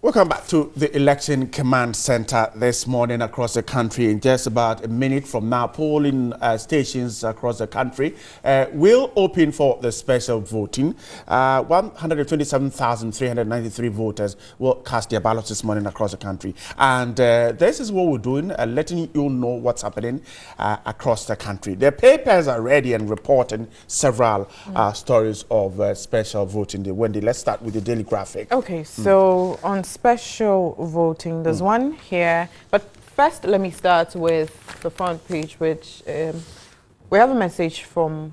Welcome back to the Election Command Center this morning across the country. In just about a minute from now, polling stations across the country will open for the special voting. 127,393 voters will cast their ballots this morning across the country. And this is what we're doing, letting you know what's happening across the country. The papers are ready and reporting several stories of special voting. Wendy, let's start with the Daily Graphic. Okay, so on special voting, there's one here, but first let me start with the front page, which we have a message from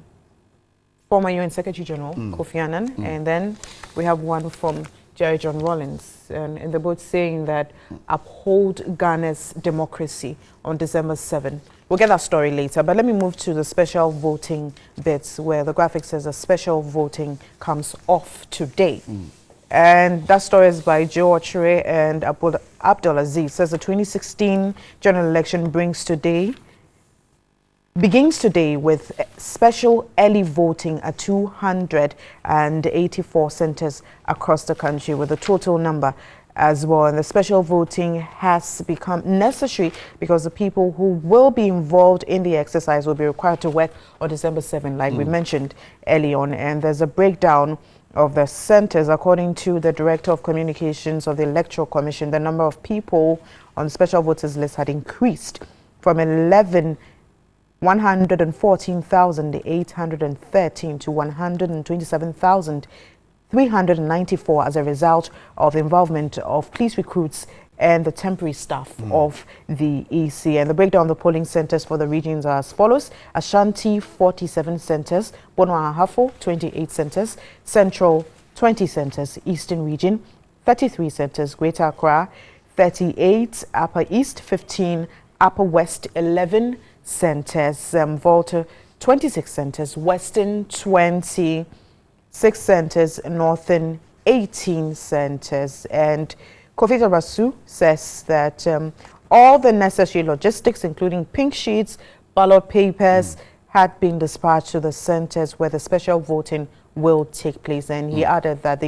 former UN Secretary General Kofi Annan, and then we have one from Jerry John Rawlings, and they're both saying that uphold Ghana's democracy on December 7. We'll get that story later, but let me move to the special voting bits where the graphic says the special voting comes off today. And that story is by Joe Ochere and Abdul Aziz. Says the 2016 general election begins today with special early voting at 284 centers across the country, with a total number as well. And the special voting has become necessary because the people who will be involved in the exercise will be required to work on December 7, like we mentioned early on. And there's a breakdown of the centers. According to the Director of Communications of the Electoral Commission, the number of people on the special voters list had increased from 114,813 to 127,394 as a result of the involvement of police recruits and the temporary staff of the EC. And the breakdown of the polling centers for the regions are as follows: Ashanti 47 centers, Bono Ahafo 28 centers, Central 20 centers, Eastern Region 33 centers, Greater Accra 38, Upper East 15, Upper West 11 centers, Volta 26 centers, Western 26 centers, Northern 18 centers. And Kofi Basu says that all the necessary logistics, including pink sheets, ballot papers, had been dispatched to the centers where the special voting will take place. And he added that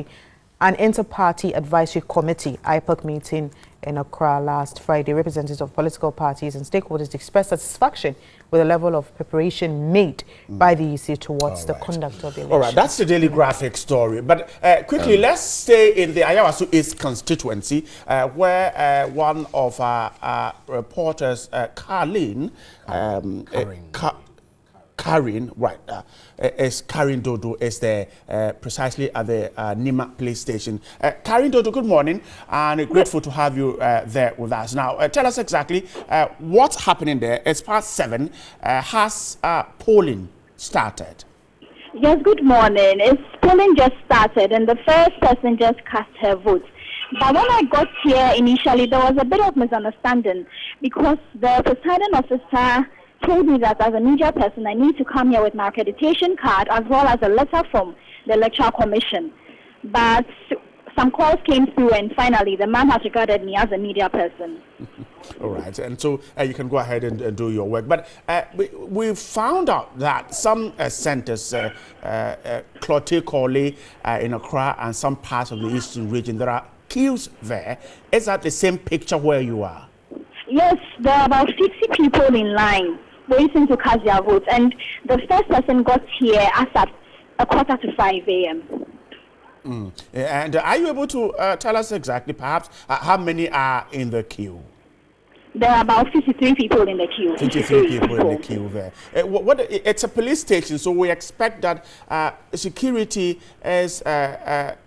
an inter-party advisory committee, IPAC, meeting in Accra last Friday, representatives of political parties and stakeholders expressed satisfaction with the level of preparation made by the EC towards the conduct of the election. All right, that's the Daily Graphic story. But quickly, let's stay in the Ayawaso East constituency, where one of our reporters, Karin Dodo is there precisely at the Nima police station. Karin Dodo, good morning, and grateful to have you there with us. Now, tell us exactly what's happening there. It's past 7. Has polling started? Yes, good morning. Polling just started, and the first person just cast her vote. But when I got here initially, there was a bit of misunderstanding because the presiding officer told me that as a media person, I need to come here with my accreditation card as well as a letter from the Electoral Commission. But some calls came through, and finally, the man has regarded me as a media person. All right, and so you can go ahead and do your work. But we found out that some centers, Clote Corley in Accra and some parts of the Eastern region, there are queues there. Is that the same picture where you are? Yes, there are about 50 people in line waiting to cast their votes, and the first person got here as at 4:45 a.m. And are you able to tell us exactly, perhaps, how many are in the queue? There are about 53 people in the queue. 53 people in the queue there. It's a police station, so we expect that security is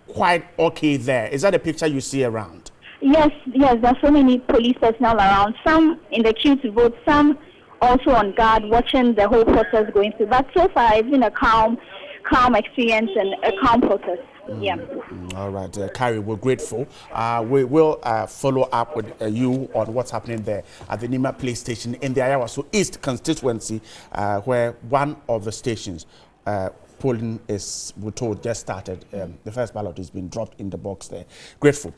quite okay there. Is that the picture you see around? Yes, there are so many police personnel around, some in the queue to vote, some also on guard watching the whole process going through. But so far, it's been a calm experience and a calm process. Yeah. All right, Carrie, we're grateful. We will follow up with you on what's happening there at the Nima police station in the Ayawaso East constituency, where one of the stations, polling is, we're told, just started. The first ballot has been dropped in the box there. Grateful.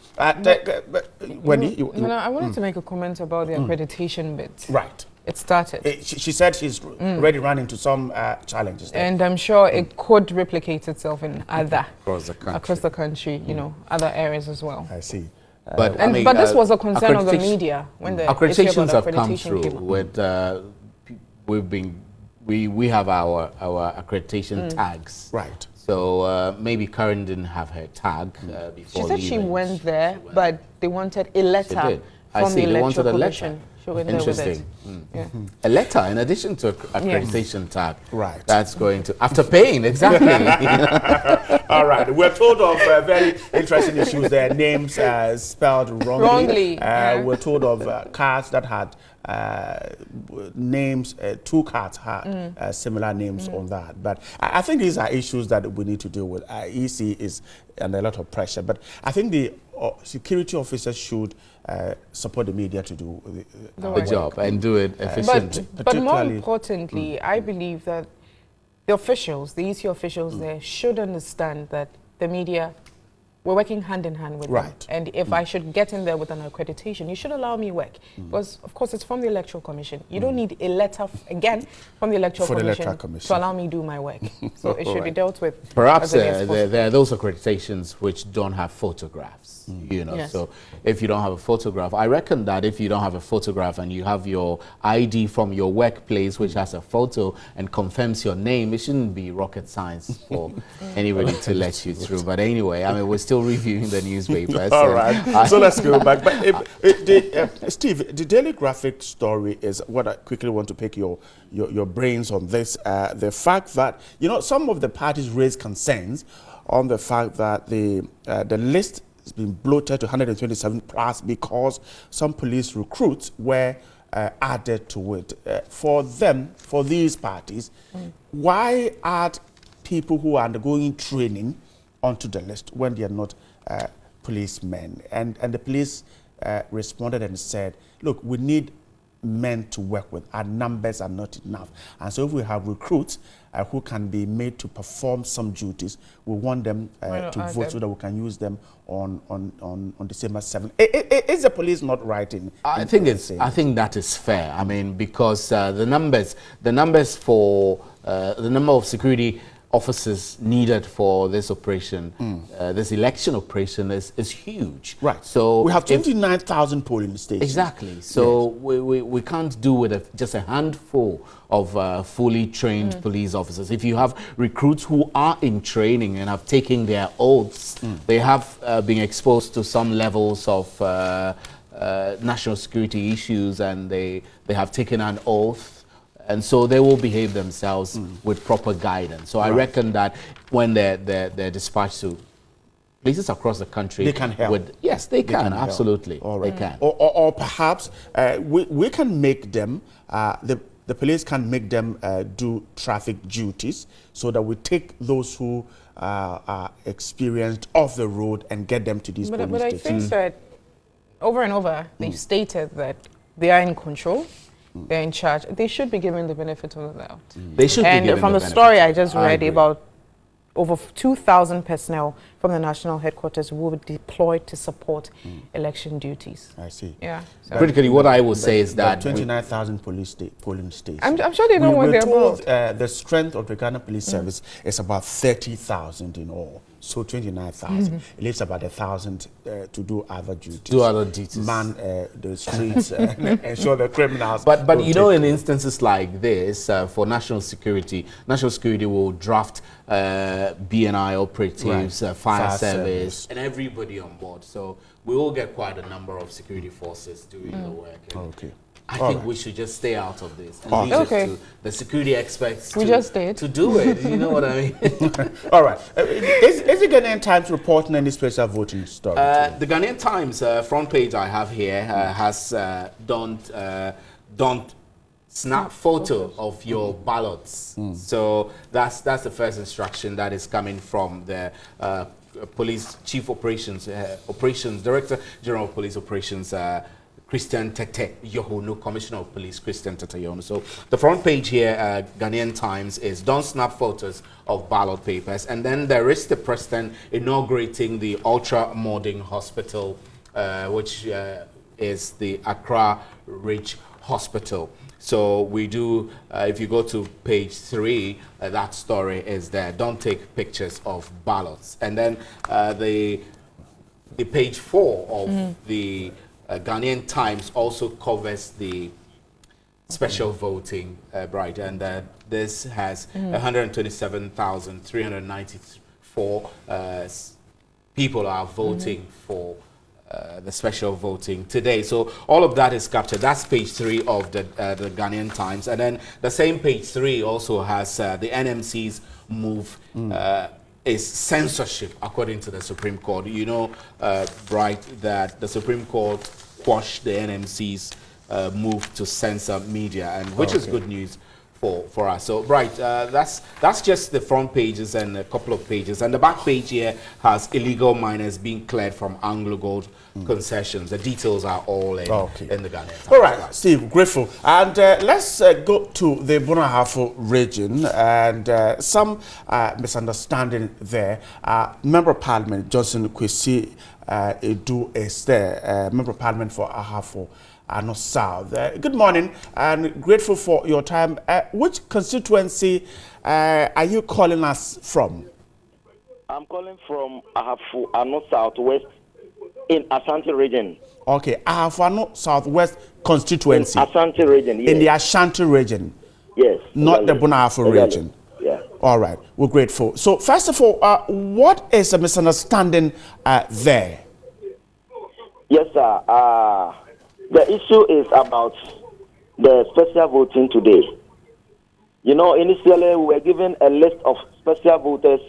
Wendy? I wanted to make a comment about the accreditation bit. Right. It started. She said she's already run into some challenges there. And I'm sure it could replicate itself in other across the country, you know, other areas as well. I see. But this was a concern of the media when the accreditations have come accreditation through. With we have our accreditation tags. Right. So maybe Karen didn't have her tag before. She said she went there, but they wanted a letter from the Electoral Commission. She went there with it. Yeah. A letter in addition to accreditation tag. Right. That's going to, after paying, exactly. All right. We're told of very interesting issues there. Names spelled wrongly. We're told of cards that had names, 2 cards had similar names on that. But I think these are issues that we need to deal with. EC is under a lot of pressure. But I think the security officers should support the media to do the job and do it efficiently. But more importantly, I believe that the officials, the EC officials there, should understand that the media, we're working hand in hand with them. And if I should get in there with an accreditation, you should allow me work. Because, of course, it's from the Electoral Commission. You don't need a letter, again, from the Electoral Commission to allow me do my work. So it should be dealt with. Perhaps there are those accreditations which don't have photographs. You know, so if you don't have a photograph, I reckon that if you don't have a photograph and you have your ID from your workplace which has a photo and confirms your name, it shouldn't be rocket science for anybody to let you through. But anyway, I mean, we're still reviewing the newspapers. All right, so let's go back. But Steve, the Daily Graphic story is what I quickly want to pick your brains on this. The fact that, you know, some of the parties raised concerns on the fact that the list has been bloated to 127 plus because some police recruits were added to it. For these parties, why add people who are undergoing training onto the list when they are not policemen? And the police responded and said, look, we need men to work with. Our numbers are not enough. And so if we have recruits who can be made to perform some duties, we want them to vote so that we can use them on December 7th. Is the police not right in I think that is fair. I mean, because the numbers for the number of security officers needed for this operation, this election operation is huge. Right. So we have 29,000 polling stations. Exactly. So we can't do with just a handful of fully trained police officers. If you have recruits who are in training and have taken their oaths, they have been exposed to some levels of national security issues, and they have taken an oath. And so they will behave themselves with proper guidance. So I reckon that when they're dispatched to places across the country, they can help. Yes, they can absolutely. They can. Or perhaps we can make them, the police can make them do traffic duties so that we take those who are experienced off the road and get them to these police stations. But I think that over and over, they've stated that they are in control. They're in charge. They should be given the benefit of the doubt. They should be given the benefit. And from the story I just read, about over 2,000 personnel from the national headquarters will be deployed to support election duties. I see. Yeah. So Critically, what I would say is that 29,000 polling stations. I'm sure they know what they're about. The strength of the Ghana Police Service is about 30,000 in all. So 29,000. It leaves about 1,000 to do other duties. Man the streets, ensure the criminals. But you know, in instances like this, for national security will draft BNI operatives, fire service, and everybody on board. So we will get quite a number of security forces doing the work. Okay. I think we should just stay out of this and leave it to the security experts to do it. You know what I mean? All right. Is the Ghanaian Times reporting any special voting story? The Ghanaian Times front page I have here has don't snap photo of your ballots. So that's the first instruction that is coming from the police chief operations director general of police operations, Christian Tete Yohonu, Commissioner of Police Christian Tete Yohonu. So the front page here, Ghanaian Times, is don't snap photos of ballot papers. And then there is the president inaugurating the ultra-modern hospital, which is the Accra Ridge Hospital. So we do, if you go to page 3, that story is there. Don't take pictures of ballots. And then the the page 4 of the Ghanaian Times also covers the special voting, right, and this has 127,394 people are voting for the special voting today. So all of that is captured. That's page 3 of the Ghanaian Times, and then the same page 3 also has the NMC's move. Is censorship, according to the Supreme Court. You know, right, that the Supreme Court quashed the NMC's move to censor media, and which is good news for us. So, right, that's just the front pages and a couple of pages, and the back page here has illegal miners being cleared from Anglo Gold concessions. The details are all in the Ghanaian. All right, Steve, grateful. And let's go to the Bunahafo region, and some misunderstanding there. Member of Parliament Johnson Kwesi Edu is there, Member of Parliament for Ahafo North South. Good morning, and grateful for your time. Which constituency are you calling us from? I'm calling from Ahafo North Southwest in Ashanti region. Okay, Ahafo Southwest constituency. In Ashanti region, yes. In the Ashanti region. Yes. Not the Bunahafo region. Yeah. All right, we're grateful. So first of all, what is the misunderstanding there? Yes, sir. The issue is about the special voting today. You know, initially we were given a list of special voters,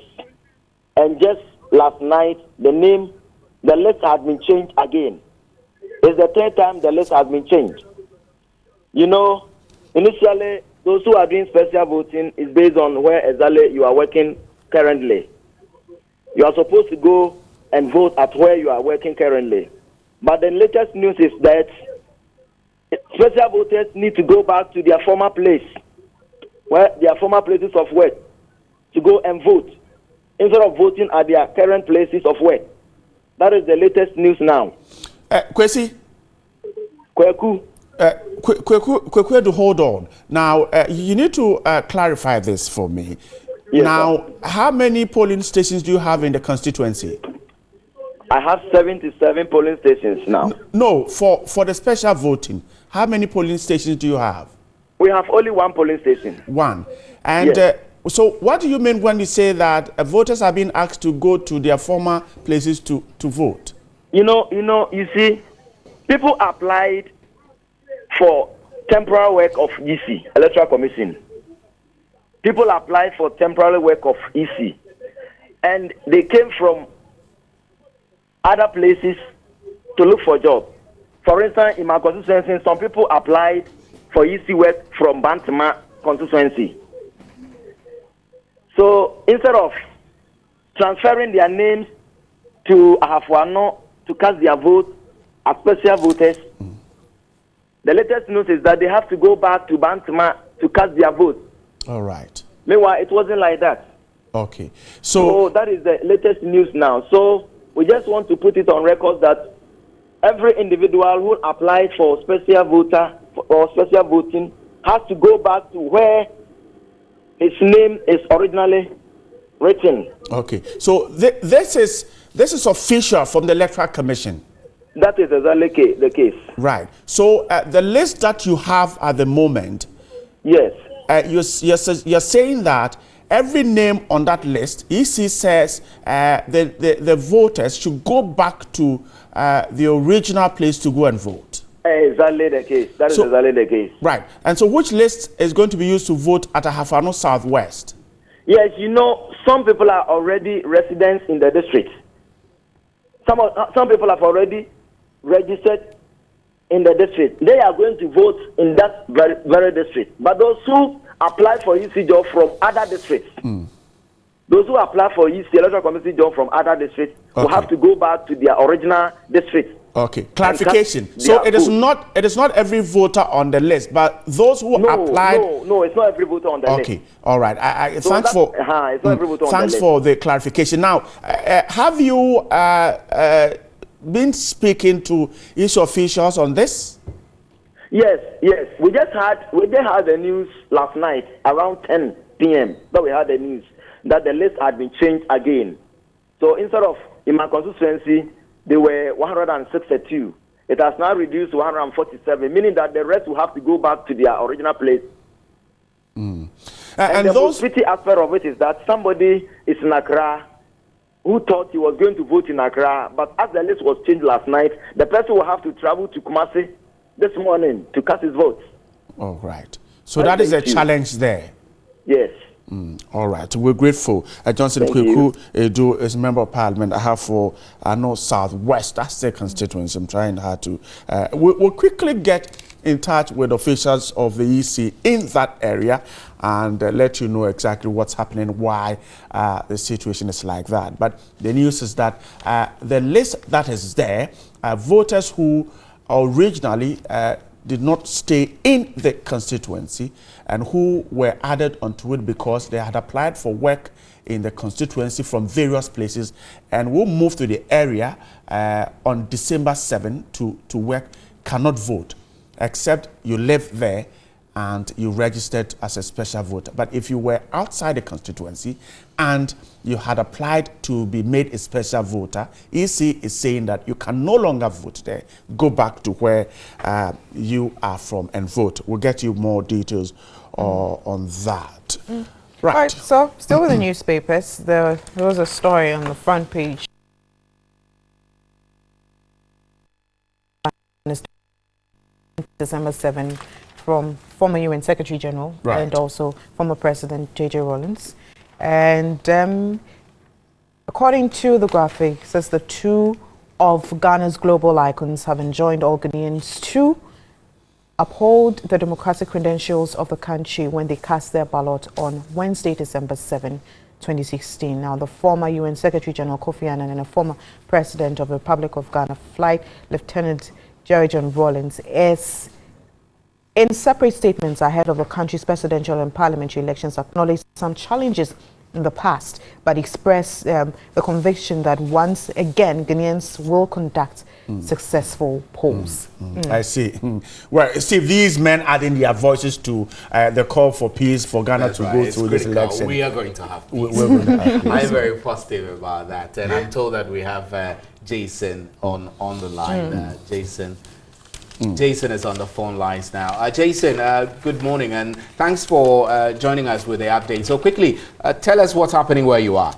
and just last night the list has been changed again. It's the third time the list has been changed. You know, initially those who are doing special voting is based on where exactly you are working currently. You are supposed to go and vote at where you are working currently. But the latest news is that special voters need to go back to their former place, where their former places of work, to go and vote, instead of voting at their current places of work. That is the latest news now. Kwesi? Kweku. Kweku, hold on. Now, you need to clarify this for me. Yes, now, sir. How many polling stations do you have in the constituency? I have 77 polling stations now. No, for the special voting, how many polling stations do you have? We have only one polling station. One. And yes. So what do you mean when you say that voters are being asked to go to their former places to vote? You see, people applied for temporary work of EC, Electoral Commission. People applied for temporary work of EC. And they came from other places to look for a job. For instance, in my constituency, some people applied for EC work from Bantama constituency. So instead of transferring their names to Ahafo to cast their vote as special voters, the latest news is that they have to go back to Bantama to cast their vote. All right. Meanwhile, it wasn't like that. Okay. So that is the latest news now. So we just want to put it on record that every individual who applied for special voter or special voting has to go back to where his name is originally written. Okay. So this is official from the Electoral Commission. That is exactly the case. Right. So the list that you have at the moment, yes, you're saying that every name on that list, EC says the voters should go back to the original place to go and vote. Exactly the case. That is exactly the case. Right. And so which list is going to be used to vote at Ahafo Southwest? Yes, some people are already residents in the district. Some people have already registered in the district. They are going to vote in that very district. But those who apply for EC job from other districts, those who apply for EC Electoral Commission job from other districts will have to go back to their original district. Okay, clarification. So it is not every voter on the list, but those who applied. No, it's not every voter on the list. Okay, all right. It's not every voter on the list. Thanks for the clarification. Now, have you been speaking to issue officials on this? Yes. We just had the news last night around 10 p.m. that we had the news that the list had been changed again. So instead of in my constituency, they were 162. It has now reduced to 147, meaning that the rest will have to go back to their original place. And the most pretty aspect of it is that somebody is in Accra who thought he was going to vote in Accra, but as the list was changed last night, the person will have to travel to Kumasi this morning to cast his vote. All right. So that is a challenge there. Yes. All right. We're grateful. Johnson Kweku Edu is Member of Parliament. I have for North Southwest. That's the constituency. I'm trying hard to. We'll quickly get in touch with officials of the EC in that area and let you know exactly what's happening, why the situation is like that. But the news is that the list that is there, voters who originally did not stay in the constituency and who were added onto it because they had applied for work in the constituency from various places and will move to the area on December 7 to work, cannot vote, except you live there and you registered as a special voter. But if you were outside the constituency and you had applied to be made a special voter, EC is saying that you can no longer vote there. Go back to where you are from and vote. We'll get you more details on that. Right. So, still with the newspapers, there was a story on the front page. December 7 from former UN Secretary General and also former President J.J. Rawlings. And according to the graphic, it says the two of Ghana's global icons have enjoined all Ghanaians to uphold the democratic credentials of the country when they cast their ballot on Wednesday, December 7, 2016. Now, the former UN Secretary General Kofi Annan and a former President of the Republic of Ghana, Flight Lieutenant Jerry John Rawlings, is in separate statements ahead of the country's presidential and parliamentary elections, acknowledged some challenges in the past, but expressed the conviction that once again Ghanaians will conduct successful polls. I see. Well, see, these men adding their voices to the call for peace for Ghana to go through this election. We are going to have peace. We're going to have peace. I'm very positive about that, and I'm told that we have Jason on the line. Jason is on the phone lines now. Jason, good morning, and thanks for joining us with the update. So quickly, tell us what's happening where you are.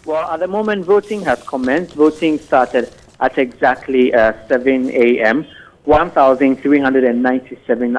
Well, at the moment, voting has commenced. Voting started at exactly 7 a.m. 1,397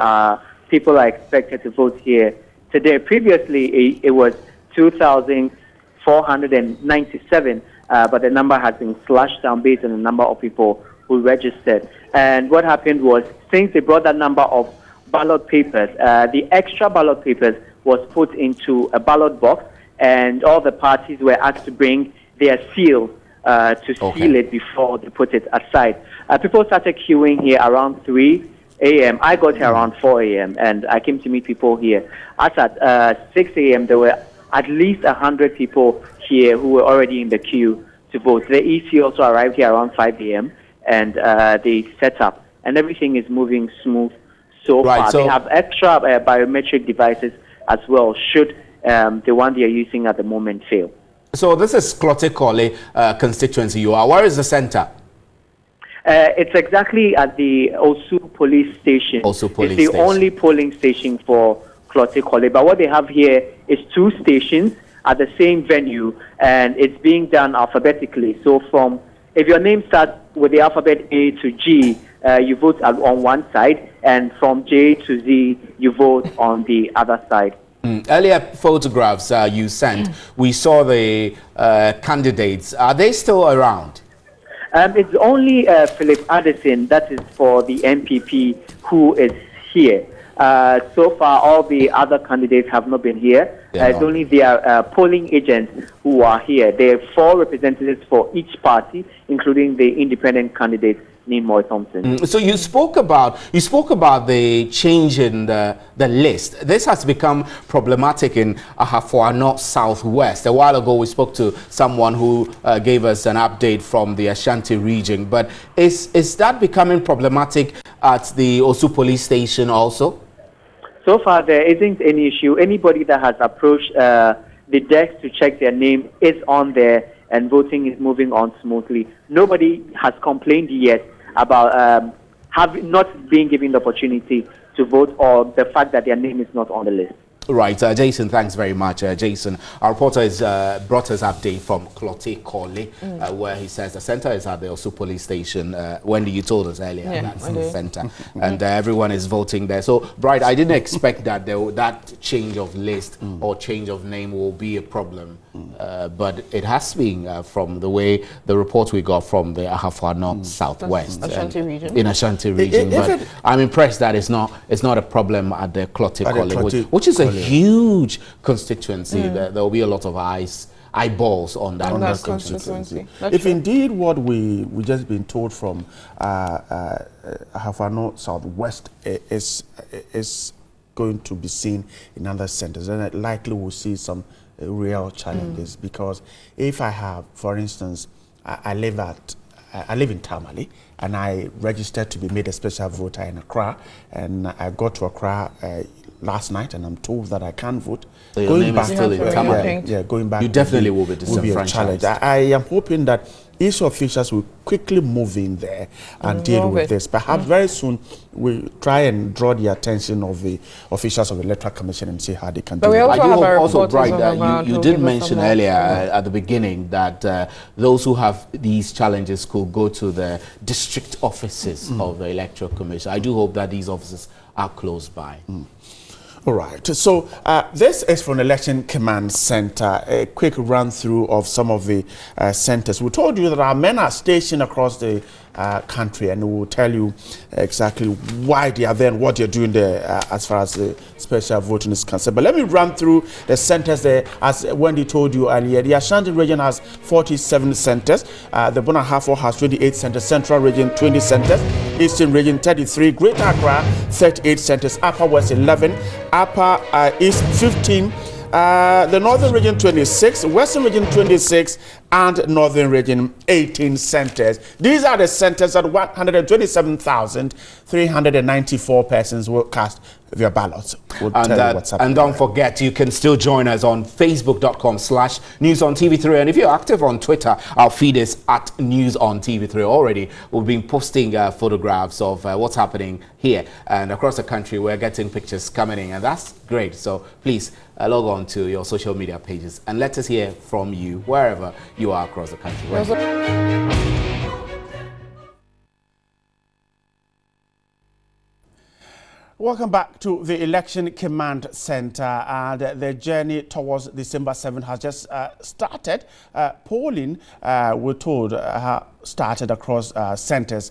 people are expected to vote here today. Previously, it was 2,497, but the number has been slashed down based on the number of people who registered. And what happened was, since they brought that number of ballot papers, the extra ballot papers was put into a ballot box, and all the parties were asked to bring their seal to seal it before they put it aside. People started queuing here around 3 a.m. I got here around 4 a.m. and I came to meet people here. As at 6 a.m., there were at least 100 people here who were already in the queue to vote. The EC also arrived here around 5 a.m. and they set up, and everything is moving smooth so far. So they have extra biometric devices as well, should the one they are using at the moment fail. So this is Klotekole constituency you are. Where is the center? It's exactly at the Osu police station. It's the only polling station for Klotekole. But what they have here is 2 stations at the same venue, and it's being done alphabetically. So if your name starts with the alphabet A to G, you vote on one side, and from J to Z, you vote on the other side. Earlier photographs you sent, we saw the candidates. Are they still around? It's only Philip Addison, that is for the MPP, who is here. So far, all the other candidates have not been here. It's only their polling agents who are here. There are 4 representatives for each party, including the independent candidate Nimoy Thompson. So you spoke about the change in the list. This has become problematic in Ahafo Southwest. A while ago, we spoke to someone who gave us an update from the Ashanti region. But is that becoming problematic at the Osu police station also? So far, there isn't any issue. Anybody that has approached the desk to check their name is on there, and voting is moving on smoothly. Nobody has complained yet about not being given the opportunity to vote or the fact that their name is not on the list. Right, Jason, thanks very much. Jason, our reporter has brought us update from Clote Kole, where he says the center is at the Osu police station. Wendy, you told us earlier that's the center, and everyone is voting there. So, Bright, I didn't expect that that change of list or change of name will be a problem, but it has been from the way the report we got from the Ahafo Southwest Ashanti region. In Ashanti region. But I'm impressed that it's not a problem at the Clote Kole, which is a huge constituency. There will be a lot of eyeballs on that constituency. If indeed what we just been told from Ahafo Southwest is going to be seen in other centers, then it likely will see some real challenges. Because if I have, for instance, I live in Tamale, and I registered to be made a special voter in Accra, and I got to Accra last night, and I'm told that I can't vote. So your name is still in Tamale. Yeah, going back. You definitely will be disenfranchised. I am hoping that issue officials will quickly move in there and deal with this. Perhaps very soon we'll try and draw the attention of the officials of the Electoral Commission and see how they can do it. I do also, Bright, you did mention earlier at the beginning that those who have these challenges could go to the district offices of the Electoral Commission. I do hope that these offices are close by. All right. So this is from the Election Command Center. A quick run through of some of the centers. We told you that our men are stationed across the country, and we will tell you exactly why they are there and what they're doing there as far as the special voting is concerned. But let me run through the centers there. As Wendy told you earlier, the Ashanti region has 47 centers. The Bona Hafo has 28 centers. Central region 20 centers. Eastern region 33. Greater Accra 38 centers. Upper West 11. Upper East 15. The Northern region 26, Western region 26, and Northern region 18 centers. These are the centers that 127,394 persons will cast their ballots. And don't forget, you can still join us on facebook.com/News on TV3. And if you're active on Twitter, our feed is at News on TV3 already. We've been posting photographs of what's happening here and across the country. We're getting pictures coming in, and that's great. So please log on to your social media pages and let us hear from you wherever you are across the country. Welcome back to the Election Command Center, and the journey towards December 7th has just started. Polling, we're told, started across centers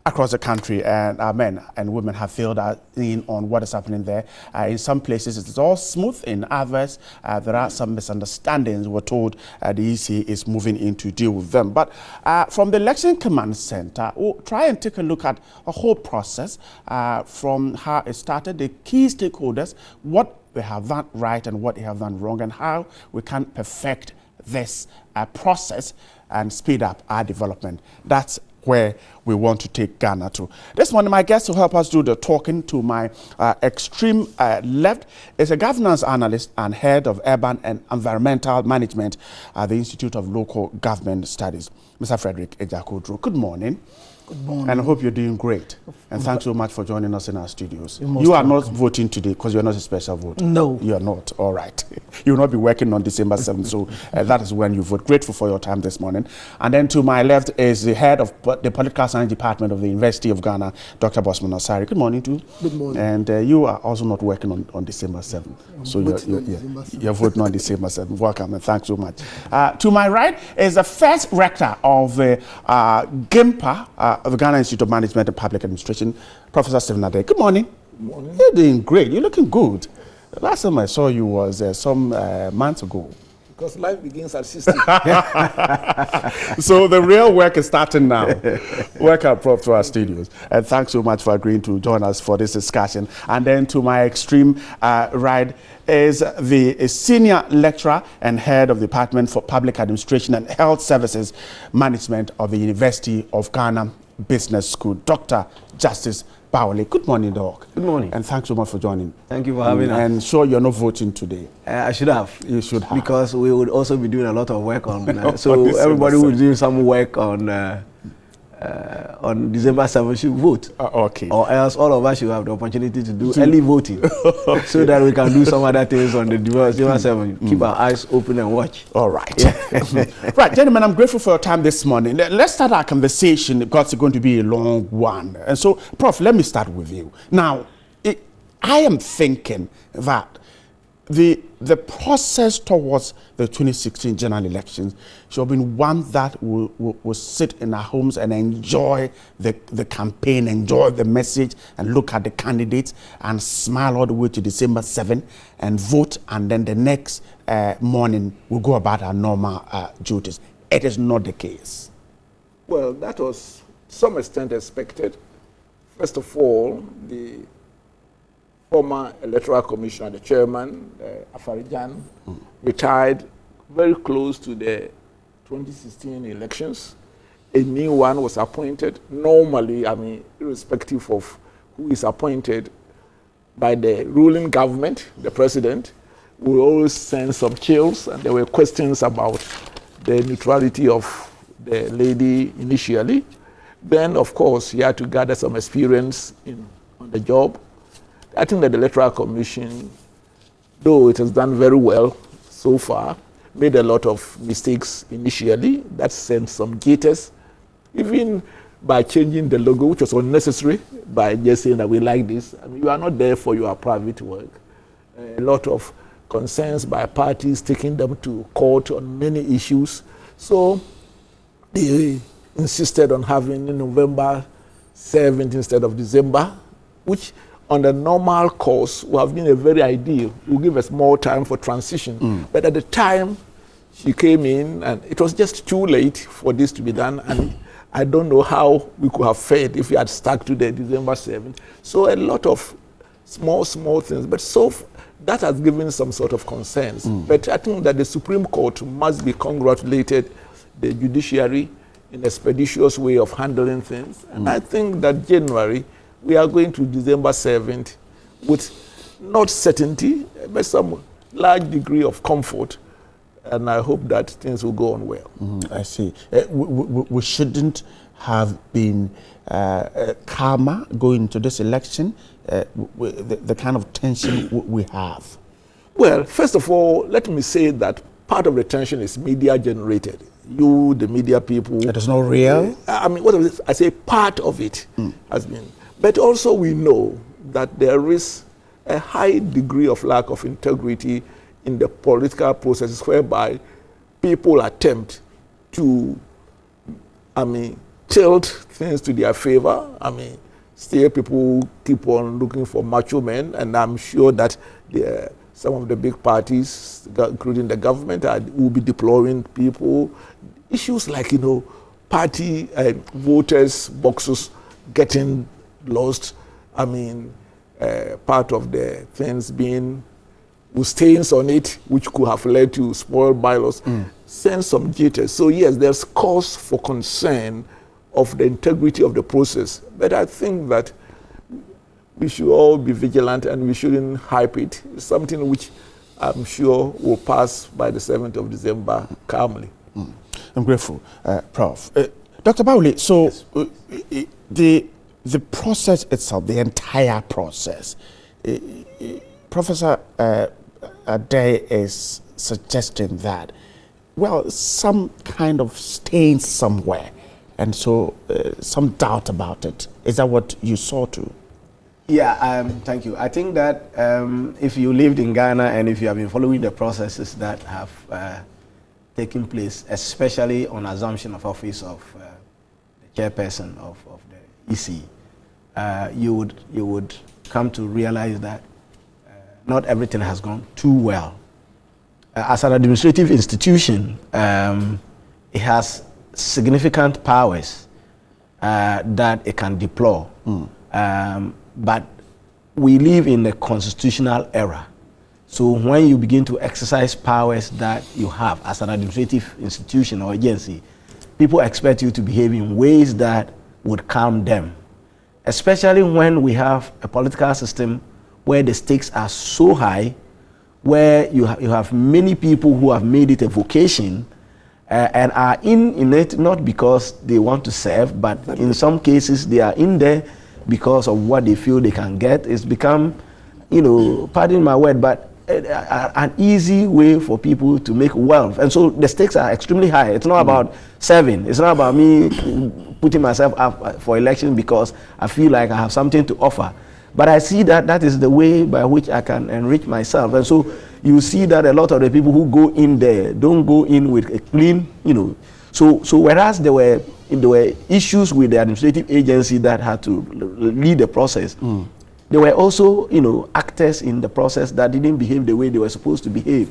across the country, and our men and women have filled in on what is happening there. In some places it's all smooth, in others there are some misunderstandings. We're told the EC is moving in to deal with them. But from the Election Command Center, we'll try and take a look at a whole process from how it started, the key stakeholders, what they have done right and what they have done wrong, and how we can perfect this process and speed up our development. That's where we want to take Ghana to. This morning, my guest to help us do the talking to my extreme left is a governance analyst and head of urban and environmental management at the Institute of Local Government Studies, Mr. Frederick Ejakodro. Good morning. Good morning. And I hope you're doing great. And thanks so much for joining us in our studios. You are not voting today because you're not a special voter. No. You are not. All right. You will not be working on December 7th, so that is when you vote. Grateful for your time this morning. And then to my left is the head of the Political Science Department of the University of Ghana, Dr. Bosman Osari. Good morning to you. Good morning. And you are also not working on December 7th. So you're voting on December 7th. Welcome and thanks so much. To my right is the first rector of GIMPA, of the Ghana Institute of Management and Public Administration, Professor Stephen Ade. Good morning. Good morning. You're doing great. You're looking good. The last time I saw you was some months ago. Because life begins at 60. So the real work is starting now. Welcome, Prof, to our studios. And thanks so much for agreeing to join us for this discussion. And then to my extreme right is the senior lecturer and head of the Department for Public Administration and Health Services Management of the University of Ghana, Business School, Dr. Justice Bawale. Good morning, Doc. Good morning. And thanks so much for joining. Thank you for having us. And sure you're not voting today. I should have. You should have. Because we would also be doing a lot of work on, so everybody who is doing some work on December 7th should vote. Okay. Or else all of us should have the opportunity to do early voting so that we can do some other things on the December 7th. Keep our eyes open and watch. All right. Right, gentlemen, I'm grateful for your time this morning. Let's start our conversation because it's going to be a long one. And so, Prof, let me start with you. Now, I am thinking that the process towards the 2016 general elections should have been one that will sit in our homes and enjoy the campaign, enjoy the message, and look at the candidates and smile all the way to December 7th and vote, and then the next morning we'll go about our normal duties. It is not the case. Well, that was to some extent expected. First of all, the former electoral commissioner, the chairman, Afarijan, retired very close to the 2016 elections. A new one was appointed. Normally, I mean, irrespective of who is appointed by the ruling government, the president, will always send some chills, and there were questions about the neutrality of the lady initially. Then, of course, he had to gather some experience on the job. I think that the Electoral Commission, though it has done very well so far, made a lot of mistakes initially. That sent some jitters, even by changing the logo, which was unnecessary, by just saying that we like this. I mean, you are not there for your private work. A lot of concerns by parties, taking them to court on many issues. So they insisted on having November 7th instead of December, which on the normal course would have been a very ideal. It would give us more time for transition. But at the time she came in, and it was just too late for this to be done, and I don't know how we could have fared if we had stuck to the December 7th. So a lot of small things, but that has given some sort of concerns. But I think that the Supreme Court must be congratulated, the judiciary, in a expeditious way of handling things. And I think that January, we are going to December 7th with not certainty, but some large degree of comfort. And I hope that things will go on well. I see. We shouldn't have been calmer going into this election, the kind of tension we have. Well, first of all, let me say that part of the tension is media generated. You, the media people. It is not real? I mean, what is it? I say part of it has been. But also we know that there is a high degree of lack of integrity in the political processes whereby people attempt to, tilt things to their favor. Still people keep on looking for macho men, and I'm sure that some of the big parties, including the government, will be deploying people. Issues like, party voters' boxes getting lost. Part of the things being with stains on it, which could have led to spoiled bylaws, send some jitters. So yes, there's cause for concern of the integrity of the process. But I think that we should all be vigilant and we shouldn't hype it. It's something which I'm sure will pass by the 7th of December calmly. I'm grateful, Prof. Dr. Bawale, so the process itself, the entire process, Professor Ade is suggesting that, well, some kind of stain somewhere, and so some doubt about it. Is that what you saw too? Yeah, thank you. I think that if you lived in Ghana and if you have been following the processes that have taken place, especially on assumption of office of the chairperson of the EC, you would come to realize that not everything has gone too well. As an administrative institution, it has significant powers that it can deploy. But we live in a constitutional era. So when you begin to exercise powers that you have as an administrative institution or agency, people expect you to behave in ways that would calm them, especially when we have a political system where the stakes are so high, where you have many people who have made it a vocation and are in it not because they want to serve, but in some cases they are in there because of what they feel they can get. It's become, pardon my word, but an easy way for people to make wealth. And so the stakes are extremely high. It's not about serving. It's not about me putting myself up for election because I feel like I have something to offer. But I see that is the way by which I can enrich myself. And so you see that a lot of the people who go in there don't go in with a clean, So whereas there were issues with the administrative agency that had to lead the process, there were also, actors in the process that didn't behave the way they were supposed to behave,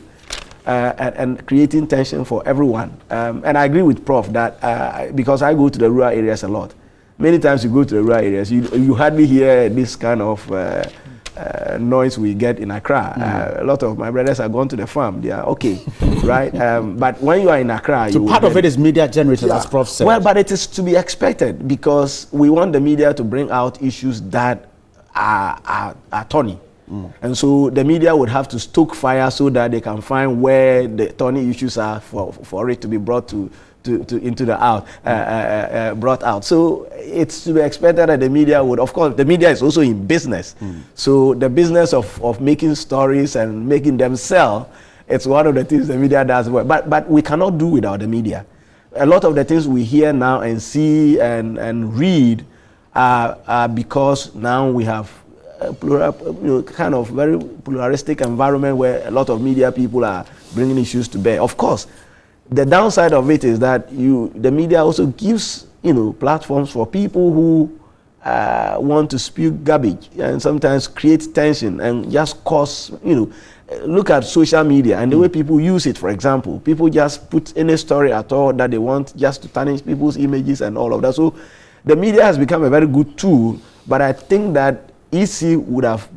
and creating tension for everyone. And I agree with Prof that because I go to the rural areas a lot. Many times you go to the rural areas, you hardly hear this kind of noise we get in Accra. A lot of my brothers are gone to the farm. They are okay, right? But when you are in Accra, so part of it is media generated, as Prof said. Well, but it is to be expected because we want the media to bring out issues that are thorny. And so the media would have to stoke fire so that they can find where the thorny issues are for it to be brought brought out. So it's to be expected that the media would, of course, the media is also in business. So the business of making stories and making them sell, it's one of the things the media does well. But we cannot do without the media. A lot of the things we hear now and see and read are because now we have a kind of very pluralistic environment where a lot of media people are bringing issues to bear. Of course, the downside of it is that the media also gives platforms for people who want to spew garbage and sometimes create tension and just cause look at social media and the way people use it. For example, people just put any story at all that they want just to tarnish people's images and all of that. So the media has become a very good tool, but I think that EC would have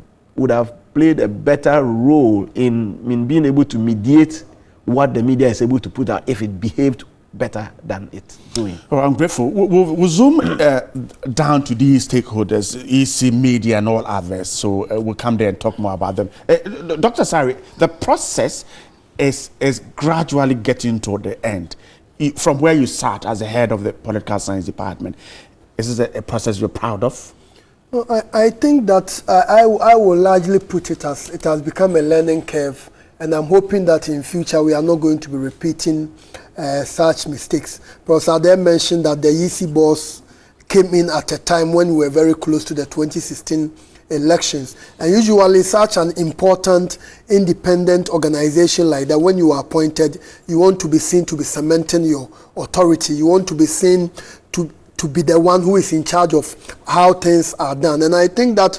played a better role in being able to mediate what the media is able to put out if it behaved better than it's doing. Oh, I'm grateful. We'll zoom down to these stakeholders, EC, media, and all others. So we'll come there and talk more about them. Dr. Sari, the process is gradually getting toward the end. From where you sat as the head of the political science department, is this a process you're proud of? Well, I think that I will largely put it as it has become a learning curve. And I'm hoping that in future we are not going to be repeating such mistakes. Professor Ade mentioned that the EC boss came in at a time when we were very close to the 2016 elections. And usually such an important independent organization like that, when you are appointed, you want to be seen to be cementing your authority. You want to be seen to be the one who is in charge of how things are done. And I think that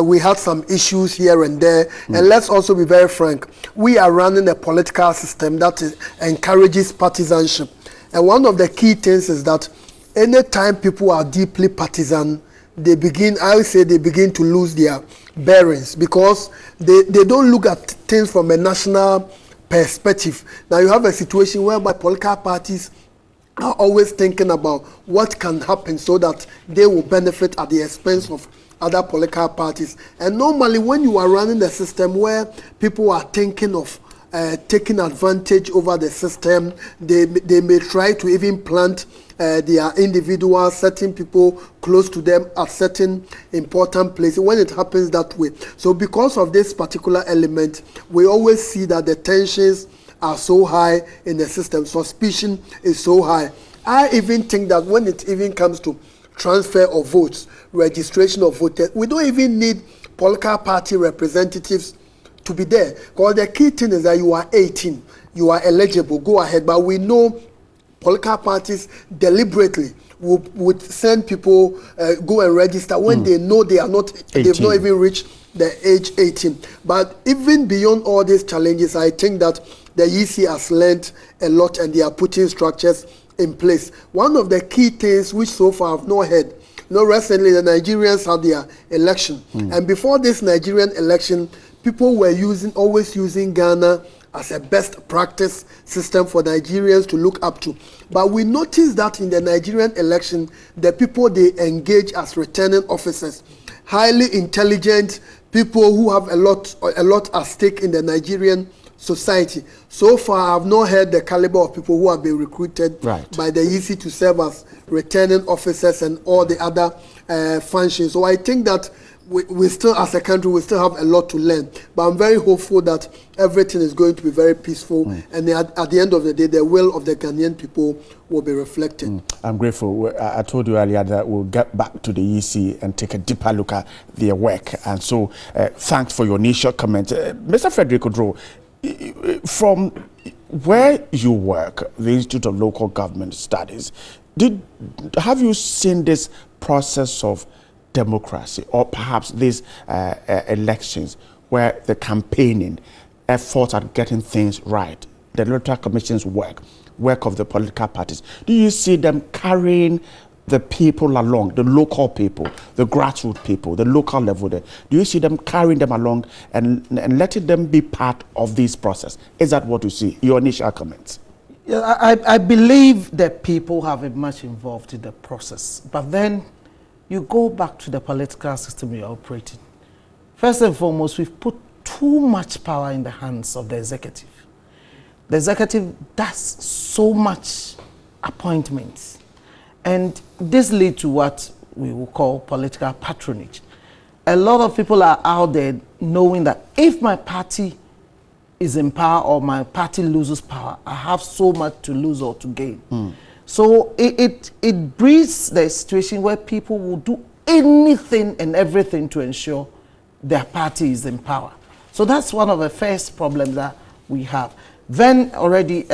we had some issues here and there. And let's also be very frank. We are running a political system that encourages partisanship. And one of the key things is that anytime people are deeply partisan, they begin to lose their bearings because they don't look at things from a national perspective. Now you have a situation whereby political parties are always thinking about what can happen so that they will benefit at the expense of other political parties. And normally when you are running the system where people are thinking of taking advantage over the system, they may try to even plant their individuals, certain people close to them at certain important places when it happens that way. So because of this particular element, we always see that the tensions are so high in the system. Suspicion is so high. I even think that when it even comes to transfer of votes, registration of voters, we don't even need political party representatives to be there. Because the key thing is that you are 18, you are eligible, go ahead. But we know political parties deliberately would send people go and register when they know they are not, 18. They've not even reached the age 18. But even beyond all these challenges, I think that the EC has learned a lot and they are putting structures in place. One of the key things which so far I've not heard, recently the Nigerians had their election. And before this Nigerian election, people were always using Ghana as a best practice system for Nigerians to look up to. But we noticed that in the Nigerian election, the people they engage as returning officers, highly intelligent people who have a lot at stake in the Nigerian society. So far, I've not heard the caliber of people who have been recruited by the EC to serve as returning officers and all the other functions. So I think that we still, as a country, we still have a lot to learn. But I'm very hopeful that everything is going to be very peaceful, and at the end of the day, the will of the Ghanaian people will be reflected. I'm grateful. I told you earlier that we'll get back to the EC and take a deeper look at their work. And so, thanks for your initial comment. Mr. Frederick Odro, from where you work, the Institute of Local Government Studies, have you seen this process of democracy, or perhaps these elections where the campaigning efforts at getting things right, the electoral commission's work of the political parties, do you see them carrying the people along, the local people, the grassroots people, the local level there? Do you see them carrying them along and letting them be part of this process? Is that what you see? Your initial comments? Yeah, I believe that people have been much involved in the process, but then you go back to the political system you're operating. First and foremost, we've put too much power in the hands of the executive. The executive does so much appointments, and this leads to what we will call political patronage. A lot of people are out there knowing that if my party is in power or my party loses power, I have so much to lose or to gain. So it breeds the situation where people will do anything and everything to ensure their party is in power. So that's one of the first problems that we have. Then already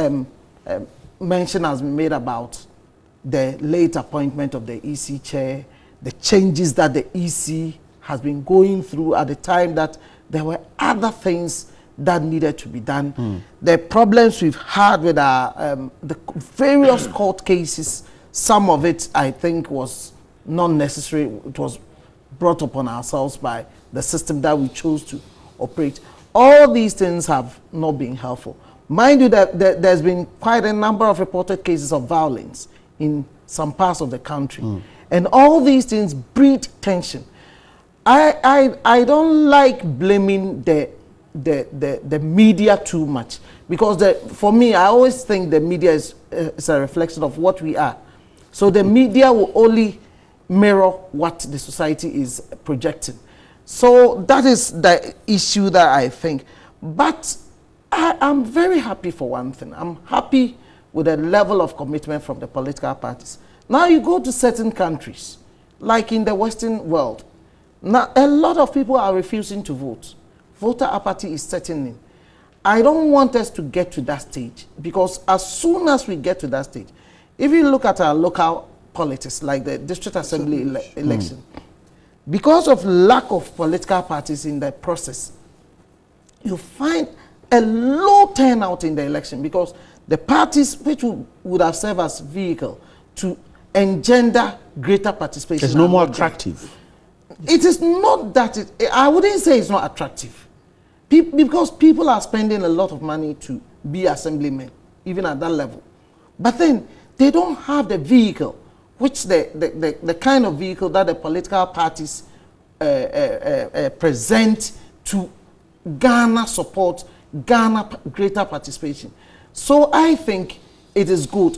mention has been made about the late appointment of the EC chair, the changes that the EC has been going through at the time that there were other things that needed to be done. The problems we've had with our the various court cases, some of it I think was not necessary. It was brought upon ourselves by the system that we chose to operate. All these things have not been helpful. Mind you that there's been quite a number of reported cases of violence in some parts of the country. And all these things breed tension. I don't like blaming the media too much, because for me, I always think the media is a reflection of what we are. So the media will only mirror what the society is projecting. So that is the issue that I think. But I'm very happy for one thing. I'm happy with the level of commitment from the political parties. Now you go to certain countries, like in the Western world, now a lot of people are refusing to vote. Voter apathy is setting in. I don't want us to get to that stage, because as soon as we get to that stage, if you look at our local politics, like the district assembly election, because of lack of political parties in the process, you find a low turnout in the election, because the parties which would have served as vehicle to engender greater participation. It's no more attractive. It is not that I wouldn't say it's not attractive. Because people are spending a lot of money to be assemblymen, even at that level. But then they don't have the vehicle, which the kind of vehicle that the political parties present to garner support, garner greater participation. So I think it is good.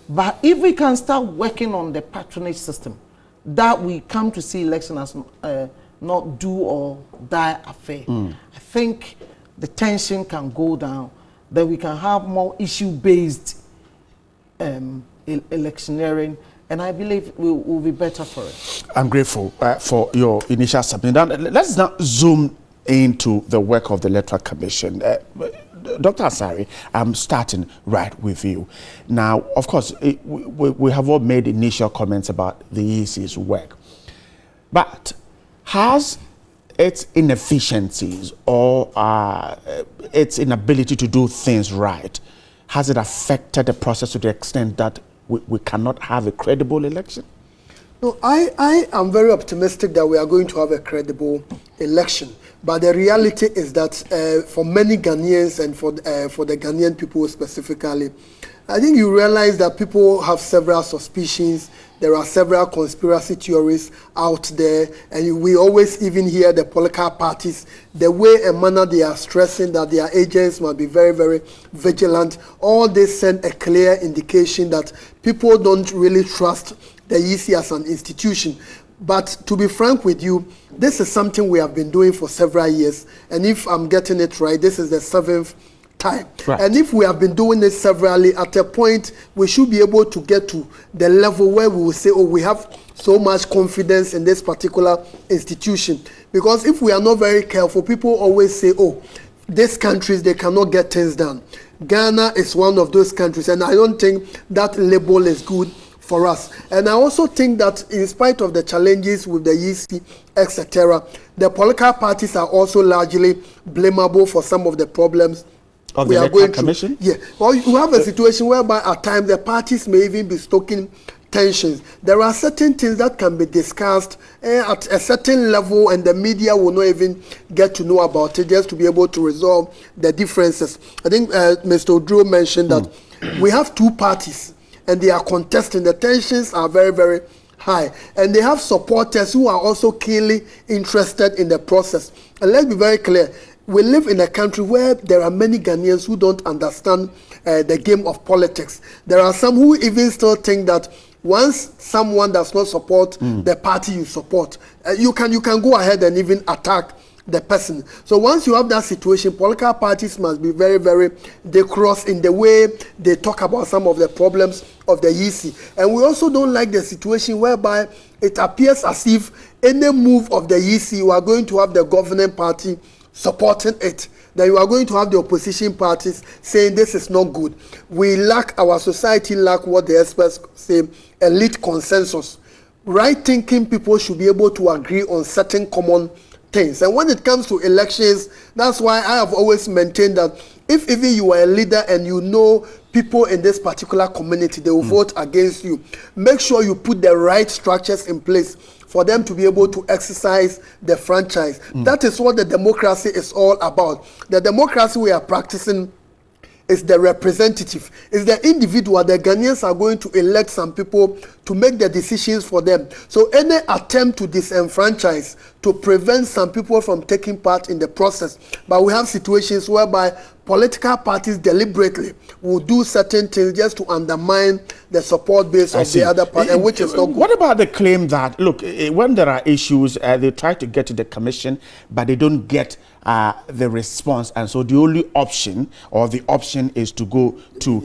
But if we can start working on the patronage system, that we come to see election as not do or die affair, I think the tension can go down, that we can have more issue-based electioneering, and I believe we'll be better for it. I'm grateful for your initial submission. Now, let's now zoom into the work of the Electoral Commission. Dr. Asare, I'm starting right with you. Now, of course, we have all made initial comments about the EC's work, but has its inefficiencies or its inability to do things right, has it affected the process to the extent that we cannot have a credible election? No, I am very optimistic that we are going to have a credible election. But the reality is that for many Ghanaians and for the Ghanaian people specifically, I think you realize that people have several suspicions. There are several conspiracy theories out there, and we always even hear the political parties, the way and manner they are stressing that their agents must be very, very vigilant. All this send a clear indication that people don't really trust the EC as an institution. But to be frank with you, this is something we have been doing for several years, and if I'm getting it right, this is the 7th time. Right. And if we have been doing it severally, at a point we should be able to get to the level where we will say, oh, we have so much confidence in this particular institution. Because if we are not very careful, people always say, oh, these countries, they cannot get things done. Ghana is one of those countries, and I don't think that label is good for us. And I also think that in spite of the challenges with the EC, etc., the political parties are also largely blamable for some of the problems of the Electoral Commission? Yeah. Well, you have a situation whereby at times the parties may even be stoking tensions. There are certain things that can be discussed at a certain level, and the media will not even get to know about it, just to be able to resolve the differences. I think Mr. Odro mentioned that we have two parties, and they are contesting. The tensions are very, very high. And they have supporters who are also keenly interested in the process. And let's be very clear. We live in a country where there are many Ghanaians who don't understand the game of politics. There are some who even still think that once someone does not support the party you support, you can go ahead and even attack the person. So once you have that situation, political parties must be very, very decorous in the way they talk about some of the problems of the EC. And we also don't like the situation whereby it appears as if any move of the EC, you are going to have the governing party supporting it. Then you are going to have the opposition parties saying this is not good. Our society lack what the experts say, elite consensus. Right thinking people should be able to agree on certain common things. And when it comes to elections, that's why I have always maintained that if even you are a leader and you know people in this particular community, they will vote against you, make sure you put the right structures in place for them to be able to exercise the franchise. That is what the democracy is all about. The democracy we are practicing is the representative, is the individual. The Ghanaians are going to elect some people to make the decisions for them. So any attempt to disenfranchise, to prevent some people from taking part in the process. But we have situations whereby political parties deliberately will do certain things just to undermine the support base of the other party, and which is not good. What about the claim that, look, when there are issues, they try to get to the commission, but they don't get the response, and so the only option, or the option, is to go to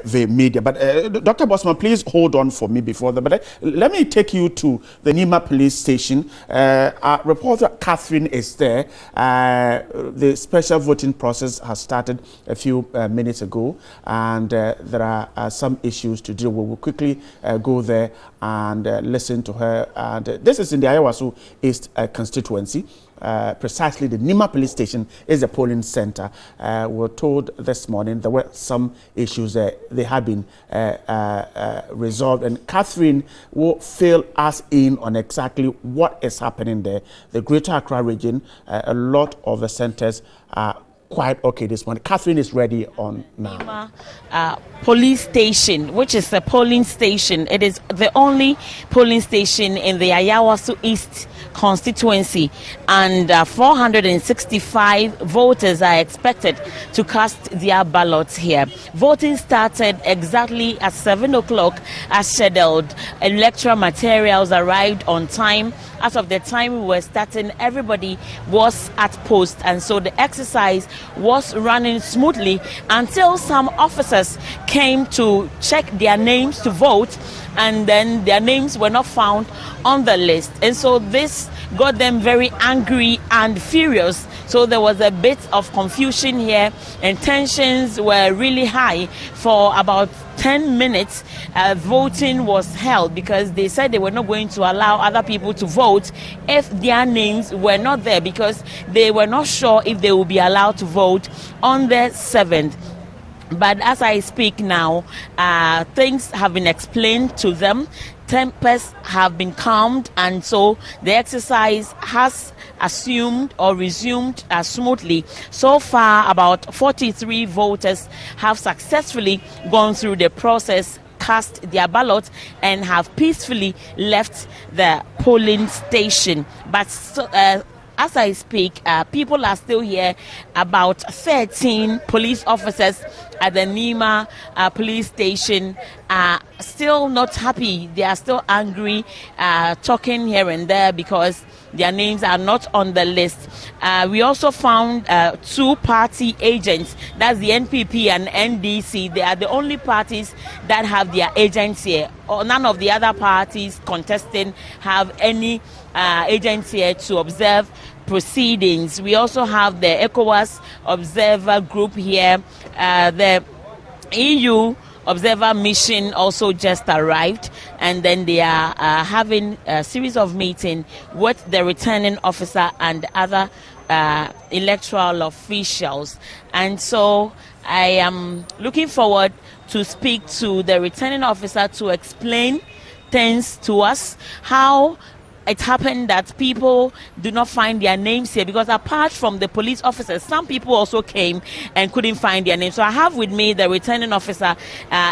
the media. But Dr. Bosman, please hold on for me before that. But let me take you to the Nima police station. Our reporter Catherine is there. The special voting process has started a few minutes ago, and there are some issues to deal with. We'll quickly go there and listen to her. And this is in the Ayawaso East constituency. Precisely the Nima police station is the polling center. We were told this morning there were some issues they had been resolved, and Catherine will fill us in on exactly what is happening there. The Greater Accra region, a lot of the centers are quite okay this morning. Catherine is ready on now. Police station, which is a polling station. It is the only polling station in the Ayawaso East constituency, and 465 voters are expected to cast their ballots here. Voting started exactly at 7 o'clock as scheduled. Electoral materials arrived on time. As of the time we were starting, everybody was at post, and so the exercise was running smoothly until some officers came to check their names to vote, and then their names were not found on the list. And so this got them very angry and furious. So there was a bit of confusion here, and tensions were really high for about 10 minutes. Voting was held because they said they were not going to allow other people to vote if their names were not there, because they were not sure if they will be allowed to vote on the 7th. But as I speak now, things have been explained to them. tempers have been calmed, and so the exercise has assumed or resumed smoothly. So far, about 43 voters have successfully gone through the process, cast their ballot, and have peacefully left the polling station. But as I speak, people are still here. About 13 police officers at the Nima police station are still not happy. They are still angry, talking here and there because their names are not on the list. We also found 2 party agents, that's the NPP and NDC. They are the only parties that have their agents here. None of the other parties contesting have any agents here to observe proceedings. We also have the ECOWAS observer group here. The EU observer mission also just arrived, and then they are having a series of meetings with the returning officer and other electoral officials. And so I am looking forward to speak to the returning officer to explain things to us, how it happened that people do not find their names here, because apart from the police officers, some people also came and couldn't find their names. So I have with me the returning officer,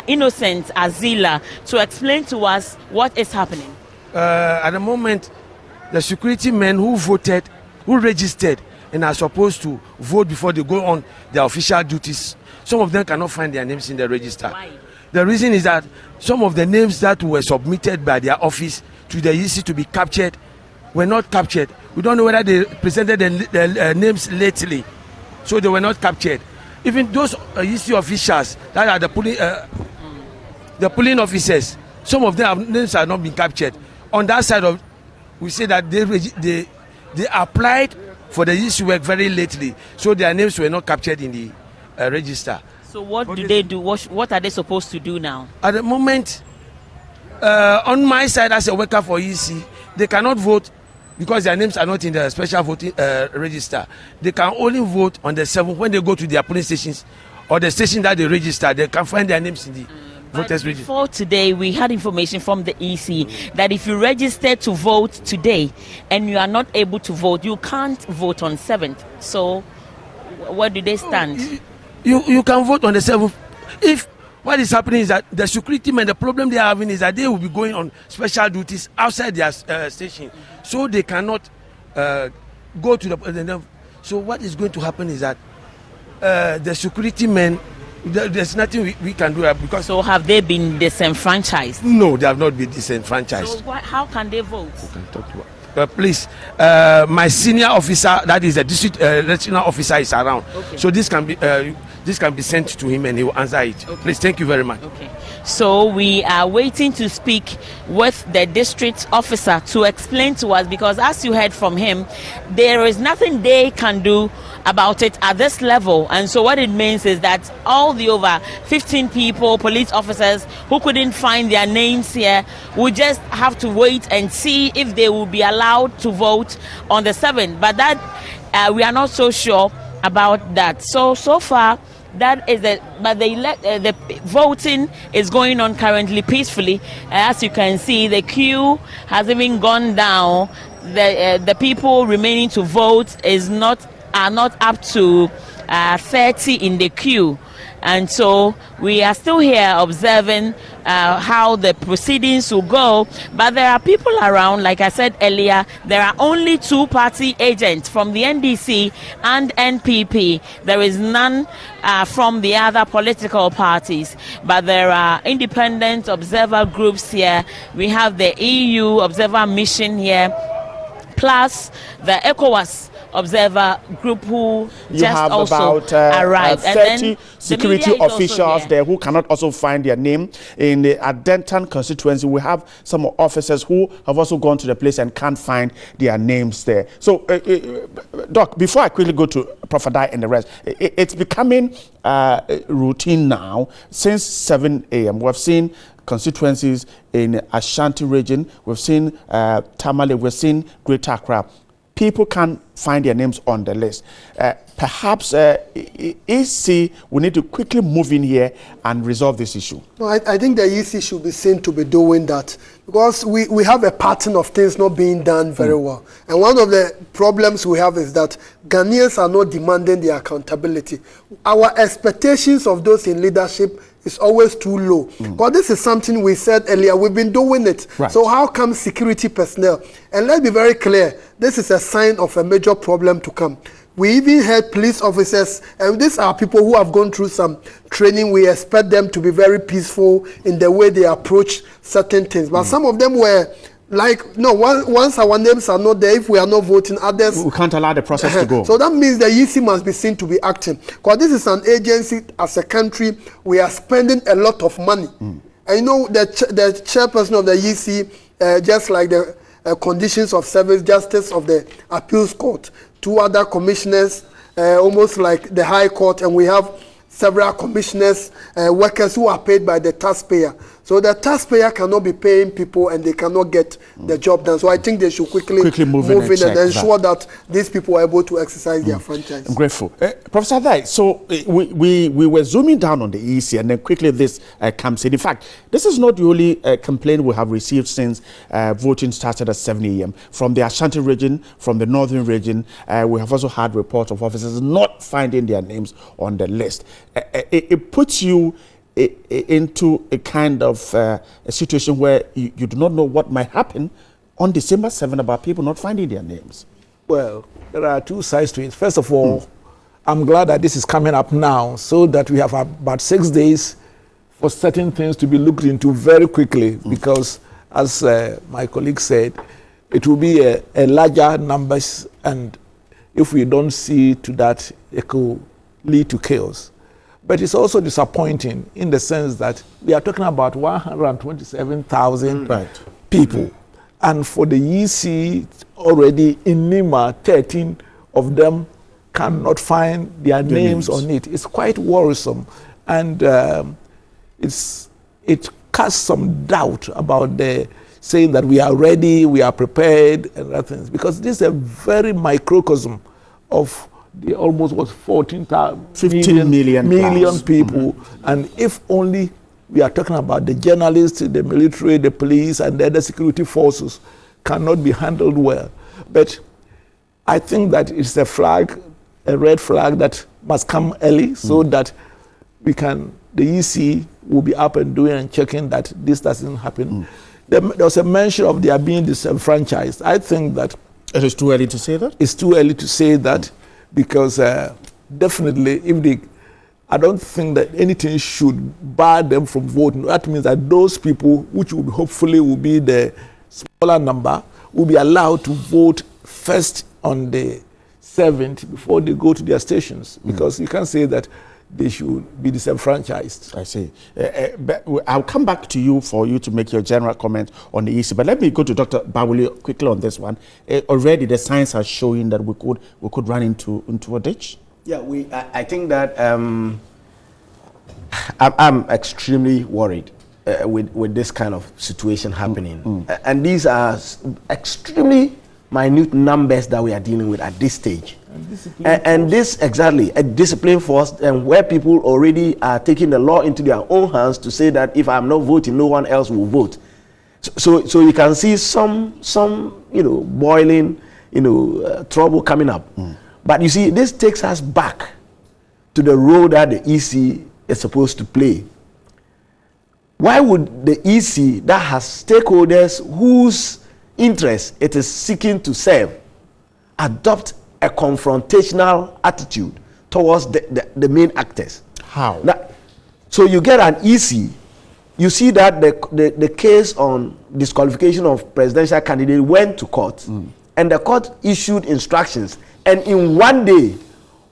Innocent Azila, to explain to us what is happening. At the moment, the security men who voted, who registered and are supposed to vote before they go on their official duties, some of them cannot find their names in the register. Why? The reason is that some of the names that were submitted by their office to the EC to be captured were not captured. We don't know whether they presented the names lately, so they were not captured. Even those EC officials that are the polling officers, some of their names have not been captured. On that side of, we say that they applied for the EC work very lately, so their names were not captured in the register. So what do they do? What are they supposed to do now? At the moment, on my side as a worker for EC, they cannot vote because their names are not in the special voting register. They can only vote on the 7th when they go to their polling stations or the station that they register. They can find their names in the voters register. Before today, we had information from the EC that if you register to vote today and you are not able to vote, you can't vote on 7th. So where do they stand? You can vote on the 7th. If what is happening is that the security men, the problem they are having is that they will be going on special duties outside their station, so they cannot go to the. So what is going to happen is that the security men, there's nothing we can do because. So have they been disenfranchised? No, they have not been disenfranchised. So how can they vote? We can talk to please, my senior officer, that is the district regional officer, is around. Okay. So this can be sent to him and he will answer it. Okay. Please, thank you very much. Okay. So we are waiting to speak with the district officer to explain to us, because as you heard from him, there is nothing they can do about it at this level. And so what it means is that all the over 15 people, police officers who couldn't find their names here, will just have to wait and see if they will be allowed to vote on the 7th. But that we are not so sure about that. So far, that is it. But the voting is going on currently peacefully. As you can see, the queue has even gone down. The people remaining to vote are not up to 30 in the queue. And so we are still here observing how the proceedings will go. But there are people around, like I said earlier, there are only 2 party agents from the NDC and NPP. There is none from the other political parties. But there are independent observer groups here. We have the EU observer mission here, plus the ECOWAS observer group who you just have also about, arrived. 30 security the officials there who cannot also find their name. In the Adentan constituency, we have some officers who have also gone to the place and can't find their names there. So, Doc, before I quickly go to Prof. Adai and the rest, it's becoming routine now. Since 7 a.m., we've seen constituencies in Ashanti region, we've seen Tamale, we've seen Greater Accra. People can't find their names on the list. perhaps EC will need to quickly move in here and resolve this issue. No, I think the EC should be seen to be doing that, because we have a pattern of things not being done very well. And one of the problems we have is that Ghanaians are not demanding the accountability. Our expectations of those in leadership is always too low. Because this is something we said earlier, we've been doing it. Right. So how come security personnel? And let's be very clear, this is a sign of a major problem to come. We even had police officers, and these are people who have gone through some training. We expect them to be very peaceful in the way they approach certain things. But some of them were like, no, once our names are not there, if we are not voting, others... We can't allow the process to go. So that means the EC must be seen to be acting. Because this is an agency, as a country, we are spending a lot of money. And you know, the chairperson of the EC, just like the conditions of service, justice of the appeals court, 2 other commissioners, almost like the High Court, and we have several commissioners, workers who are paid by the taxpayer. So the taxpayer cannot be paying people and they cannot get the job done. So I think they should quickly move in and ensure that these people are able to exercise their franchise. I'm grateful. Professor Dai, so we were zooming down on the EC, and then quickly this comes in. In fact, this is not the only complaint we have received since voting started at 7 a.m. From the Ashanti region, from the northern region, we have also had reports of officers not finding their names on the list. It puts you into a kind of a situation where you do not know what might happen on December 7 about people not finding their names. Well, there are 2 sides to it. First of all, I'm glad that this is coming up now, so that we have about 6 days for certain things to be looked into very quickly, because as my colleague said, it will be a larger numbers, and if we don't see to that, it could lead to chaos. But it's also disappointing in the sense that we are talking about 127,000 people. And for the EC already in Nima, 13 of them cannot find their names on it. It's quite worrisome. And it casts some doubt about the saying that we are ready, we are prepared, and other things. Because this is a very microcosm of the almost 15 million people. And if only we are talking about the journalists, the military, the police, and the other security forces cannot be handled well. But I think that it's a red flag that must come early, so that the EC will be up and doing and checking that this doesn't happen. There was a mention of their being disenfranchised. I think that it is too early to say that. It's too early to say that, because definitely, I don't think that anything should bar them from voting. That means that those people, which would hopefully will be the smaller number, will be allowed to vote first on the 7th before they go to their stations, because you can't say that they should be disenfranchised. I see. But I'll come back to you for you to make your general comment on the issue. But let me go to Dr. Bawuli quickly on this one. Already the signs are showing that we could run into a ditch. Yeah, I think that I'm extremely worried with this kind of situation happening. And these are extremely minute numbers that we are dealing with at this stage. And this exactly a discipline force, and where people already are taking the law into their own hands to say that if I'm not voting, no one else will vote. So you can see some boiling trouble coming up. But you see, this takes us back to the role that the EC is supposed to play. Why would the EC, that has stakeholders whose interest it is seeking to serve, adopt a confrontational attitude towards the main actors? How? Now, so you get an EC, you see that the case on disqualification of presidential candidate went to court, and the court issued instructions, and in one day,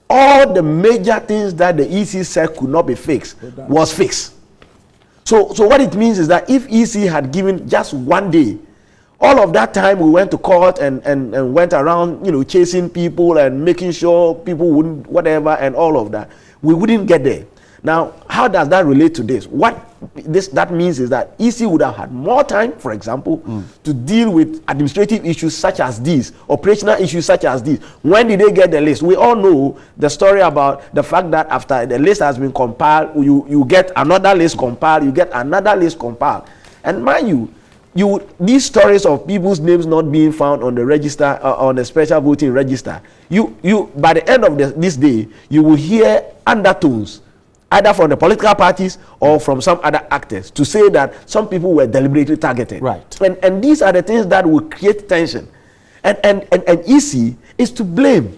all the major things that the EC said could not be fixed was fixed. So what it means is that if EC had given just one day, all of that time we went to court and went around, chasing people and making sure people wouldn't, whatever, and all of that, we wouldn't get there. Now, how does that relate to this? What that means is that EC would have had more time, for example, to deal with administrative issues such as these, operational issues such as these. When did they get the list? We all know the story about the fact that after the list has been compiled, you get another list compiled, you get another list compiled. And mind you, these stories of people's names not being found on the register, on the special voting register, you by the end of this day, you will hear undertones, either from the political parties or from some other actors, to say that some people were deliberately targeted. Right. And these are the things that will create tension. And EC is to blame,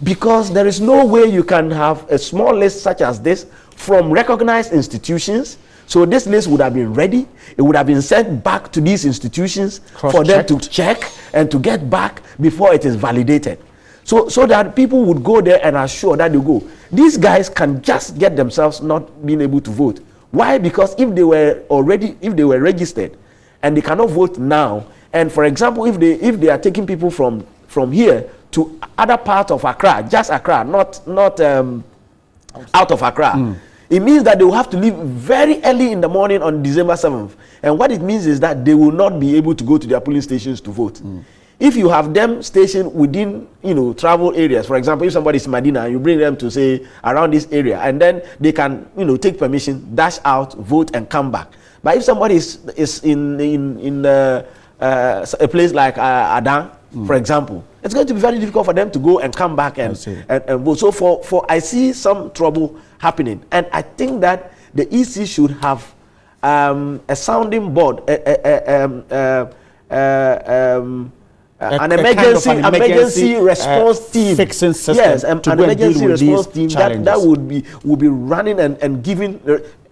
because there is no way you can have a small list such as this from recognized institutions. So this list would have been ready. It would have been sent back to these institutions for them to check and to get back before it is validated. So that people would go there and are sure that they go. These guys can just get themselves not being able to vote. Why? Because if they were registered and they cannot vote now, and for example, if they are taking people from here to other parts of Accra, just Accra, not out of Accra, it means that they will have to leave very early in the morning on December 7th. And what it means is that they will not be able to go to their polling stations to vote. If you have them stationed within, travel areas, for example, if somebody is in Medina, you bring them to, say, around this area, and then they can, take permission, dash out, vote, and come back. But if somebody is in a place like Adan, for example, it's going to be very difficult for them to go and come back and vote. So I see some trouble happening, and I think that the EC should have a sounding board, an emergency response team, fixing system, yes, an emergency response team that would be running and giving.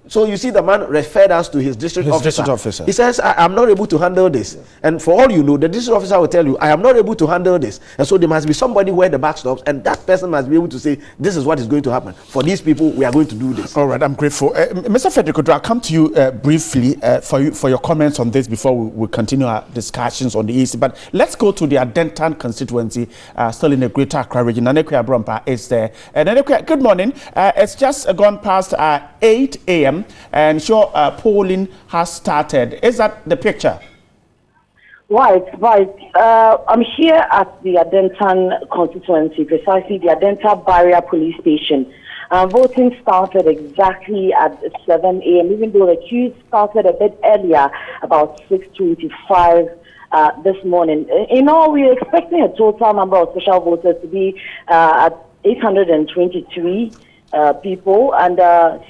So you see, the man referred us to his district officer. He says, I'm not able to handle this. And for all you know, the district officer will tell you, I am not able to handle this. And so there must be somebody where the buck stops, and that person must be able to say, this is what is going to happen. For these people, we are going to do this. All right, I'm grateful. Mr. Frederick, I'll come to you briefly for your comments on this before we continue our discussions on the EC. But let's go to the Adentan constituency, still in the Greater Accra region. Nanekwe Abrompa is there. Nanekwe, good morning. It's just gone past 8 a.m. and sure polling has started. Is that the picture? Right. I'm here at the Adentan constituency, precisely the Adenta Barrier Police Station. Voting started exactly at 7 a.m., even though the queue started a bit earlier, about 6:25 this morning. In all, we're expecting a total number of special voters to be at 823 people. And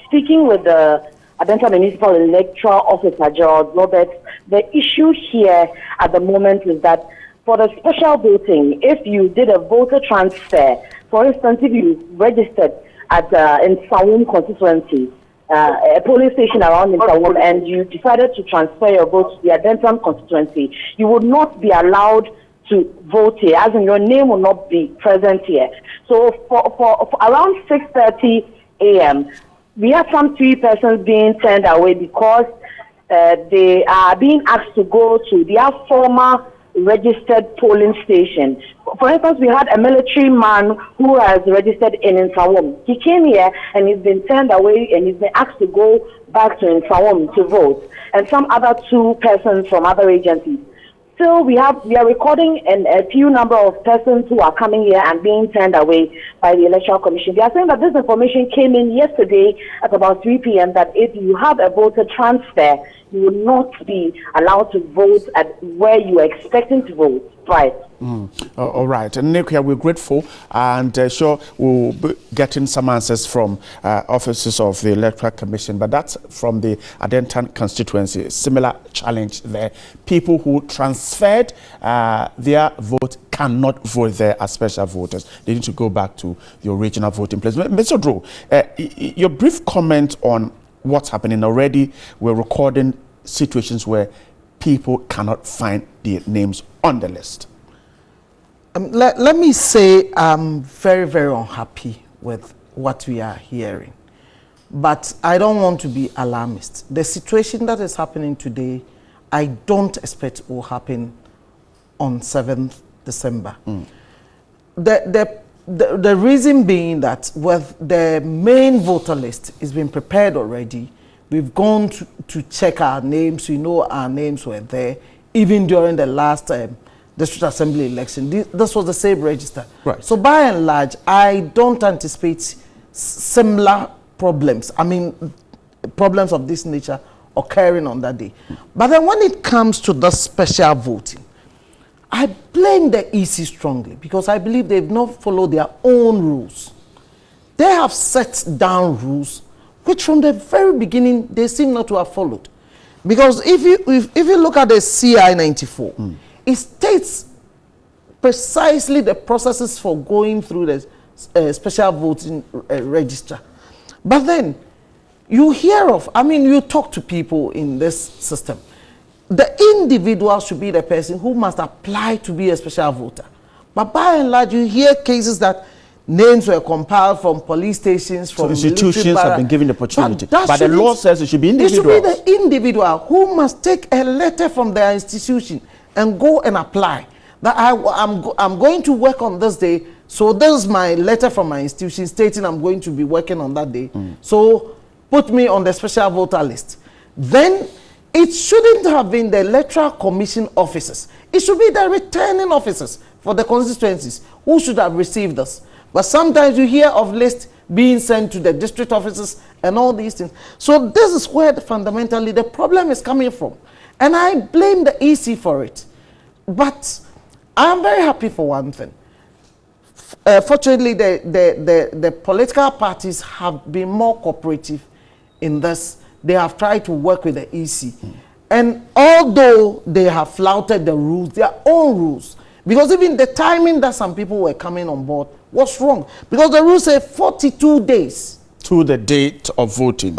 speaking with the Adenta Municipal Electoral Officer, Gerald Roberts, the issue here at the moment is that for the special voting, if you did a voter transfer, for instance, if you registered at in Sawum constituency, a polling station around in Sawum, and you decided to transfer your vote to the Adentan constituency, you would not be allowed to vote here, as in your name will not be present here. So for around 6:30 a.m., we have some 3 persons being turned away because they are being asked to go to their former registered polling station. For instance, we had a military man who has registered in Nsawam. He came here and he's been turned away and he's been asked to go back to Nsawam to vote, and some other 2 persons from other agencies. Still, we are recording a few number of persons who are coming here and being turned away by the Electoral Commission. They are saying that this information came in yesterday at about 3 p.m. that if you have a voter transfer, you will not be allowed to vote at where you are expecting to vote. Right. All right. And Nikia, we're grateful, and sure we'll be getting some answers from officers of the Electoral Commission, but that's from the Adentan constituency. Similar challenge there. People who transferred their vote cannot vote there as special voters. They need to go back to the original voting place. Mr. Drew, your brief comment on what's happening already. We're recording situations where people cannot find their names on the list. Let me say I'm very, very unhappy with what we are hearing. But I don't want to be alarmist. The situation that is happening today, I don't expect will happen on 7th December. The reason being that with the main voter list is being prepared already, We've gone to check our names. We know our names were there, even during the last district assembly election. This was the same register. Right. So by and large, I don't anticipate similar problems. I mean, problems of this nature occurring on that day. But then when it comes to the special voting, I blame the EC strongly because I believe they've not followed their own rules. They have set down rules which from the very beginning they seem not to have followed. Because if you look at the CI 94, it states precisely the processes for going through the special voting register. But then you hear of, I mean, you talk to people in this system. The individual should be the person who must apply to be a special voter. But by and large, you hear cases that names were compiled from police stations, from so institutions have been given the opportunity. But the law says it should be individuals. It should be the individual who must take a letter from their institution and go and apply. That I'm going to work on this day, so this is my letter from my institution stating I'm going to be working on that day. So put me on the special voter list. Then it shouldn't have been the electoral commission officers. It should be the returning officers for the constituencies who should have received this. But sometimes you hear of lists being sent to the district offices and all these things. So this is where fundamentally the problem is coming from. And I blame the EC for it. But I'm very happy for one thing. Fortunately, the political parties have been more cooperative in this. They have tried to work with the EC. And although they have flouted the rules, their own rules, because even the timing that some people were coming on board was wrong. Because the rules say 42 days. To the date of voting.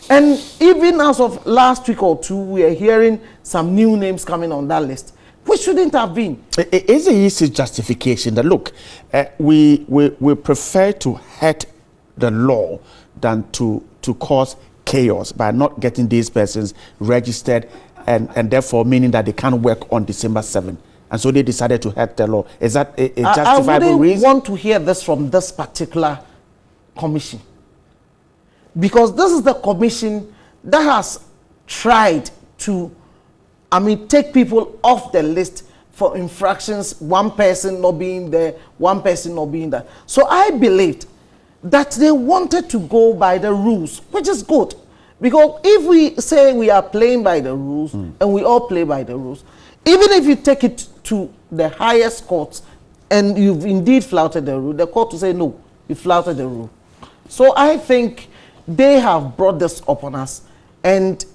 And even as of last week or two, we are hearing some new names coming on that list, which shouldn't have been. Is the EC justification that, look, we prefer to hurt the law than to cause chaos by not getting these persons registered and therefore meaning that they can't work on December 7th. And so they decided to hurt the law. Is that a justifiable reason? I want to hear this from this particular commission. Because this is the commission that has tried to, take people off the list for infractions, one person not being there, one person not being there. So I believed that they wanted to go by the rules, which is good. Because if we say we are playing by the rules, and we all play by the rules, even if you take it to the highest courts and you've indeed flouted the rule, the court will say, no, you flouted the rule. So I think they have brought this upon us, and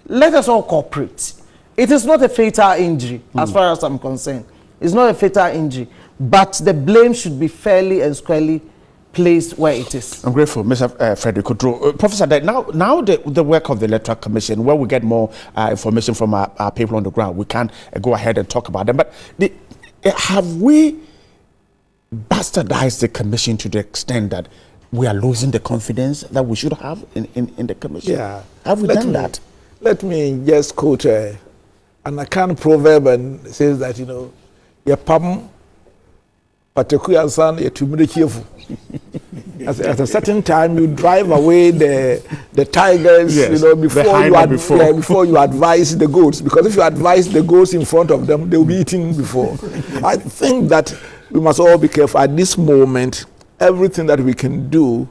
let us all cooperate. It is not a fatal injury, as far as I'm concerned. It's not a fatal injury, but the blame should be fairly and squarely placed where it is. I'm grateful, Mr. Frederick Kudro. Professor, now the work of the Electoral Commission, where we get more information from our people on the ground, we can go ahead and talk about them. But have we bastardized the commission to the extent that we are losing the confidence that we should have in the commission? Yeah. Have we done that? Let me just quote an Akan proverb and says that, your pam particular son, you're too careful. At a certain time, you drive away the tigers, yes, before you advise the goats. Because if you advise the goats in front of them, they'll be eaten before. I think that we must all be careful at this moment. Everything that we can do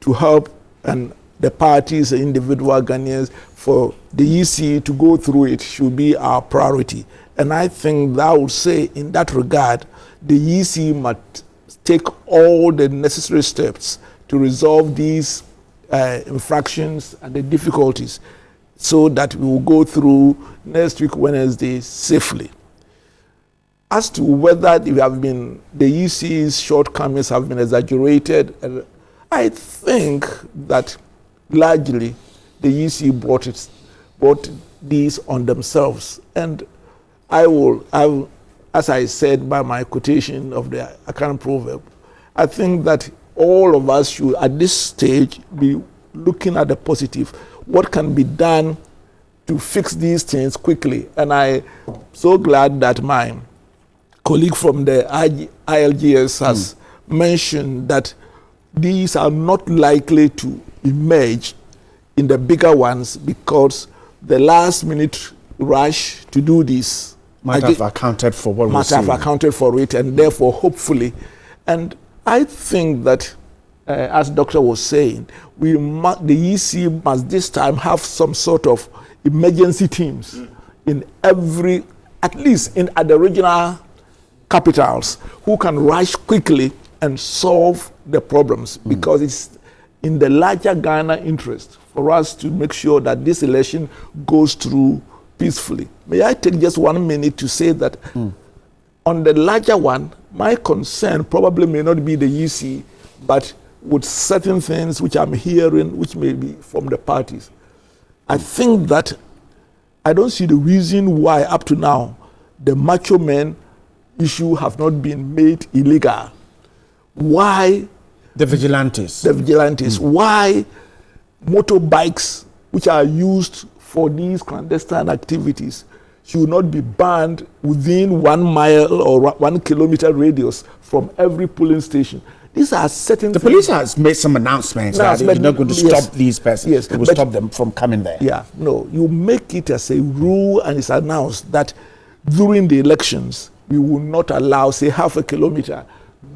to help and the parties, the individual Ghanaians, for the EC to go through it should be our priority. And I think that I would say in that regard, the EC must take all the necessary steps to resolve these infractions and the difficulties so that we will go through next week, Wednesday, safely. As to whether the EC's shortcomings have been exaggerated, I think that largely the EC brought these on themselves. And I will, as I said by my quotation of the Akan proverb, I think that all of us should, at this stage, be looking at the positive. What can be done to fix these things quickly? And I'm so glad that my colleague from the ILGS has mentioned that these are not likely to emerge in the bigger ones because the last minute rush to do this might have accounted for what must have accounted for it, and therefore hopefully, and I think that as Doctor was saying, the EC must this time have some sort of emergency teams in every, at least at the regional capitals, who can rush quickly and solve the problems, because it's in the larger Ghana interest for us to make sure that this election goes through peacefully. May I take just 1 minute to say that on the larger one, my concern probably may not be the EC, but with certain things which I'm hearing, which may be from the parties. I think that I don't see the reason why up to now the macho men issue have not been made illegal. Why the vigilantes? Why motorbikes which are used for these clandestine activities should not be banned within 1 mile or 1 kilometer radius from every polling station? These are certain The police has made some announcements that they're not going to stop these persons. Yes, they will stop them from coming there. Yeah, no, you make it as a rule, and it's announced that during the elections, we will not allow, say, half a kilometer,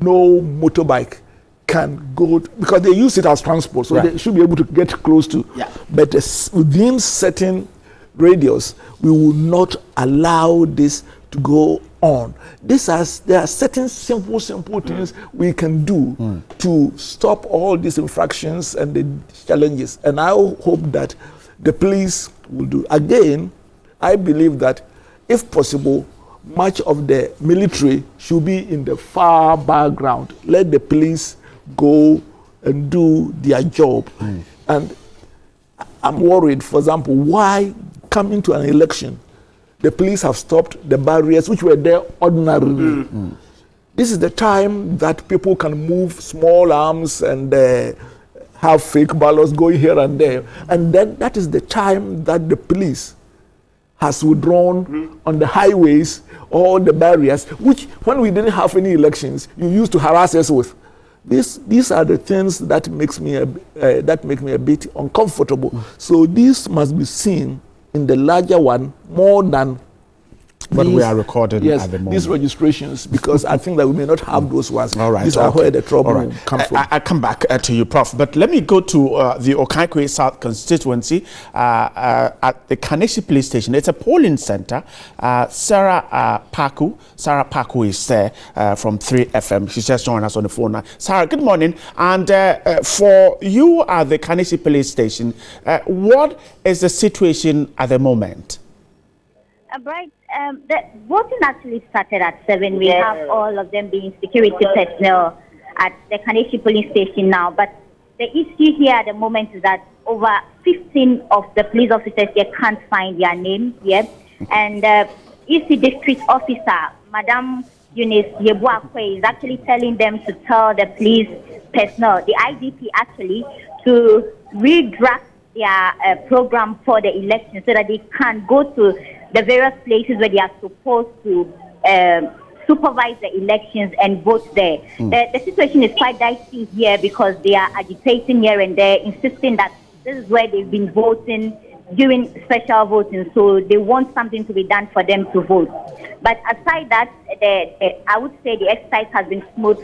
no motorbike can go, because they use it as transport, so they should be able to get close to. Yeah. But within certain radius, we will not allow this to go on. There are certain simple things we can do to stop all these infractions and the challenges. And I hope that the police will do. Again, I believe that if possible, much of the military should be in the far background. Let the police go and do their job. And I'm worried, for example, why coming to an election, the police have stopped the barriers which were there ordinarily. This is the time that people can move small arms and have fake ballots going here and there. And then that is the time that the police has withdrawn on the highways, all the barriers, which when we didn't have any elections, you used to harass us with. These are the things that make me a bit uncomfortable. So this must be seen in the larger one more than what we are recording at the moment. These registrations, because I think that we may not have those ones. All right. These are where the trouble comes from. I come back to you, Prof. But let me go to the Okaikwe South constituency at the Kaneshie police station. It's a polling center. Sarah Paku is there from 3FM. She's just joined us on the phone now. Sarah, good morning. And for you at the Kaneshie police station, what is the situation at the moment? The voting actually started at 7. We have all of them being security personnel at the Kaneshie police station now. But the issue here at the moment is that over 15 of the police officers here can't find their names yet. And EC district officer, Madam Eunice Yebuakwe, is actually telling them to tell the police personnel, the IDP actually, to redraft their program for the election so that they can go to the various places where they are supposed to supervise the elections and vote there. The situation is quite dicey here because they are agitating here and there, insisting that this is where they've been voting, doing special voting, so they want something to be done for them to vote. But aside that, I would say the exercise has been smooth.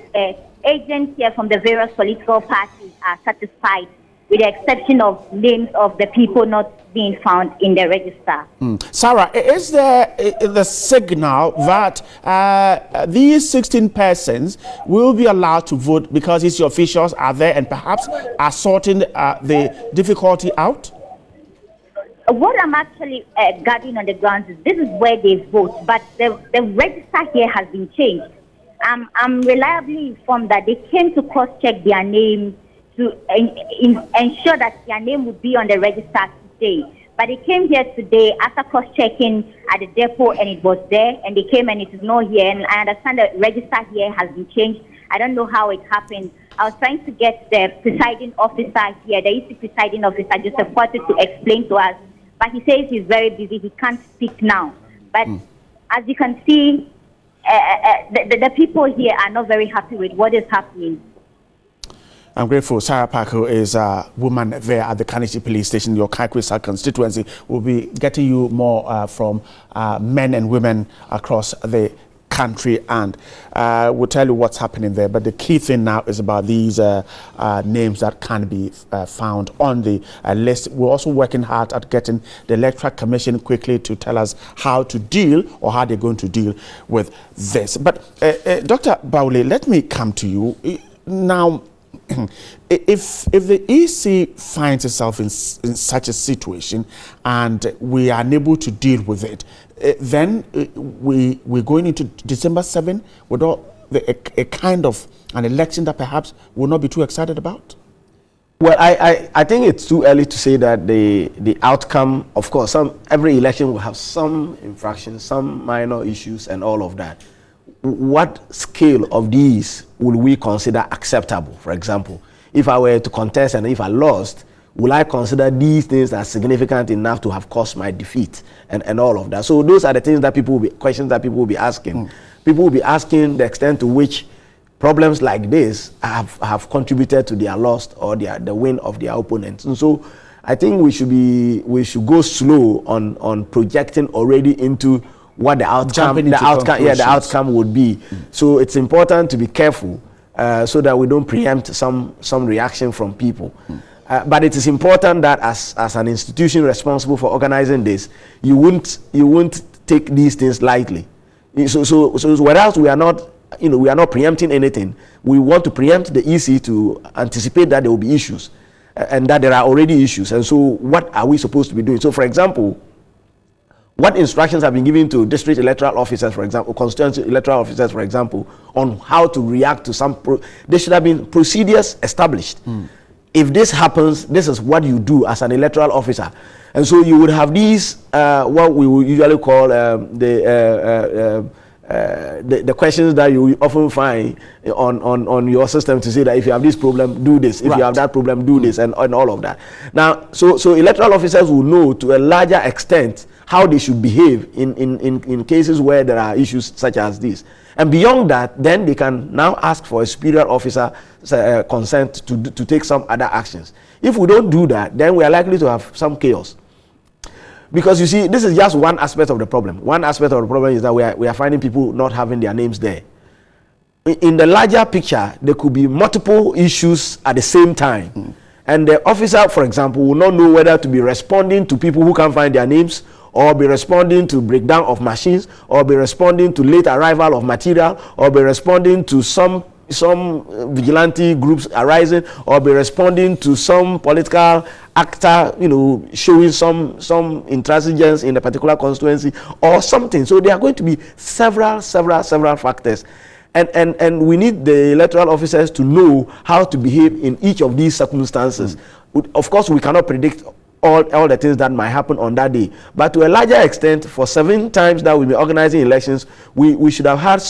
Agents here from the various political parties are satisfied, with the exception of names of the people not being found in the register. Sarah, is there the signal that these 16 persons will be allowed to vote because EC officials are there and perhaps are sorting the difficulty out? What I'm actually gathering on the ground is this is where they vote, but the register here has been changed. I'm reliably informed that they came to cross-check their name to ensure that their name would be on the register today. But they came here today after cross-checking at the depot and it was there, and they came and it is not here. And I understand the register here has been changed. I don't know how it happened. I was trying to get the presiding officer here, the EC presiding officer, Joseph Porter, to explain to us. But he says he's very busy. He can't speak now. But as you can see, the people here are not very happy with what is happening. I'm grateful. Sarah Parker is a woman there at the Kaneshie Police Station, your Kaikwisa constituency. We'll be getting you more from men and women across the country, and we'll tell you what's happening there. But the key thing now is about these names that can be found on the list. We're also working hard at getting the Electoral Commission quickly to tell us how to deal, or how they're going to deal with this. But Dr. Baule, let me come to you now. If the EC finds itself in such a situation and we are unable to deal with it, then we're going into December 7 with a kind of an election that perhaps we'll not be too excited about? Well, I think it's too early to say that the outcome, of course, every election will have some infractions, some minor issues and all of that. What scale of these will we consider acceptable? For example, if I were to contest and if I lost, will I consider these things as significant enough to have caused my defeat and all of that? So those are the things that questions that people will be asking. People will be asking the extent to which problems like this have contributed to their loss or the win of their opponents. And so I think we should go slow on projecting already into what the outcome would be. So it's important to be careful so that we don't preempt some reaction from people. But it is important that as an institution responsible for organizing this, you won't take these things lightly. So whereas we are not preempting anything, we want to preempt the EC to anticipate that there will be issues and that there are already issues. And so what are we supposed to be doing? So for example, what instructions have been given to district electoral officers, for example, constituency electoral officers, for example, on how to react to there should have been procedures established. If this happens, this is what you do as an electoral officer. And so you would have these, what we would usually call the questions that you often find on your system to say that if you have this problem, do this. If you have that problem, do this, and all of that. Now, so electoral officers will know to a larger extent how they should behave in cases where there are issues such as this. And beyond that, then they can now ask for a superior officer consent to take some other actions. If we don't do that, then we are likely to have some chaos. Because you see, this is just one aspect of the problem. One aspect of the problem is that we are finding people not having their names there. In the larger picture, there could be multiple issues at the same time. And the officer, for example, will not know whether to be responding to people who can't find their names, or be responding to breakdown of machines, or be responding to late arrival of material, or be responding to some vigilante groups arising, or be responding to some political actor, showing some intransigence in a particular constituency or something. So there are going to be several factors. And we need the electoral officers to know how to behave in each of these circumstances. Of course, we cannot predict all the things that might happen on that day. But to a larger extent, for 7 times that we'll be organizing elections, we should have had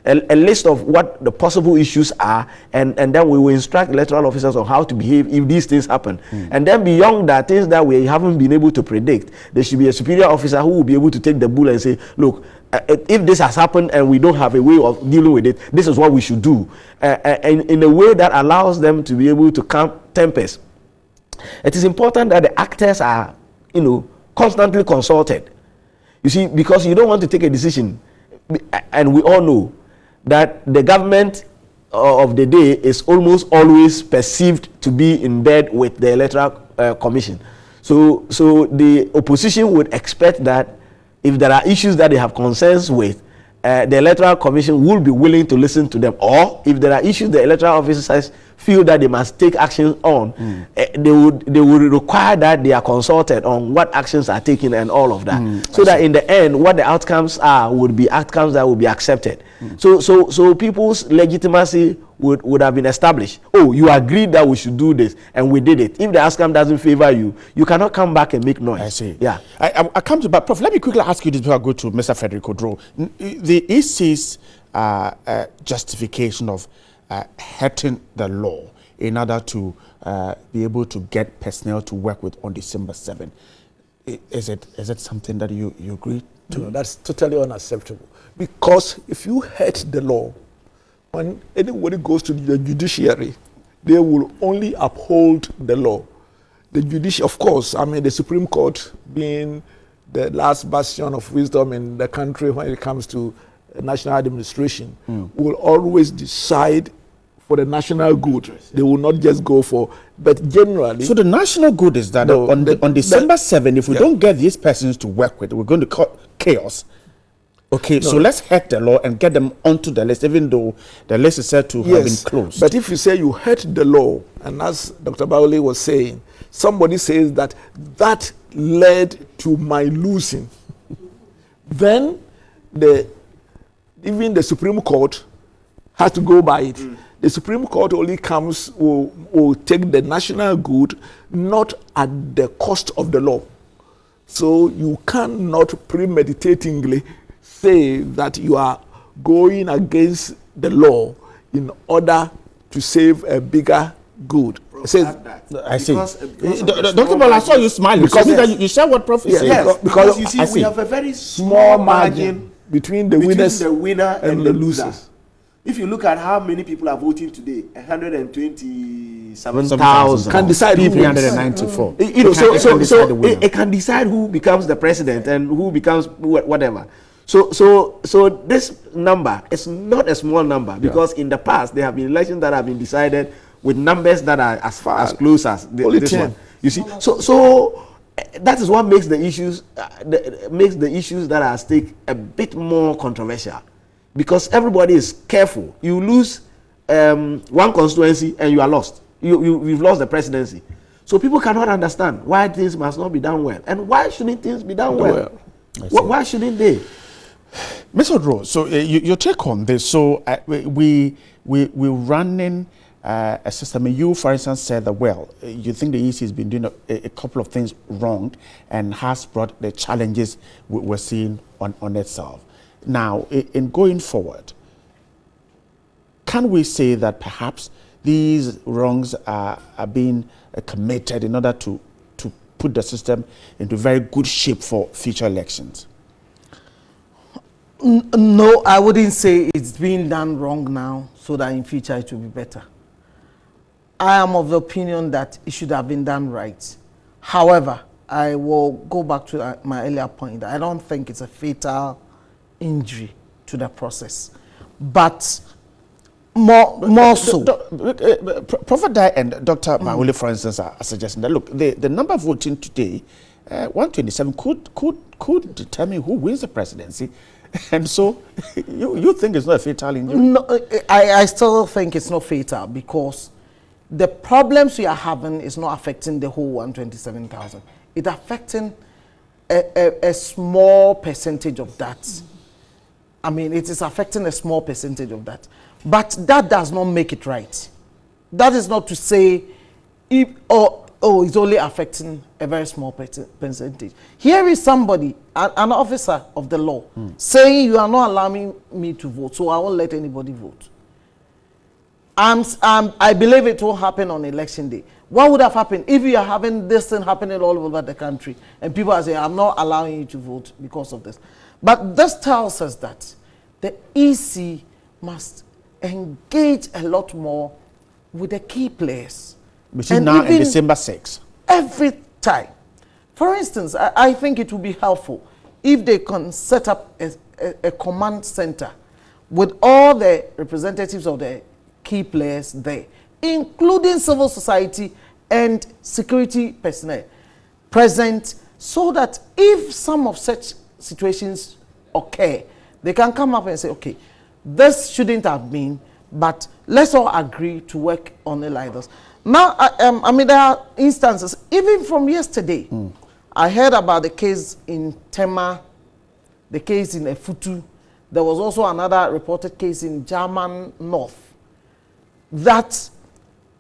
a list of what the possible issues are, and then we will instruct electoral officers on how to behave if these things happen. And then beyond that, things that we haven't been able to predict, there should be a superior officer who will be able to take the bull and say, look, if this has happened and we don't have a way of dealing with it, this is what we should do. And in a way that allows them to be able to calm tempers. It is important that the actors are, constantly consulted. You see, because you don't want to take a decision, and we all know that the government of the day is almost always perceived to be in bed with the Electoral Commission. So the opposition would expect that if there are issues that they have concerns with, the Electoral Commission will be willing to listen to them. Or if there are issues the electoral officers feel that they must take action on, they would require that they are consulted on what actions are taken and all of that. So that in the end, what the outcomes are would be outcomes that will be accepted. So people's legitimacy would have been established. Oh, you agreed that we should do this, and we did it. If the outcome doesn't favor you, you cannot come back and make noise. I see. Yeah. I come to, but Prof, let me quickly ask you this before I go to Mr. Frederick Odro. The EC's justification of hurting the law in order to be able to get personnel to work with on December 7. Is it something that you agree to? No, that's totally unacceptable. Because if you hurt the law, when anybody goes to the judiciary, they will only uphold the law. The judicial, of course, I mean, the Supreme Court being the last bastion of wisdom in the country when it comes to national administration, will always decide for the national good. They will not just go for, but generally. So the national good is that on December 7, if we don't get these persons to work with, we're going to cause chaos. Okay, so let's hack the law and get them onto the list, even though the list is said to have been closed. But if you say you hate the law, and as Dr. Baole was saying, somebody says that led to my losing, then even the Supreme Court has to go by it. The Supreme Court only will take the national good, not at the cost of the law. So you cannot premeditatingly say that you are going against the law in order to save a bigger good. I see. Dr. Ball, I saw you smiling. Because you share what Prof is saying. Yes, because you see, we have a very small margin between the winner and the losers. If you look at how many people are voting today, 127,000 can decide who 394. It can decide who becomes the president and who becomes whatever. So this number is not a small number, because in the past there have been elections that have been decided with numbers that are as close as this one. You see, so that is what makes the issues that are at stake a bit more controversial, because everybody is careful. You lose one constituency and you are lost. You've lost the presidency. So people cannot understand why things must not be done well, and why shouldn't things be done well? Why shouldn't they? Mr. Odro, so your take on this. So we're running a system. You, for instance, said that, well, you think the EC has been doing a couple of things wrong and has brought the challenges we're seeing on itself. Now, in going forward, can we say that perhaps these wrongs are being committed in order to put the system into very good shape for future elections? No, I wouldn't say it's being done wrong now so that in future it will be better. I am of the opinion that it should have been done right. However, I will go back to my earlier point. I don't think it's a fatal injury to the process, but more so. Prophet Dai and Dr. Maule, for instance, are suggesting that, look, the number of voting today, 127, could determine who wins the presidency. And so you think it's not a fatal injury? No, I still think it's not fatal, because the problems we are having is not affecting the whole 127,000. It's affecting a small percentage of that. I mean, it is affecting a small percentage of that. But that does not make it right. That is not to say it's only affecting a very small percentage. Here is somebody, an officer of the law, saying you are not allowing me to vote, so I won't let anybody vote. I believe it will happen on election day. What would have happened if you are having this thing happening all over the country and people are saying, I'm not allowing you to vote because of this? But this tells us that the EC must engage a lot more with the key players. Between now and December 6. Every time. For instance, I think it would be helpful if they can set up a command center with all the representatives of the key players there, including civil society and security personnel present, so that if some of such situations occur, they can come up and say, okay, this shouldn't have been, but let's all agree to work on it like this. Now, I mean, there are instances, even from yesterday, I heard about the case in Tema, the case in Efutu. There was also another reported case in German North, that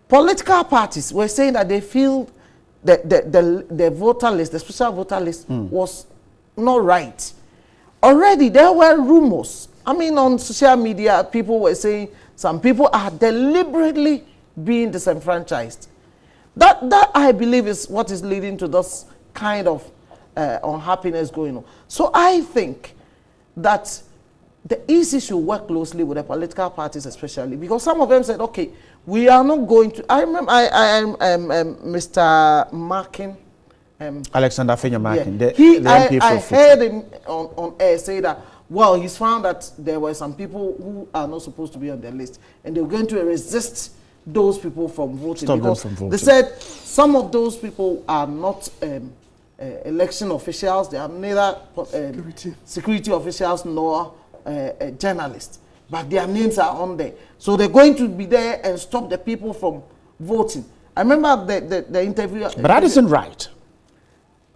political parties were saying that they feel that the voter list, the special voter list, was not right. Already there were rumors. I mean, on social media, people were saying some people are deliberately being disenfranchised. That I believe is what is leading to this kind of unhappiness going on. So I think that the EC should work closely with the political parties, especially because some of them said, "Okay, we are not going to." I remember, Mr. Markin, Alexander Fenya Markin. Yeah. I heard him on air say that. Well, he's found that there were some people who are not supposed to be on the list, and they were going to resist those people from voting. Stop them from voting. They said some of those people are not election officials. They are neither security officials nor journalists, but their names are on there. So they're going to be there and stop the people from voting. I remember the interview. But that isn't right.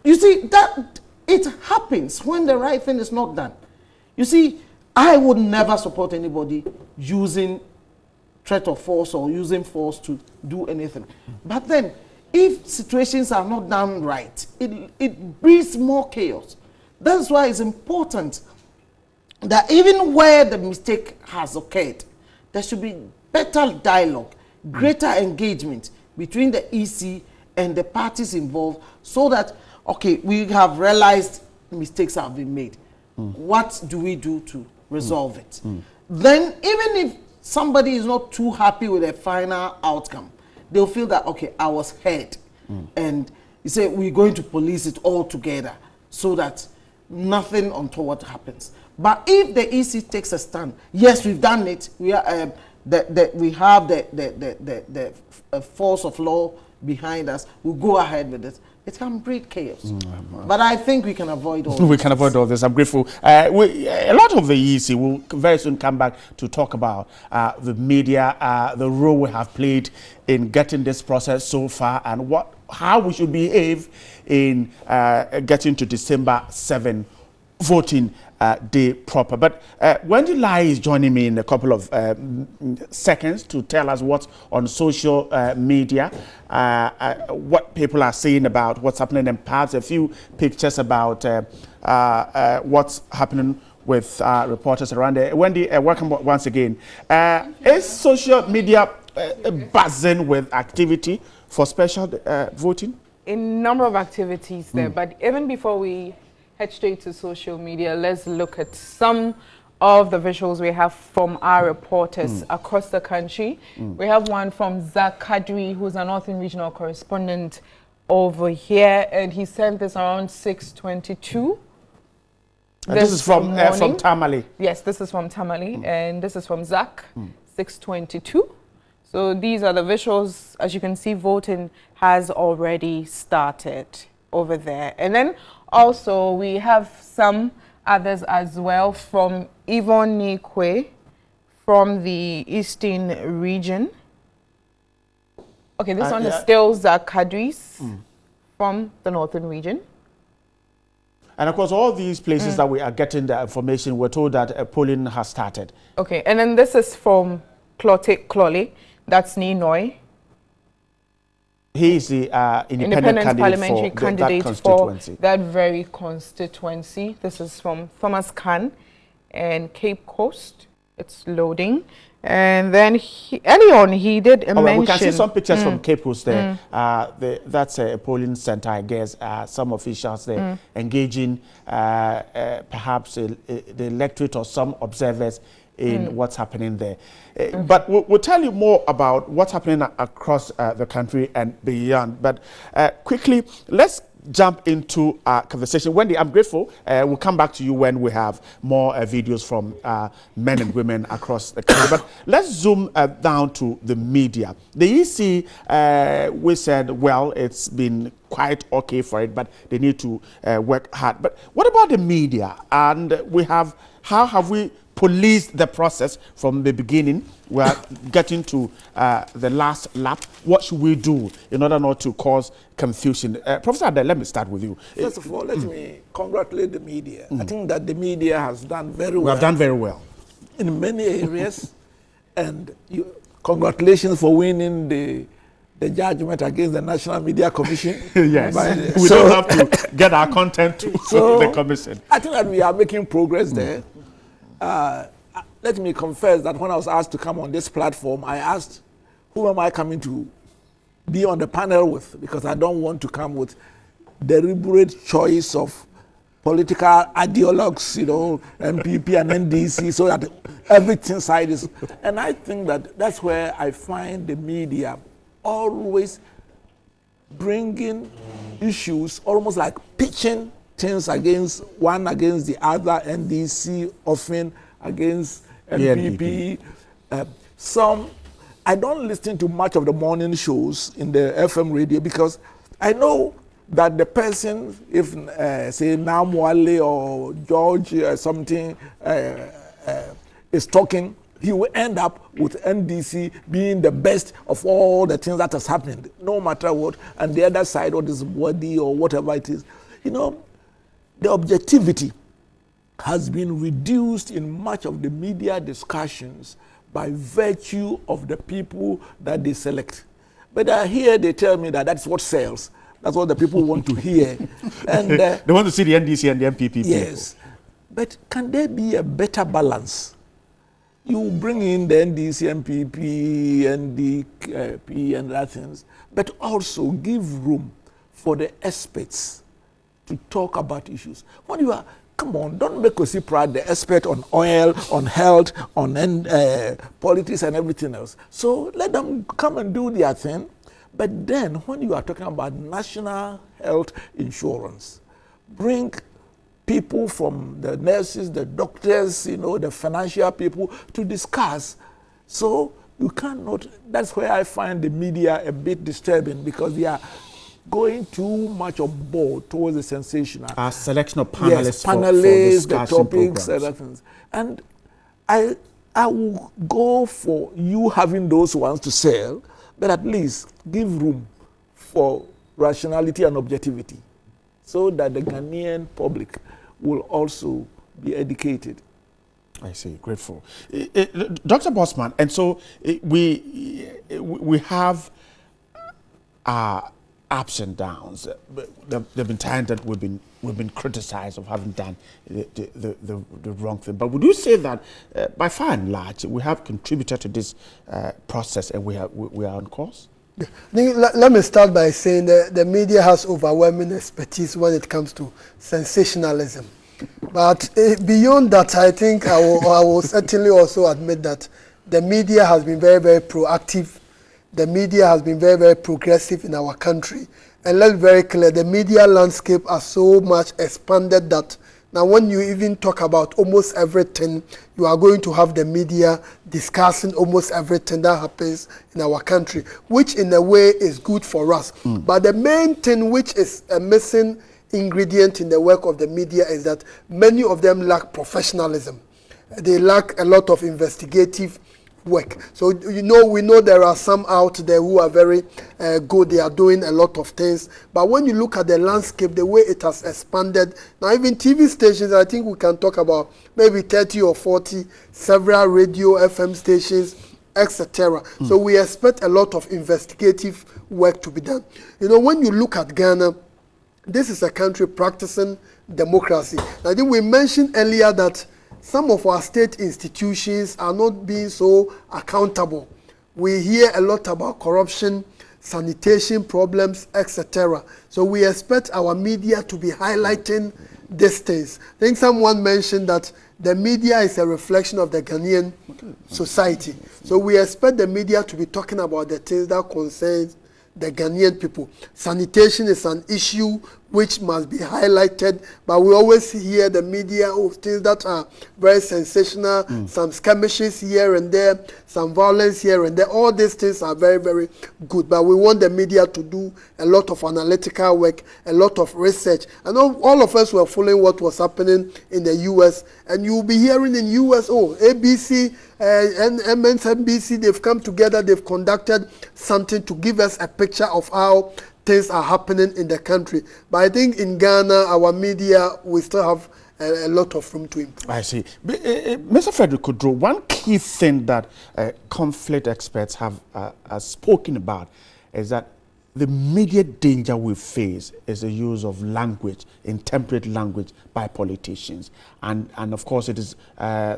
You see, that it happens when the right thing is not done. You see, I would never support anybody using threat of force or using force to do anything. But then, if situations are not done right, it breeds more chaos. That's why it's important that even where the mistake has occurred, there should be better dialogue, greater engagement between the EC and the parties involved, so that, okay, we have realized mistakes have been made. What do we do to resolve it? Then, even if somebody is not too happy with the final outcome, they'll feel that, okay, I was heard. And you say, we're going to police it all together so that nothing untoward happens. But if the EC takes a stand, yes, we've done it, we are, we have the force of law behind us, we'll go ahead with it. It can breed chaos. But I think we can avoid all this. We can avoid all this. I'm grateful. A lot of the EC will very soon come back to talk about the media, the role we have played in getting this process so far, and how we should behave in getting to December 7 voting day proper. But Wendy Lai is joining me in a couple of seconds to tell us what's on social media, what people are saying about what's happening, and perhaps a few pictures about what's happening with reporters around there. Wendy, welcome once again. Is social media buzzing with activity for special voting? A number of activities there, but even before we head straight to social media, let's look at some of the visuals we have from our reporters across the country. We have one from Zach Kadri, who's a Northern Regional correspondent over here, and he sent this around 6:22. This is from Tamale. Yes, this is from Tamale, and this is from Zach, 6:22. So these are the visuals. As you can see, voting has already started over there. And then also we have some others as well from Yvonne Nikwe from the Eastern region. Okay, this one is still Zach Kadri's from the Northern region. And of course, all these places that we are getting the information, we're told that polling has started. Okay, and then this is from Clole, that's Ninoy. He is the independent parliamentary candidate for that that very constituency. This is from Thomas Khan and Cape Coast. It's loading. And then early on, he did mention... We can see some pictures from Cape Coast there. That's a polling center, I guess. Some officials there engaging perhaps the electorate or some observers in what's happening there. But we'll tell you more about what's happening across the country and beyond. But quickly, let's jump into our conversation. Wendy, I'm grateful. We'll come back to you when we have more videos from men and women across the country. But let's zoom down to the media. The EC, we said, well, it's been quite okay for it, but they need to work hard. But what about the media? And how have we policed the process from the beginning? We're getting to the last lap. What should we do in order not to cause confusion? Professor Ade, let me start with you. First of all, let me congratulate the media. I think that the media has done very well. We have done very well. In many areas. And congratulations for winning the judgment against the National Media Commission. Yes, we don't have to get our content to the commission. I think that we are making progress there. Let me confess that when I was asked to come on this platform, I asked, who am I coming to be on the panel with? Because I don't want to come with deliberate choice of political ideologues, you know, MPP and NDC, so that everything side is. And I think that that's where I find the media always bringing issues, almost like pitching things against one against the other, NDC often against MPP. Some, I don't listen to much of the morning shows in the FM radio because I know that the person, if say Namwale or George or something is talking, he will end up with NDC being the best of all the things that has happened, no matter what, and the other side, or this body or whatever it is. You know, the objectivity has been reduced in much of the media discussions by virtue of the people that they select. But here they tell me that that's what sells. That's what the people want to hear. And they want to see the NDC and the MPP. Yes. People. But can there be a better balance? You bring in the NDC, MPP, NDP, and other things, but also give room for the experts to talk about issues. When you are, come on, don't make us proud the expert on oil, on health, on politics and everything else. So let them come and do their thing. But then when you are talking about national health insurance, bring people from the nurses, the doctors, you know, the financial people to discuss. So you cannot, that's where I find the media a bit disturbing because they are going too much on board towards the sensational. A selection of panelists, yes, for the topics, programs. and other things. And I will go for you having those ones to sell, but at least give room for rationality and objectivity so that the Ghanaian public will also be educated. I see, grateful. Dr. Bosman, and so we have ups and downs. There have been times that we've been criticized of having done the wrong thing. But would you say that, by far and large, we have contributed to this process and we are on course? Let me start by saying that the media has overwhelming expertise when it comes to sensationalism. But beyond that, I think I will certainly also admit that the media has been very, very proactive. The media has been very, very progressive in our country. And let's be very clear, the media landscape has so much expanded that now when you even talk about almost everything, you are going to have the media discussing almost everything that happens in our country, which in a way is good for us. But the main thing which is a missing ingredient in the work of the media is that many of them lack professionalism. They lack a lot of investigative work. So we know there are some out there who are very good. They are doing a lot of things. But when you look at the landscape, the way it has expanded, now even TV stations, I think we can talk about maybe 30 or 40, several radio, FM stations, etc. So we expect a lot of investigative work to be done. When you look at Ghana, this is a country practicing democracy. I think we mentioned earlier that some of our state institutions are not being so accountable. We hear a lot about corruption, sanitation problems, etc. So we expect our media to be highlighting these things. I think someone mentioned that the media is a reflection of the Ghanaian society. So we expect the media to be talking about the things that concern the Ghanaian people. Sanitation is an issue which must be highlighted, but we always hear the media of things that are very sensational, some skirmishes here and there, some violence here and there. All these things are very, very good, but we want the media to do a lot of analytical work, a lot of research. I know all of us were following what was happening in the U.S., and you'll be hearing in U.S., ABC and MSNBC, they've come together, they've conducted something to give us a picture of how things are happening in the country. But I think in Ghana, our media, we still have a lot of room to improve. I see. Mr. Frederick Kudro, one key thing that conflict experts have spoken about is that the immediate danger we face is the use of language, intemperate language, by politicians. And of course, it is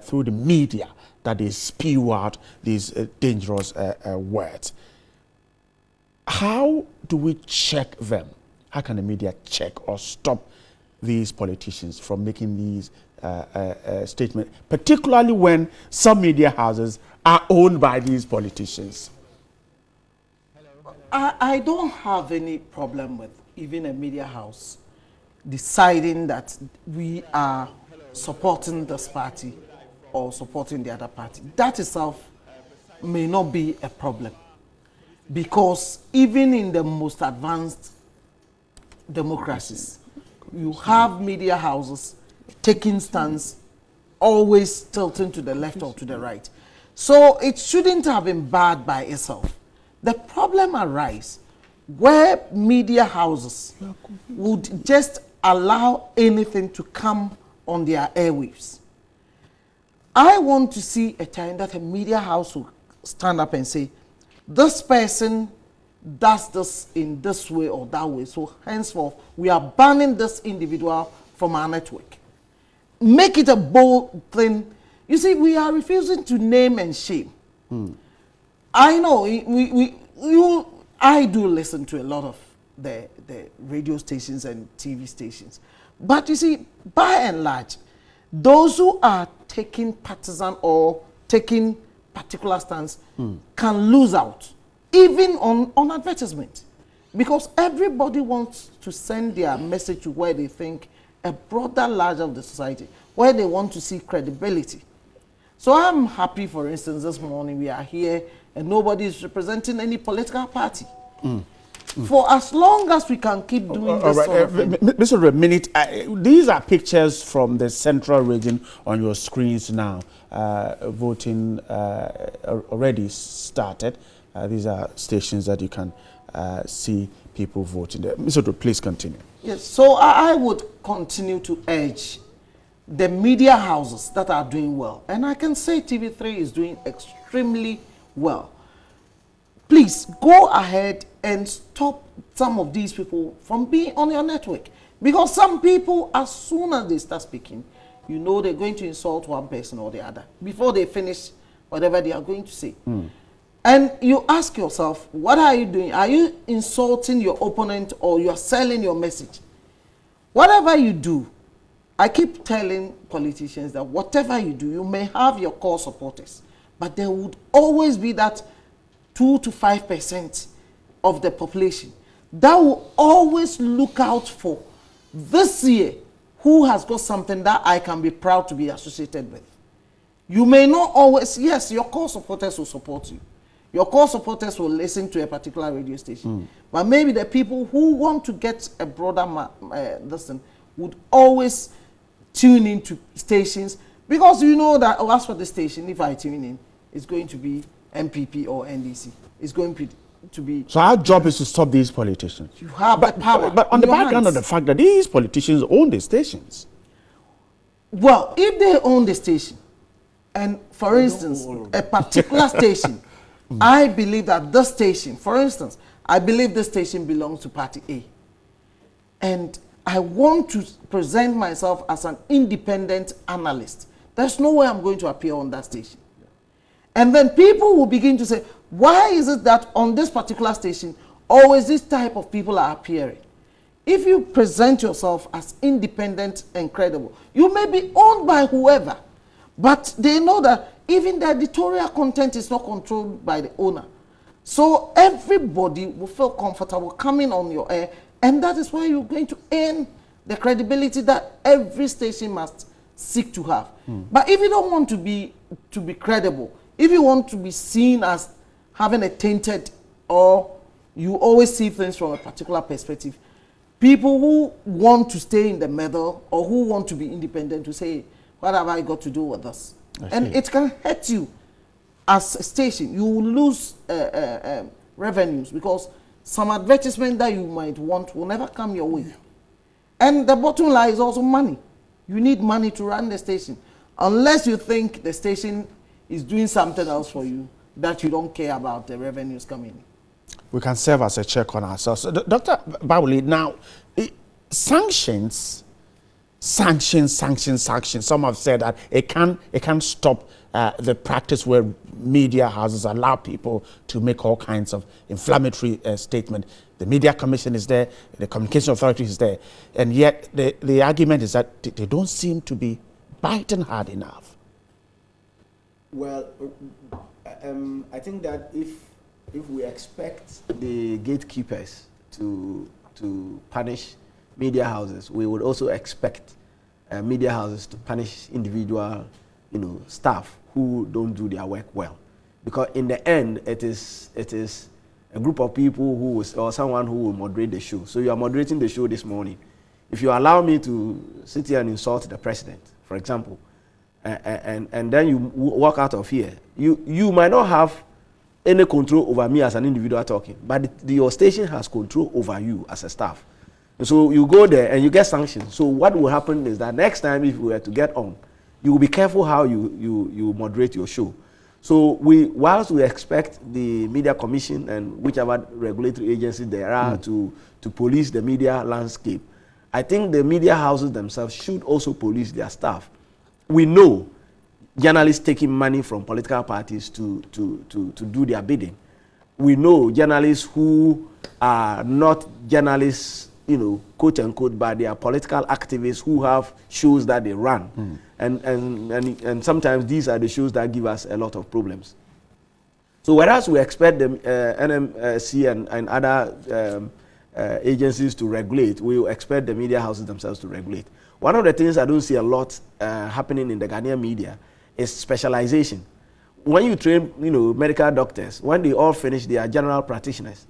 through the media that they spew out these dangerous words. How do we check them? How can the media check or stop these politicians from making these statements, particularly when some media houses are owned by these politicians? I don't have any problem with even a media house deciding that we are supporting this party or supporting the other party. That itself may not be a problem, because even in the most advanced democracies, you have media houses taking stands, always tilting to the left or to the right. So it shouldn't have been bad by itself. The problem arises where media houses would just allow anything to come on their airwaves. I want to see a time that a media house will stand up and say, this person does this in this way or that way, so henceforth we are banning this individual from our network. Make it a bold thing. You see, we are refusing to name and shame. I know I do listen to a lot of the radio stations and TV stations, but you see, by and large, those who are taking partisan or taking particular stance can lose out, even on advertisement, because everybody wants to send their message to where they think a broader larger of the society, where they want to see credibility. So I'm happy, for instance, this morning we are here and nobody is representing any political party. For as long as we can keep doing this sort of thing. Mr. A minute, these are pictures from the central region on your screens now. Voting already started. These are stations that you can see people voting there. Mr. Please continue. Yes, so I would continue to urge the media houses that are doing well, and I can say TV3 is doing extremely well. Please go ahead and stop some of these people from being on your network, because some people, as soon as they start speaking, you know they're going to insult one person or the other before they finish whatever they are going to say. And you ask yourself, what are you doing? Are you insulting your opponent or you are selling your message? Whatever you do, I keep telling politicians that whatever you do, you may have your core supporters, but there would always be that 2 to 5% of the population that will always look out for this year who has got something that I can be proud to be associated with. You may not always, yes, your core supporters will support you. Your core supporters will listen to a particular radio station. But maybe the people who want to get a broader listen would always tune into stations, because you know that, as for the station, if I tune in, it's going to be MPP or NDC. It's going to be... So our job is to stop these politicians. You have the power. But on the background of the fact that these politicians own the stations. Well, if they own the station, and for instance, a particular station, I believe that this station, for instance, I believe this station belongs to Party A. And I want to present myself as an independent analyst. There's no way I'm going to appear on that station. And then people will begin to say, why is it that on this particular station, always this type of people are appearing? If you present yourself as independent and credible, you may be owned by whoever, but they know that even the editorial content is not controlled by the owner. So everybody will feel comfortable coming on your air, and that is why you're going to earn the credibility that every station must seek to have. But if you don't want to be credible, if you want to be seen as having a tainted, or you always see things from a particular perspective, people who want to stay in the middle or who want to be independent will say, what have I got to do with this? And it can hurt you as a station. You will lose revenues, because some advertisement that you might want will never come your way. And the bottom line is also money. You need money to run the station. Unless you think the station is doing something else for you, that you don't care about the revenues coming in. We can serve as a check on ourselves. Dr. Bawuli, now, sanctions sanction. Some have said that it can't stop the practice where media houses allow people to make all kinds of inflammatory statements. The Media Commission is there, the Communication Authority is there, and yet the argument is that they don't seem to be biting hard enough. Well, I think that if we expect the gatekeepers to punish media houses, we would also expect media houses to punish individual, staff who don't do their work well, because in the end, it is a group of people or someone who will moderate the show. So you are moderating the show this morning. If you allow me to sit here and insult the president, for example, and then you walk out of here, you might not have any control over me as an individual talking, but your station has control over you as a staff. And so you go there and you get sanctioned. So what will happen is that next time, if we were to get on, you will be careful how you moderate your show. So whilst we expect the Media Commission and whichever regulatory agencies there are to police the media landscape, I think the media houses themselves should also police their staff. We know journalists taking money from political parties to do their bidding. We know journalists who are not journalists, quote unquote, but they are political activists who have shows that they run. And sometimes these are the shows that give us a lot of problems. So whereas we expect the NMC and other agencies to regulate, we will expect the media houses themselves to regulate. One of the things I don't see a lot happening in the Ghanaian media is specialization. When you train, medical doctors, when they all finish, they are general practitioners.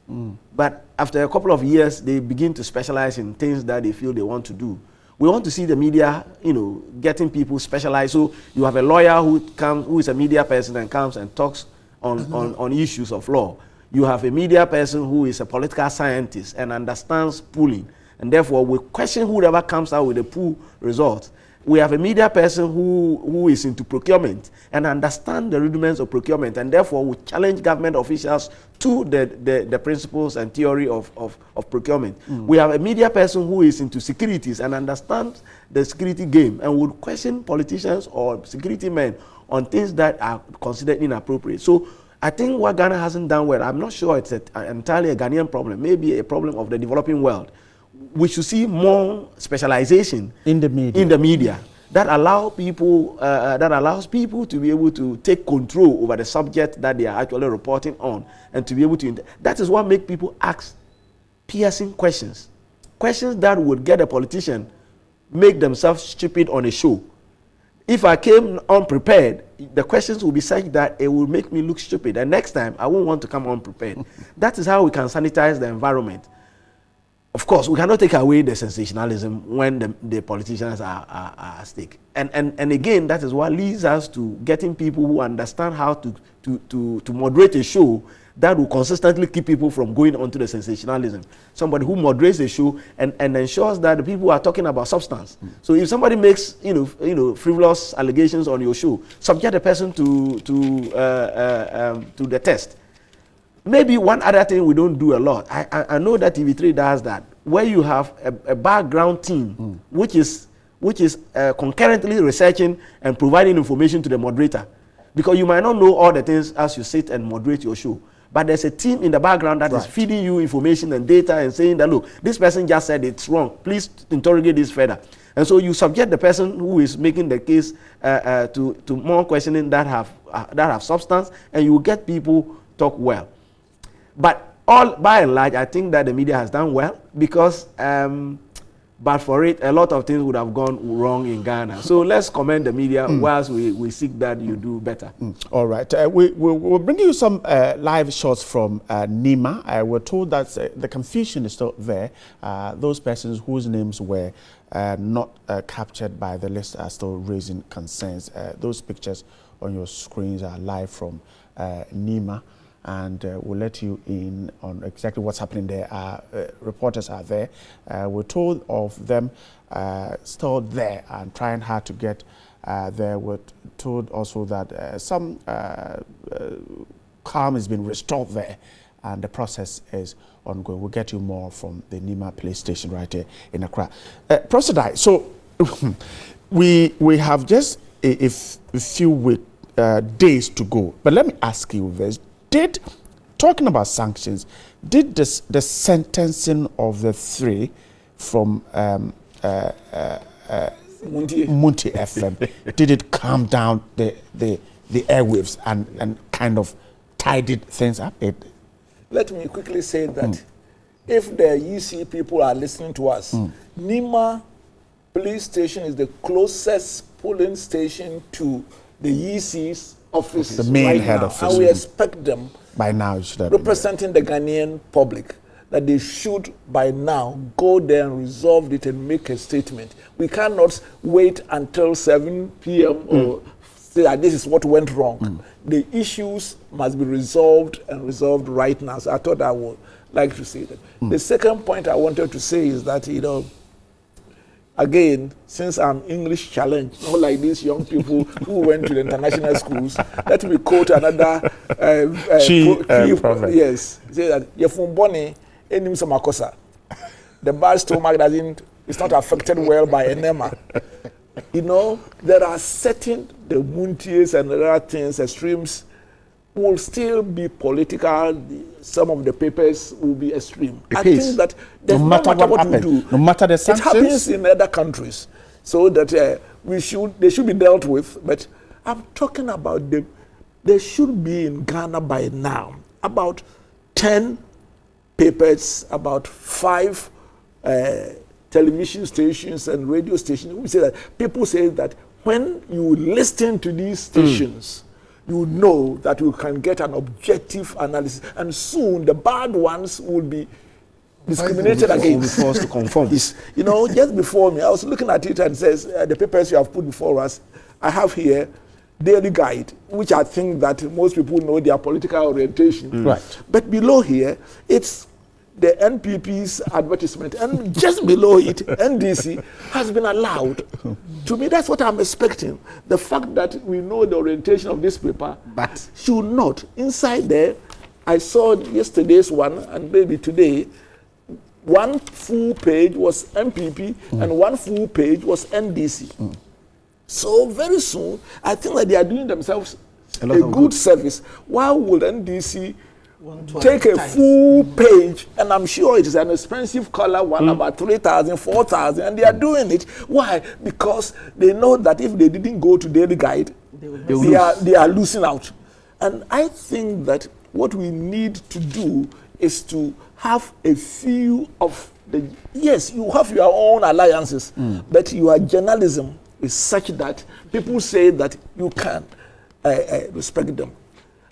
But after a couple of years, they begin to specialize in things that they feel they want to do. We want to see the media, getting people specialized. So you have a lawyer who is a media person and comes and talks on issues of law. You have a media person who is a political scientist and understands polling. And therefore, we question whoever comes out with the pool results. We have a media person who is into procurement and understand the rudiments of procurement, and therefore we challenge government officials to the principles and theory of procurement. We have a media person who is into securities and understands the security game and would question politicians or security men on things that are considered inappropriate. So I think what Ghana hasn't done well, I'm not sure it's entirely a Ghanaian problem, maybe a problem of the developing world. We should see more specialization in the media that allows people to be able to take control over the subject that they are actually reporting on, and to be able to. That is what makes people ask piercing questions that would get a politician make themselves stupid on a show. If I came unprepared, the questions will be such that it will make me look stupid, and next time I won't want to come unprepared. That is how we can sanitize the environment. Of course, we cannot take away the sensationalism when the politicians are at stake. And again, that is what leads us to getting people who understand how to moderate a show that will consistently keep people from going onto the sensationalism. Somebody who moderates a show and ensures that the people are talking about substance. So if somebody makes frivolous allegations on your show, subject the person to the test. Maybe one other thing we don't do a lot, I know that TV3 does that, where you have a background team which is concurrently researching and providing information to the moderator. Because you might not know all the things as you sit and moderate your show. But there's a team in the background that is feeding you information and data and saying that, look, this person just said it's wrong. Please interrogate this further. And so you subject the person who is making the case to more questioning that have substance, and you will get people talk well. But by and large, I think that the media has done well, because but for it, a lot of things would have gone wrong in Ghana. So let's commend the media whilst we seek that you do better. All right. We'll bring you some live shots from Nima. We're told that the confusion is still there. Those persons whose names were not captured by the list are still raising concerns. Those pictures on your screens are live from Nima. And we'll let you in on exactly what's happening there. Reporters are there. We're told of them still there and trying hard to get there. We're told also that some calm has been restored there, and the process is ongoing. We'll get you more from the Nima police station right here in Accra. Prosidai, so we have just a few days to go. But let me ask you this. Talking about sanctions, did the sentencing of the 3 from Munti FM, did it calm down the airwaves and kind of tidied things up? Let me quickly say that if the EC people are listening to us, Nima police station is the closest polling station to the EC's office, the main right head now. office. And we expect them, by now, representing the Ghanaian public, that they should by now go there and resolve it and make a statement. We cannot wait until 7 p.m. or say that this is what went wrong. The issues must be resolved and resolved right now. So I thought I would like to say that. The second point I wanted to say is that, again, since I'm English challenged, not like these young people who went to the international schools, let me quote another prophet. Yes, say that Yefumboni enim samakosa. The bad stomach is not affected well by enema. There are certain the Munties and other things, extremes will still be political. Some of the papers will be extreme. I think that no matter what we do, no matter the sanctions, it happens in other countries, so that they should be dealt with. But I'm talking about there should be in Ghana by now about 10 papers, about 5 television stations and radio stations. We say that people say that when you listen to these stations, you know that you can get an objective analysis, and soon the bad ones will be discriminated against. Will be forced to conform. Just before me, I was looking at it and says the papers you have put before us. I have here Daily Guide, which I think that most people know their political orientation. Right. But below here, it's the NPP's advertisement, and just below it, NDC has been allowed. To me, that's what I'm expecting. The fact that we know the orientation of this paper, but should not. Inside there, I saw yesterday's one, and maybe today, one full page was MPP, and one full page was NDC. So very soon, I think that they are doing themselves a good service. Why would NDC take a full page, and I'm sure it is an expensive color one, about 3,000, 4,000, and they are doing it. Why? Because they know that if they didn't go to Daily Guide, they are losing out. And I think that what we need to do is to have a few of the, yes, you have your own alliances, but your journalism is such that people say that you can respect them.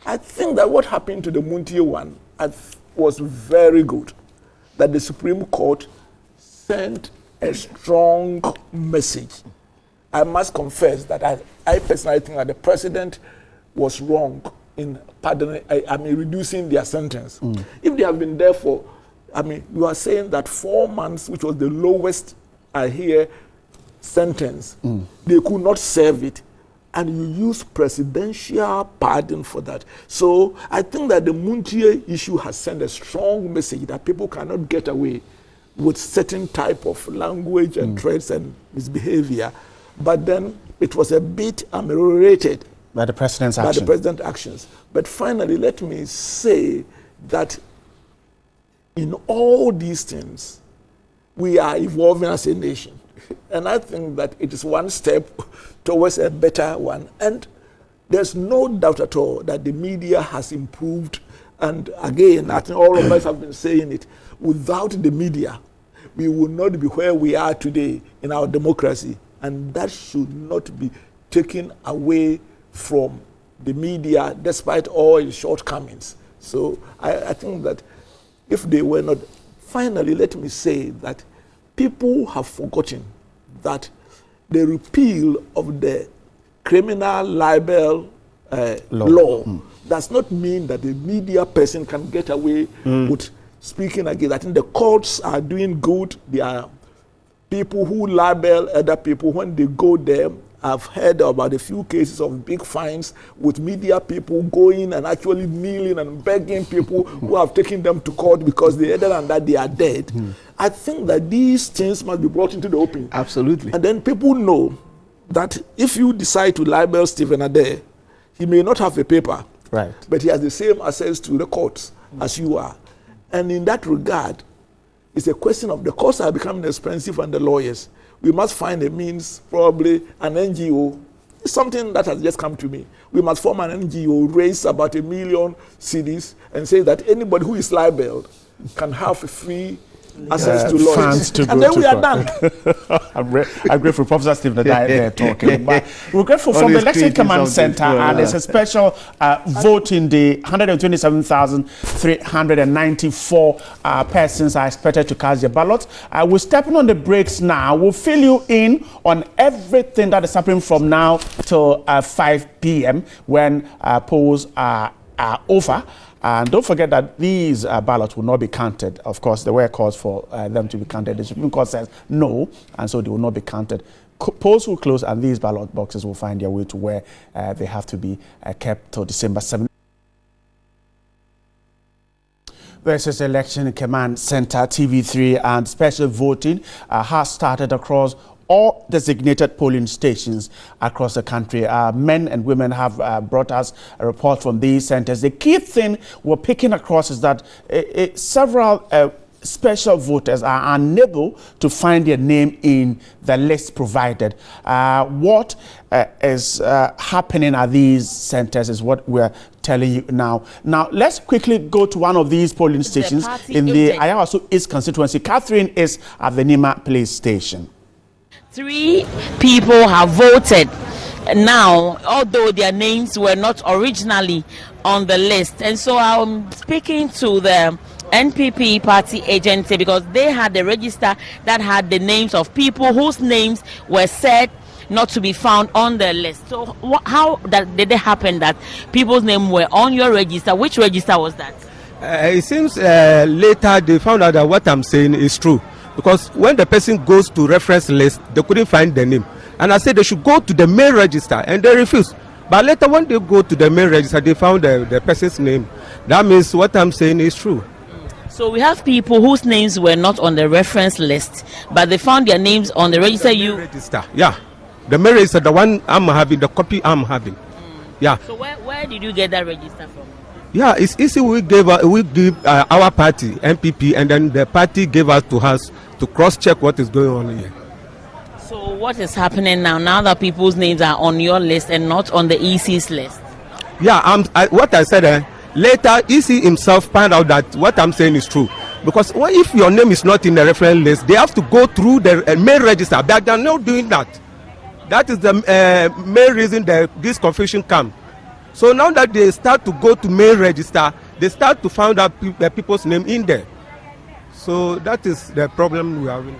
I think that what happened to the Muntie one was very good. That the Supreme Court sent a strong message. I must confess that I personally think that the president was wrong in reducing their sentence. If they have been there for, you are saying that 4 months, which was the lowest sentence, they could not serve it. And you use presidential pardon for that. So I think that the Muntie issue has sent a strong message that people cannot get away with certain type of language and threats and misbehavior. But then it was a bit ameliorated by the president's actions. But finally, let me say that in all these things, we are evolving as a nation. And I think that it is one step towards a better one. And there's no doubt at all that the media has improved. And again, I think all of us have been saying it. Without the media, we will not be where we are today in our democracy. And that should not be taken away from the media, despite all its shortcomings. So I think that if they were not... Finally, let me say that people have forgotten that the repeal of the criminal libel law does not mean that the media person can get away with speaking against. I think the courts are doing good. There are people who libel other people when they go there. I've heard about a few cases of big fines with media people going and actually kneeling and begging people who have taken them to court because other than that they are dead. I think that these things must be brought into the open. Absolutely. And then people know that if you decide to libel Stephen Adair, he may not have a paper, right, but he has the same access to the courts as you are. And in that regard, it's a question of the courts are becoming expensive and the lawyers. We must find a means, probably an NGO. It's something that has just come to me. We must form an NGO, raise about 1 million cedis, and say that anybody who is libeled can have a free access to lawyers. And then we are done. I'm grateful, Professor Stephen Adair there talking. But we're grateful from the Election Command Center, and it's a special voting day. 127,394 persons are expected to cast their ballots. We're stepping on the brakes now. We'll fill you in on everything that is happening from now till 5 p.m. when polls are over. And don't forget that these ballots will not be counted. Of course, there were calls for them to be counted. The Supreme Court says no, and so they will not be counted. Polls will close, and these ballot boxes will find their way to where they have to be kept till December 7th. This is Election Command Center, TV3, and special voting has started across all designated polling stations across the country. Men and women have brought us a report from these centers. The key thing we're picking across is that several special voters are unable to find their name in the list provided. What is happening at these centers is what we're telling you now. Now, let's quickly go to one of these polling stations in the Ayawaso East constituency. Catherine is at the Nima Place station. 3 people have voted now, although their names were not originally on the list. And so I'm speaking to the NPP party agency because they had the register that had the names of people whose names were said not to be found on the list. So how did it happen that people's names were on your register? Which register was that? It seems later they found out that what I'm saying is true. Because when the person goes to reference list, they couldn't find the name. And I said they should go to the main register, and they refused. But later when they go to the main register, they found the person's name. That means what I'm saying is true. So we have people whose names were not on the reference list, but they found their names on the register. Register, yeah. The main register, the one I'm having, the copy I'm having. Yeah. So where did you get that register from? Yeah, it's easy. We give our party, NPP, and then the party gave us to us to cross-check what is going on here. So what is happening now that people's names are on your list and not on the EC's list? Yeah, what I said, later EC himself found out that what I'm saying is true. Because if your name is not in the reference list, they have to go through the main register, but they're not doing that. That is the main reason that this confusion comes. So now that they start to go to main register, they start to find out people's name in there. So that is the problem we are having.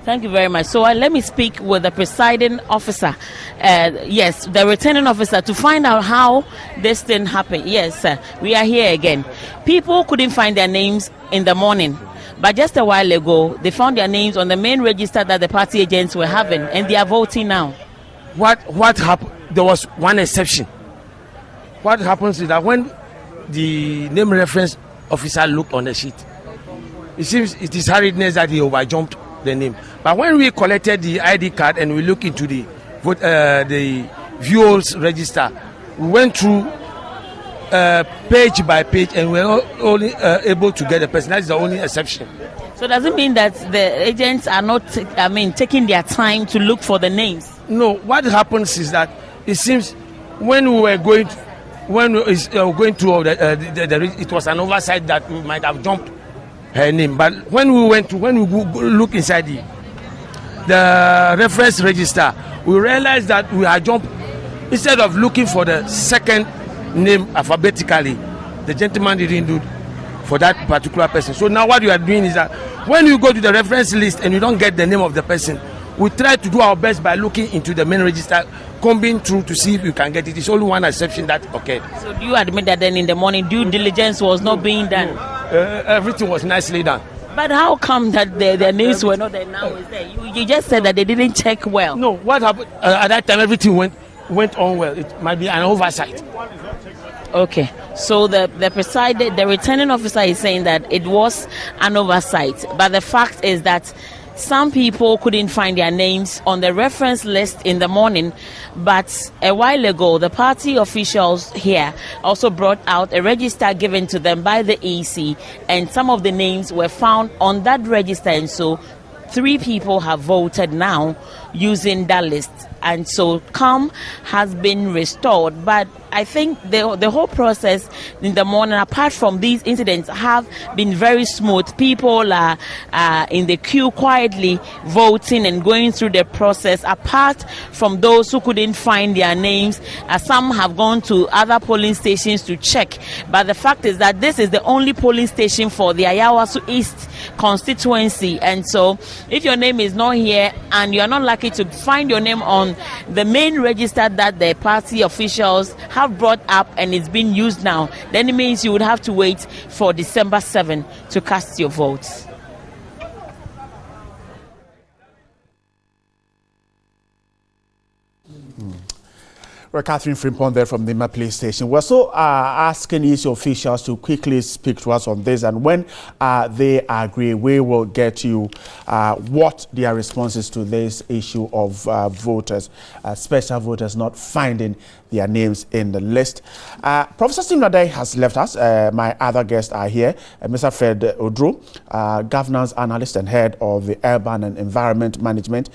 Thank you very much. So let me speak with the presiding officer. Yes, the returning officer, to find out how this thing happened. Yes, sir, we are here again. People couldn't find their names in the morning, but just a while ago, they found their names on the main register that the party agents were having, and they are voting now. What happened? There was one exception. What happens is that when the name reference officer looked on the sheet, it seems it is hurriedness that he overjumped the name. But when we collected the ID card and we look into the viewers register, we went through page by page and we were only able to get the person. That's the only exception. So does it mean that the agents are not, taking their time to look for the names? No. What happens is that it seems when we were going to, it was an oversight that we might have jumped her name. But when we look inside the reference register, we realized that we had jumped. Instead of looking for the second name alphabetically, the gentleman didn't do for that particular person. So now what we are doing is that when you go to the reference list and you don't get the name of the person, we try to do our best by looking into the main register, combing through to see if you can get it. It's only one exception that occurred. So do you admit that then in the morning due diligence was not being done? Everything was nicely done. But how come that their names were not there now? Is there? You just said that they didn't check well. No, what happened at that time? Everything went on well. It might be an oversight. Okay, so the returning officer is saying that it was an oversight, but the fact is that some people couldn't find their names on the reference list in the morning, but a while ago, the party officials here also brought out a register given to them by the EC, and some of the names were found on that register, and so 3 people have voted now using that list, and so calm has been restored. But I think the whole process in the morning, apart from these incidents, have been very smooth. People are in the queue quietly voting and going through the process. Apart from those who couldn't find their names, some have gone to other polling stations to check. But the fact is that this is the only polling station for the Ayawaso East constituency, and so if your name is not here and you are not lucky to find your name on the main register that the party officials have brought up and it's being used now, then it means you would have to wait for December 7 to cast your votes. Well, Catherine Frimpong there from the Nima Police Station. We're also asking EC officials to quickly speak to us on this, and when they agree, we will get you what their responses to this issue of voters, special voters not finding their names in the list. Professor Steve Nadei has left us. My other guests are here. Mr. Fred Odro, governance analyst and head of the Urban and Environment Management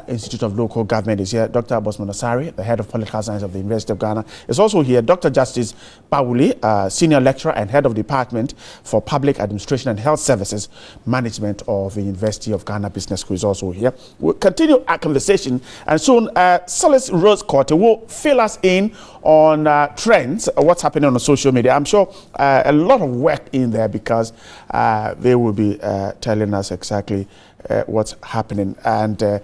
Institute of Local Government is here. Dr. Bosman Asari, the head of political science of the University of Ghana, is also here. Dr. Justice Bawuli, senior lecturer and head of department for public administration and health services management of the University of Ghana Business School, is also here. We'll continue our conversation, and soon Solace Rose Corte will fill us in on trends, what's happening on social media. I'm sure a lot of work in there, because they will be telling us exactly what's happening, and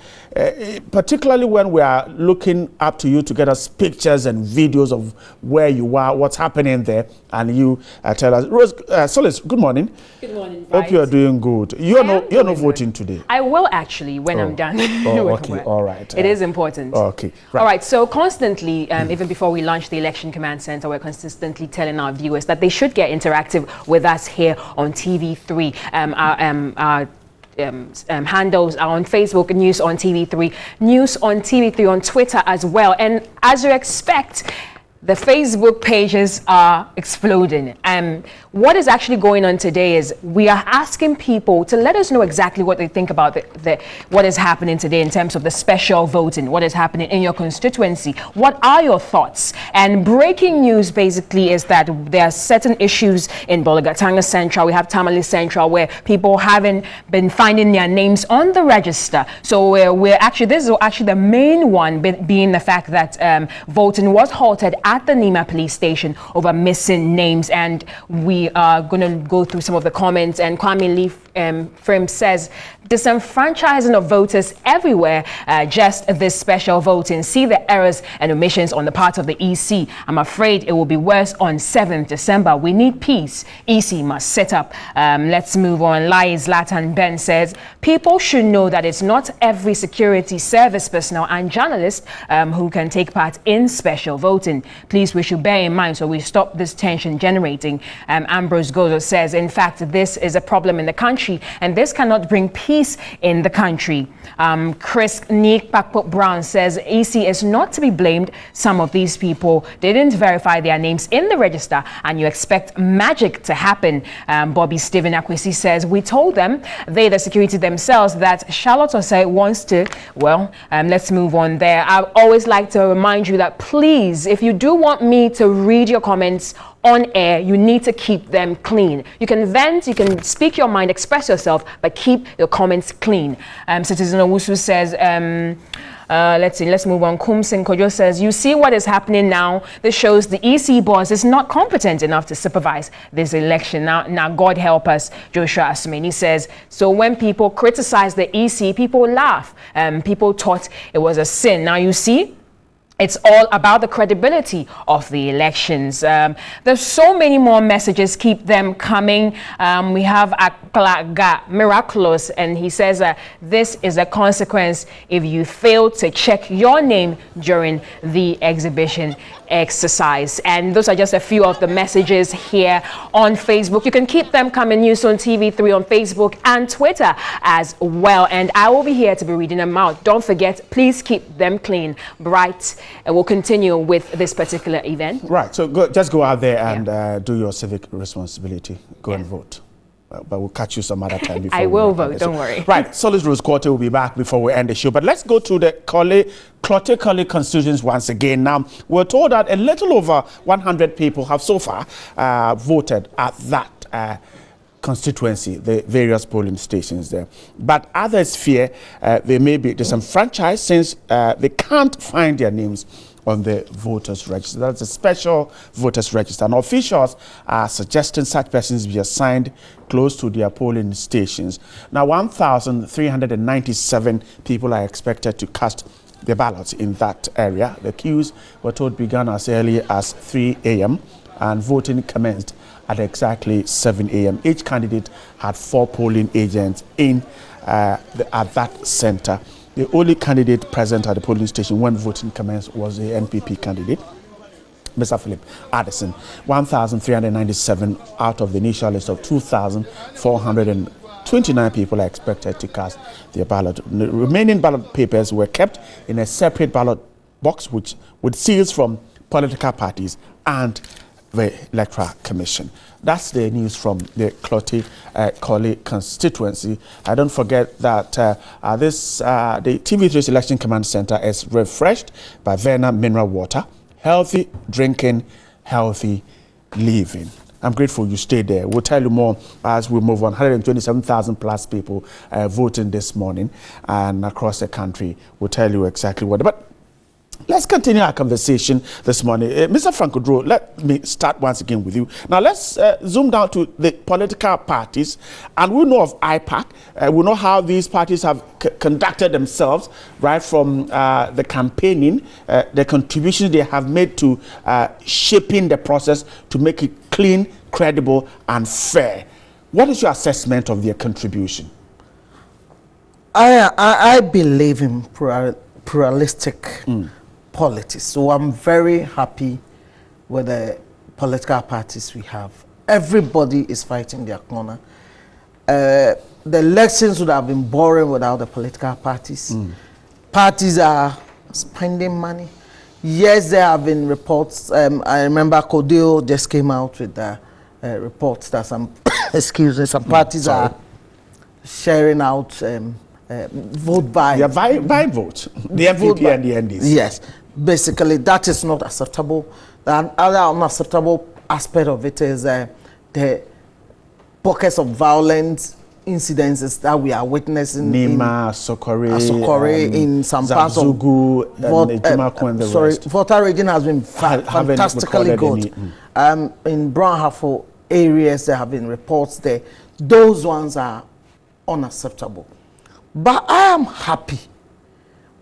particularly when we are looking up to you to get us pictures and videos of where you are, what's happening there, and you tell us. Rose, Solace, good morning. Good morning. Hope you are doing good. You're not voting today. I will actually when I'm done. Okay, all right. It is important. Okay, right. All right. So constantly, even before we launched the Election Command Center, we're consistently telling our viewers that they should get interactive with us here on TV3. Our handles are on Facebook, News on TV3, News on TV3 on Twitter as well. And as you expect, the Facebook pages are exploding. What is actually going on today is we are asking people to let us know exactly what they think about what is happening today in terms of the special voting, what is happening in your constituency. What are your thoughts? And breaking news basically is that there are certain issues in Bolgatanga Central. We have Tamale Central, where people haven't been finding their names on the register. So this is actually the main one, being the fact that voting was halted at the Nima Police Station over missing names, and we are going to go through some of the comments. And Kwame Lee Frame says, disenfranchising of voters everywhere, just this special voting. See the errors and omissions on the part of the EC. I'm afraid it will be worse on 7th December. We need peace. EC must sit up. Let's move on. Lies Latan Ben says, people should know that it's not every security service personnel and journalists who can take part in special voting. Please, we should bear in mind so we stop this tension generating. Ambrose Gozo says, in fact, this is a problem in the country, and this cannot bring peace in the country. Chris Nick Pakpok Brown says EC is not to be blamed. Some of these people didn't verify their names in the register, and you expect magic to happen. Bobby Stephen Akwesi says, we told them, they the security themselves, that Charlotte Osei wants to. Well, let's move on there. I always like to remind you that please, if you do want me to read your comments on air, you need to keep them clean. You can vent, you can speak your mind, express yourself, but keep your comments clean. Citizen Owusu says, let's move on. Kumsin Kojo says, you see what is happening now? This shows the EC boss is not competent enough to supervise this election. Now God help us. Joshua Asmeni says, so when people criticize the EC, people laugh. People thought it was a sin. Now you see, it's all about the credibility of the elections. There's so many more messages. Keep them coming. We have Aklaga Miraculous, and he says this is a consequence if you fail to check your name during the exhibition. exercise. And those are just a few of the messages here on Facebook. You can keep them coming. News on TV3 on Facebook and Twitter as well. And I will be here to be reading them out. Don't forget, please keep them clean, bright, and we'll continue with this particular event. Right. So just go out there and do your civic responsibility. Go and vote. But we'll catch you some other time before I will vote, don't worry. Right, Solid Rose Quarter will be back before we end the show. But let's go to the Clotte constituents once again. Now, we're told that a little over 100 people have so far voted at that constituency, the various polling stations there. But others fear they may be disenfranchised since they can't find their names on the voters register. That's a special voters register. And officials are suggesting such persons be assigned close to their polling stations. Now, 1,397 people are expected to cast the ballots in that area. The queues were told began as early as 3 a.m. and voting commenced at exactly 7 a.m. Each candidate had 4 polling agents in at that center. The only candidate present at the polling station when voting commenced was the NPP candidate, Mr. Philip Addison. 1,397 out of the initial list of 2,429 people are expected to cast their ballot. The remaining ballot papers were kept in a separate ballot box with seals from political parties and the Electoral Commission. That's the news from the Clotte constituency. I don't forget that the TV3's Election Command Center is refreshed by Verna Mineral Water. Healthy drinking, healthy living. I'm grateful you stayed there. We'll tell you more as we move on. 127,000 plus people voting this morning and across the country. We'll tell you exactly what. But let's continue our conversation this morning. Mr. Franco Dro, let me start once again with you. Now, let's zoom down to the political parties. And we know of IPAC. We know how these parties have conducted themselves, right from the campaigning, the contributions they have made to shaping the process to make it clean, credible, and fair. What is your assessment of their contribution? I believe in pluralistic politics. So I'm very happy with the political parties we have. Everybody is fighting their corner. The elections would have been boring without the political parties. Parties are spending money. Yes, there have been reports. I remember Codeo just came out with the reports that some, some parties are sharing out vote by. Yeah, by vote. The MPP and the NDC. Yes. Basically, that is not acceptable. The other unacceptable aspect of it is the pockets of violence incidences that we are witnessing Nima, Sokore, in some parts of Volta region has been fantastically good. In Brown Hafo areas, there have been reports there. Those ones are unacceptable. But I am happy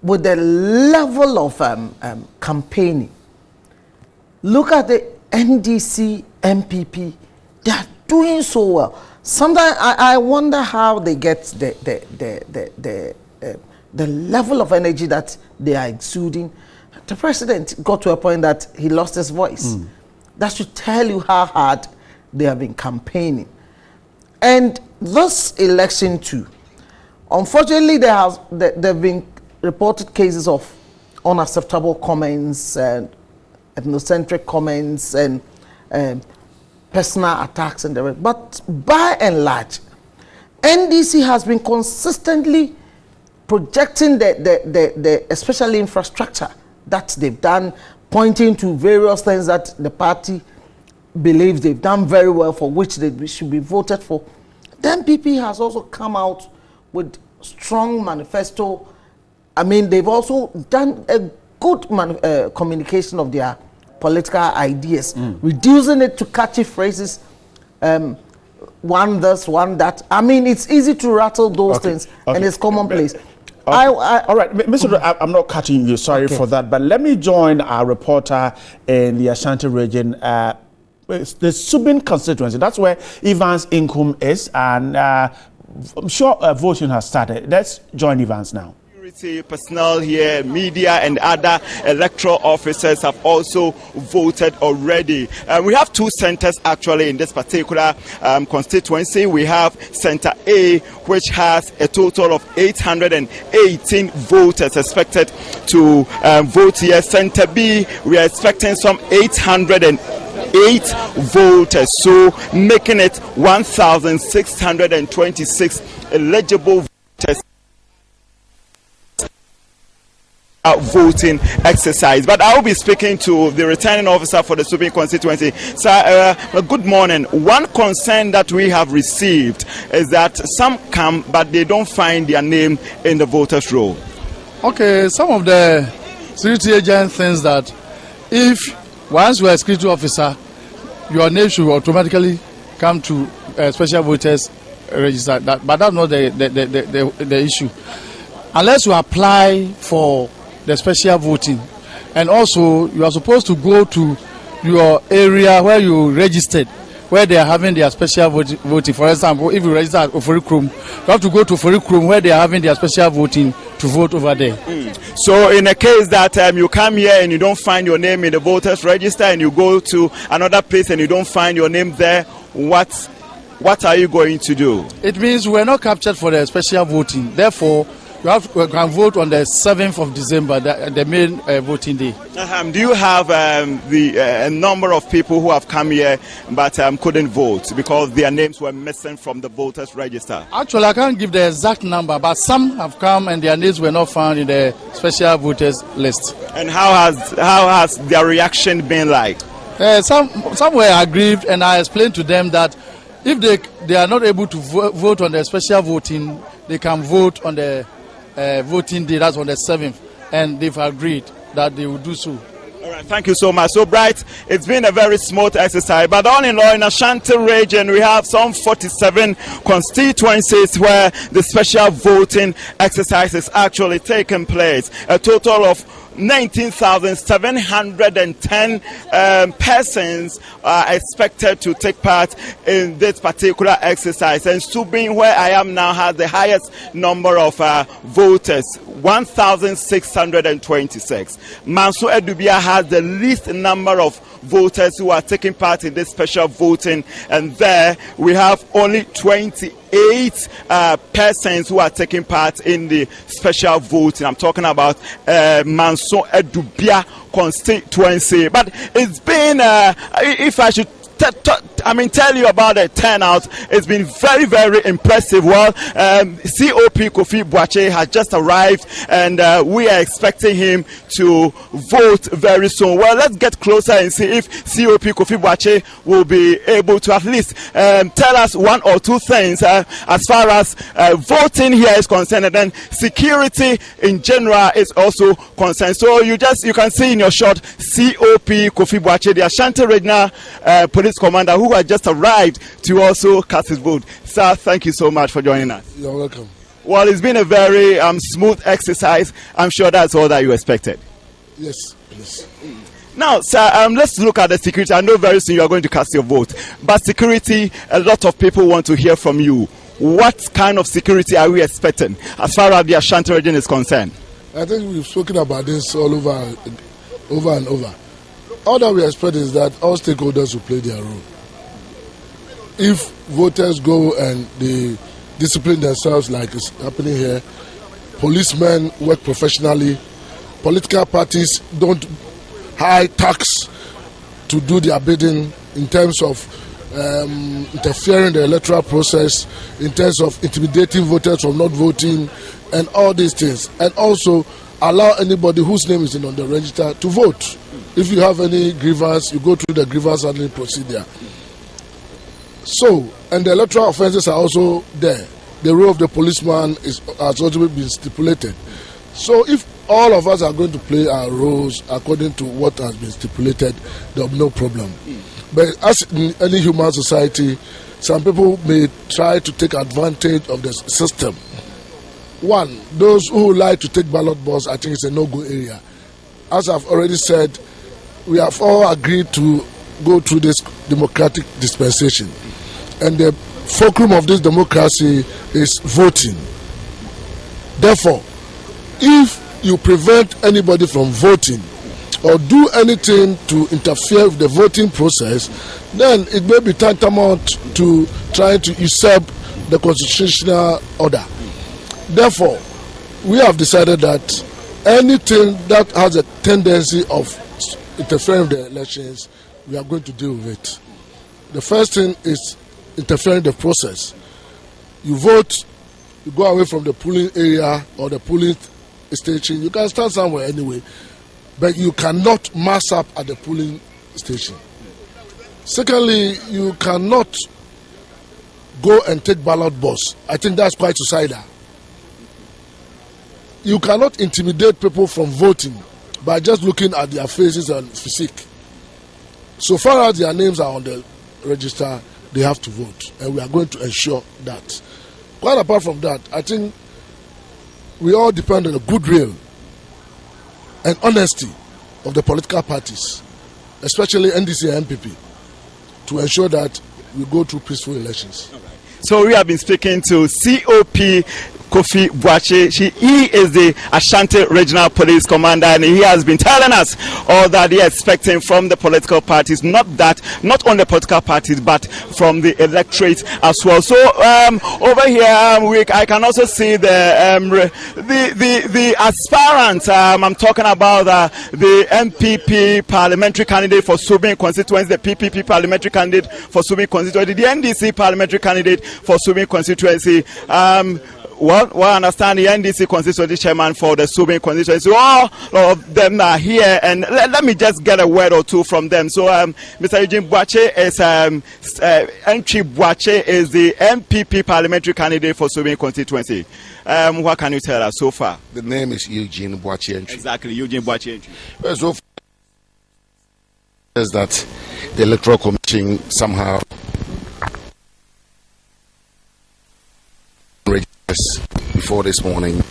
with the level of campaigning. Look at the NDC, MPP. They are doing so well. Sometimes I wonder how they get the level of energy that they are exuding. The president got to a point that he lost his voice. That should tell you how hard they have been campaigning. And this election too, unfortunately, there have been reported cases of unacceptable comments and ethnocentric comments and personal attacks and the rest. But by and large, NDC has been consistently projecting the especially infrastructure that they've done, pointing to various things that the party believes they've done very well, for which they should be voted for. The MPP has also come out with strong manifesto. I mean, they've also done a good communication of their political ideas, reducing it to catchy phrases, one this, one that. I mean, it's easy to rattle those things, and it's commonplace. All right, Mr. I'm not cutting you, sorry for that, but let me join our reporter in the Ashanti region, the Subin constituency. That's where Evans Inkum is, and I'm sure voting has started. Let's join Evans now. security personnel here, media and other electoral officers have also voted already. We have two centers actually in this particular constituency. We have Center A, which has a total of 818 voters expected to vote here. Center B, we are expecting some 808 voters, so making it 1,626 eligible voters voting exercise. But I will be speaking to the returning officer for the Supin constituency. Sir, good morning. One concern that we have received is that some come but they don't find their name in the voters roll. Okay, some of the security agents think that if once you are a security officer, your name should automatically come to special voters register. But that's not the issue. Unless you apply for the special voting, and also you are supposed to go to your area where you registered, where they are having their special voting. For example, if you register at Oforikrom, you have to go to Oforikrom where they are having their special voting to vote over there. So in a case that you come here and you don't find your name in the voters register, and you go to another place and you don't find your name there, what are you going to do? It means we are not captured for the special voting. Therefore, you can vote on the 7th of December, the main voting day. Do you have a number of people who have come here but couldn't vote because their names were missing from the voters register? Actually, I can't give the exact number, but some have come and their names were not found in the special voters list. And how has their reaction been like? Some were aggrieved, and I explained to them that if they are not able to vote on the special voting, they can vote on the voting day, that's on the 7th, and they've agreed that they will do so. All right, thank you so much. So, Bright, it's been a very smooth exercise, but all in all, in Ashanti region, we have some 47 constituencies where the special voting exercise is actually taking place. A total of 19,710 persons are expected to take part in this particular exercise. And Subin, where I am now, has the highest number of voters, 1,626. Manso Edubia has the least number of voters who are taking part in this special voting, and there we have only 28 persons who are taking part in the special voting. I'm talking about Manso Edubia constituency. But it's been, if I should tell you about the turnout, it's been very, very impressive. Well, COP Kofi Boakye has just arrived, and we are expecting him to vote very soon. Well, let's get closer and see if COP Kofi Boakye will be able to at least tell us one or two things as far as voting here is concerned, and then security in general is also concerned. So you can see in your shot COP Kofi Boakye, the Ashanti Regional Police Commander, who has just arrived to also cast his vote. Sir, thank you so much for joining us. You're welcome. Well, it's been a very smooth exercise. I'm sure that's all that you expected. Yes, please. Now, sir, let's look at the security. I know very soon you are going to cast your vote, but security, a lot of people want to hear from you. What kind of security are we expecting as far as the Ashanti region is concerned? I think we've spoken about this all over and over. All that we expect is that all stakeholders will play their role. If voters go and they discipline themselves like is happening here, policemen work professionally, political parties don't high tax to do their bidding in terms of interfering in the electoral process, in terms of intimidating voters from not voting, and all these things. And also allow anybody whose name is on the register to vote. If you have any grievance, you go through the grievance handling procedure. So, and the electoral offences are also there. The role of the policeman has also been stipulated. So if all of us are going to play our roles according to what has been stipulated, there will be no problem. But as in any human society, some people may try to take advantage of the system. One, those who like to take ballot box, I think it's a no-go area. As I've already said, we have all agreed to go through this democratic dispensation. And the fulcrum of this democracy is voting. Therefore, if you prevent anybody from voting or do anything to interfere with the voting process, then it may be tantamount to trying to usurp the constitutional order. Therefore, we have decided that anything that has a tendency of interfering with the elections, we are going to deal with it. The first thing is interfering in the process. You vote, you go away from the polling area or the polling station. You can stand somewhere anyway, but you cannot mass up at the polling station. Secondly, you cannot go and take ballot box. I think that's quite suicidal. You cannot intimidate people from voting by just looking at their faces and physique. So far as their names are on the register, they have to vote, and we are going to ensure that. Quite apart from that, I think we all depend on the goodwill and honesty of the political parties, especially NDC and MPP, to ensure that we go through peaceful elections. So we have been speaking to COP Kofi Boakye. He is the Ashanti Regional Police Commander, and he has been telling us all that they are expecting from the political parties, not only political parties, but from the electorate as well. So over here, I can also see the aspirants. I'm talking about the MPP parliamentary candidate for Subin constituency, the PPP parliamentary candidate for Subin constituency, the NDC parliamentary candidate for Subin constituency. Well, I understand the NDC constituency chairman for the Subin constituency. All of them are here, and let me just get a word or two from them. So, Mr. Eugene Boakye is Entry Boakye is the MPP parliamentary candidate for Subin constituency. What can you tell us so far? The name is Eugene Boakye. Exactly, Eugene Boakye. Well, so far is that the Electoral Commission somehow before this morning.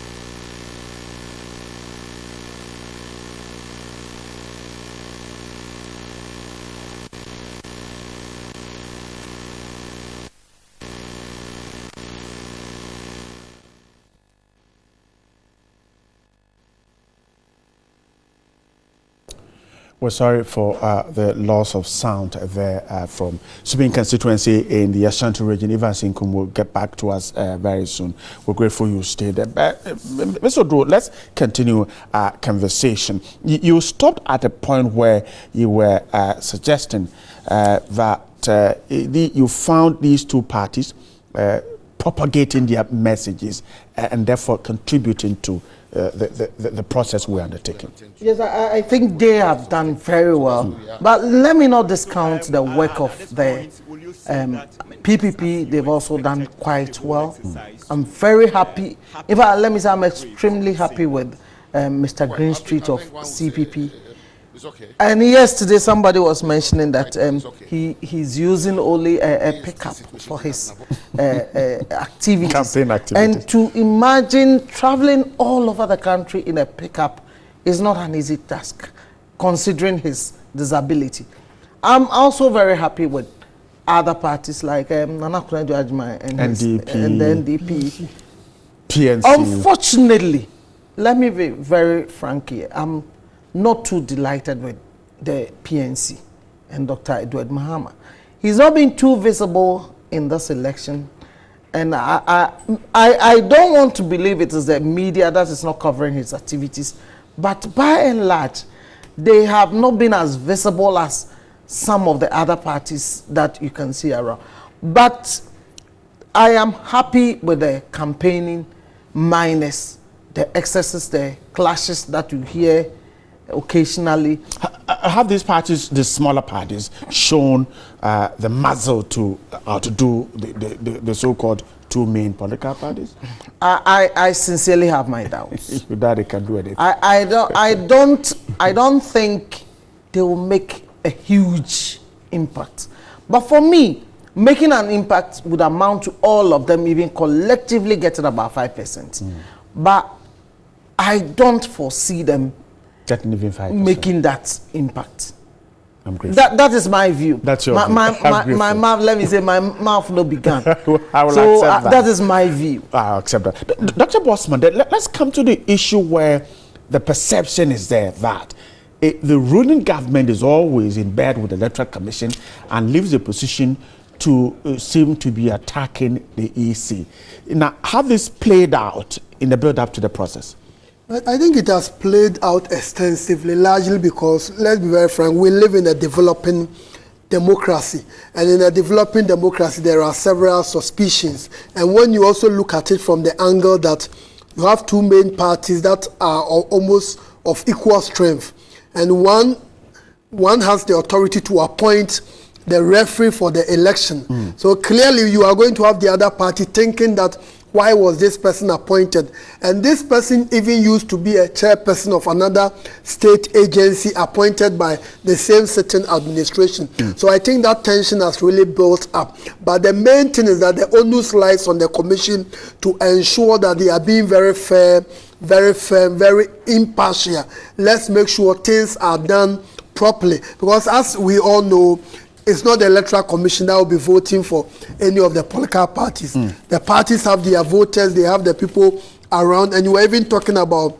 We're sorry for the loss of sound there from Subin constituency in the Ashanti region. Ivan Sinkum will get back to us very soon. We're grateful you stayed there. Mr. Odro, let's continue our conversation. You stopped at a point where you were suggesting that you found these two parties propagating their messages and therefore contributing to the process we're undertaking. Yes, I think they have done very well. But let me not discount the work of the PPP. They've also done quite well. I'm very happy. In fact, let me say I'm extremely happy with Mr. Greenstreet of CPP. And yesterday somebody was mentioning that he's using only a pickup for his activities. Campaign activities. And to imagine traveling all over the country in a pickup is not an easy task, considering his disability. I'm also very happy with other parties like Nana Akufo-Addo Adjumah and the NDP. PNC. Unfortunately, let me be very frank here. I'm not too delighted with the PNC and Dr. Edward Mahama. He's not been too visible in this election, and I don't want to believe it is the media that is not covering his activities, but by and large, they have not been as visible as some of the other parties that you can see around. But I am happy with the campaigning, minus the excesses, the clashes that you hear occasionally. Have these parties, the smaller parties, shown the muzzle to do the so-called two main political parties? I sincerely have my doubts. That they can do anything. I don't think they will make a huge impact. But for me, making an impact would amount to all of them even collectively getting about 5%. But I don't foresee them getting even 5%. Making that impact. I'm grateful. That is my view. That's your my, view. my mouth, let me say, my mouth no began. I will so accept that. that is my view. I'll accept that. Dr. Bossman, let's come to the issue where the perception is there that the ruling government is always in bed with the Electoral Commission and leaves the position to seem to be attacking the EC. Now, how this played out in the build-up to the process? I think it has played out extensively, largely because, let's be very frank, we live in a developing democracy. And in a developing democracy, there are several suspicions. And when you also look at it from the angle that you have two main parties that are almost of equal strength, and one has the authority to appoint the referee for the election. So clearly you are going to have the other party thinking that, why was this person appointed? And this person even used to be a chairperson of another state agency appointed by the same certain administration. So I think that tension has really built up. But the main thing is that the onus lies on the commission to ensure that they are being very fair, very firm, very impartial. Let's make sure things are done properly. Because as we all know, it's not the Electoral Commission that will be voting for any of the political parties. The parties have their voters, they have the people around, and you were even talking about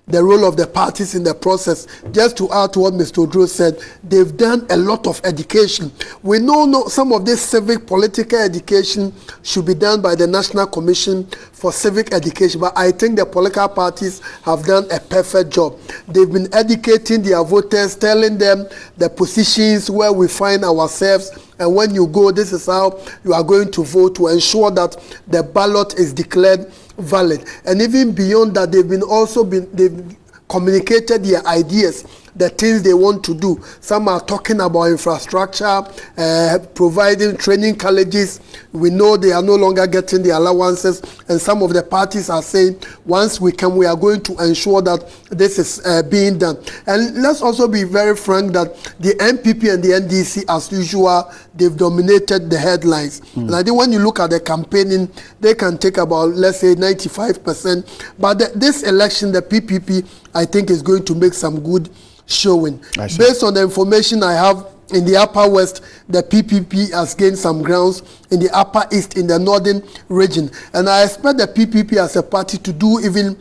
the role of the parties in the process. Just to add to what Mr. Odro said, they've done a lot of education. We know some of this civic political education should be done by the National Commission for Civic Education, but I think the political parties have done a perfect job. They've been educating their voters, telling them the positions where we find ourselves, and when you go, this is how you are going to vote, to ensure that the ballot is declared valid. And even beyond that, they've communicated their ideas, the things they want to do. Some are talking about infrastructure, providing training colleges. We know they are no longer getting the allowances, and some of the parties are saying, once we can, we are going to ensure that this is being done. And let's also be very frank that the MPP and the NDC, as usual, they've dominated the headlines. And I think when you look at the campaigning, they can take about, let's say, 95%. But this election, the PPP, I think, is going to make some good showing. Based on the information I have, in the Upper West, the PPP has gained some grounds. In the Upper East, in the Northern region. And I expect the PPP as a party to do even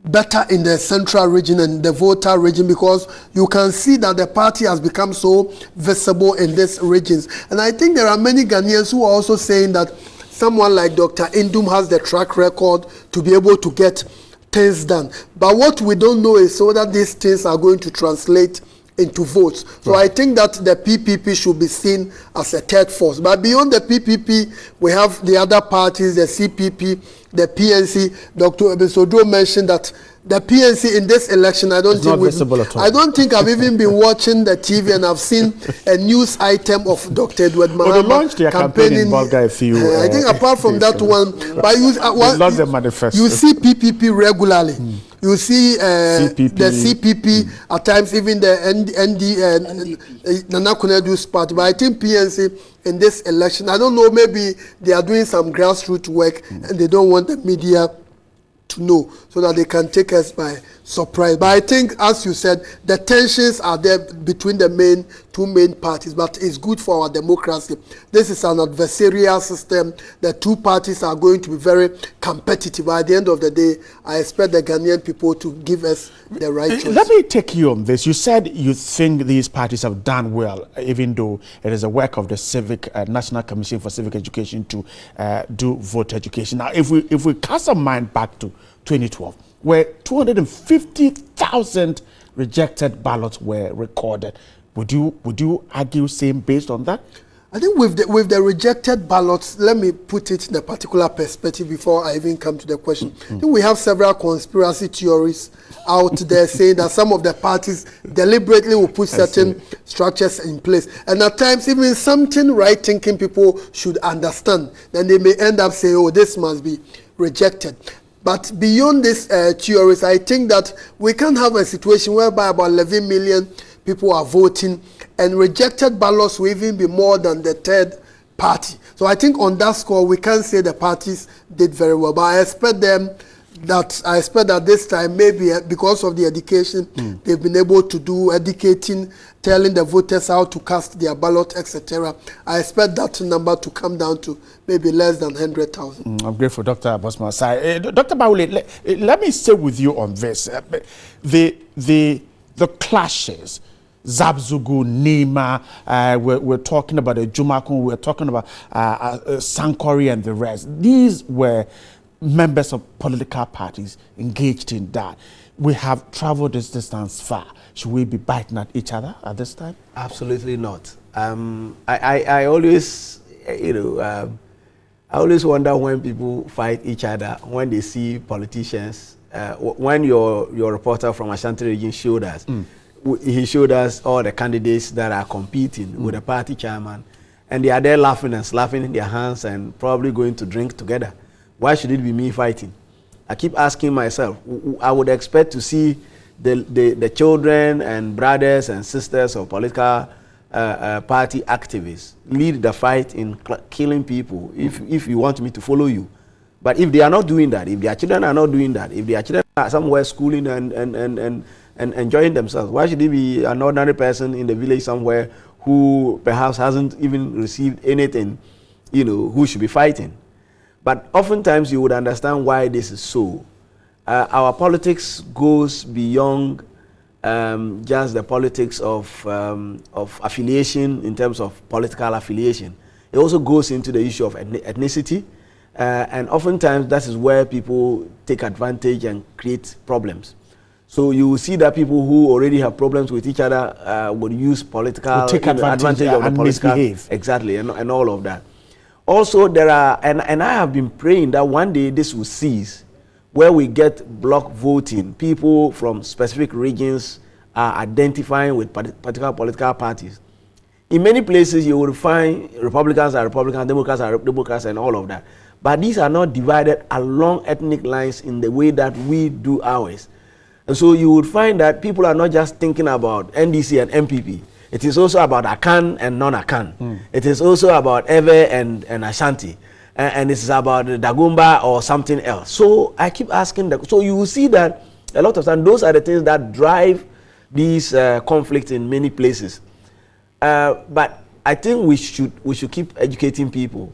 better in the Central region and the voter region, because you can see that the party has become so visible in these regions. And I think there are many Ghanaians who are also saying that someone like Dr. Indum has the track record to be able to get things done. But what we don't know is whether these things are going to translate into votes. So I think that the PPP should be seen as a third force. But beyond the PPP, we have the other parties, the CPP, the PNC. Dr. Ebesodro mentioned that the PNC in this election, I don't think I've even been watching the TV and I've seen a news item of Dr. Edward Mahama they launched their campaign in Bulgaria a few. I think apart from that one, but you see PPP regularly. You see the CPP at times, even the Nana Konedu's party. But I think PNC in this election, I don't know, maybe they are doing some grassroots work and they don't want the media to know so that they can take us by surprise. But I think, as you said, the tensions are there between the two main parties, but it's good for our democracy. This is an adversarial system. The two parties are going to be very competitive. At the end of the day, I expect the Ghanaian people to give us the right choice. Let me take you on this. You said you think these parties have done well, even though it is a work of the National Commission for Civic Education to do voter education. Now, if we cast our mind back to 2012, where 250,000 rejected ballots were recorded, would you argue same based on that? I think with the rejected ballots, let me put it in a particular perspective before I even come to the question. I think we have several conspiracy theories out there saying that some of the parties deliberately will put certain structures in place. And at times, even something right-thinking people should understand. Then they may end up saying, oh, this must be rejected. But beyond these theories, I think that we can have a situation whereby about 11 million people are voting, and rejected ballots will even be more than the third party. So I think on that score, we can say the parties did very well. But I expect them, that I expect that this time, maybe because of the education they've been able to do, educating, telling the voters how to cast their ballot, etc. I expect that number to come down to maybe less than 100,000. I'm grateful, Dr. Bosman. Dr. Bawule, let me stay with you on this. The clashes, Zabzugu, Nima, we're talking about Jumakun, we're talking about Sankori and the rest. These were members of political parties engaged in that. We have traveled this distance far. Should we be biting at each other at this time? Absolutely not. I always, I always wonder when people fight each other, when they see politicians. When your reporter from Ashanti region showed us, he showed us all the candidates that are competing with the party chairman, and they are there laughing and slapping in their hands and probably going to drink together. Why should it be me fighting? I keep asking myself. I would expect to see the children and brothers and sisters of political party activists lead the fight in killing people if you want me to follow you. But if they are not doing that, if their children are not doing that, if their children are somewhere schooling and enjoying themselves, why should it be an ordinary person in the village somewhere who perhaps hasn't even received anything, who should be fighting? But oftentimes you would understand why this is so. Our politics goes beyond just the politics of affiliation in terms of political affiliation. It also goes into the issue of ethnicity, and oftentimes that is where people take advantage and create problems. So you will see that people who already have problems with each other will use political take advantage of the political, misbehave. Exactly, and all of that. Also, there are, and I have been praying that one day this will cease, where we get block voting. People from specific regions are identifying with particular political parties. In many places, you will find Republicans are Republicans, Democrats are Democrats, and all of that. But these are not divided along ethnic lines in the way that we do ours. And so you would find that people are not just thinking about NDC and MPP. It is also about Akan and non-Akan. It is also about Ewe and Ashanti. And it is about Dagumba or something else. So I keep asking that. So you will see that a lot of times those are the things that drive these conflicts in many places. But I think we should keep educating people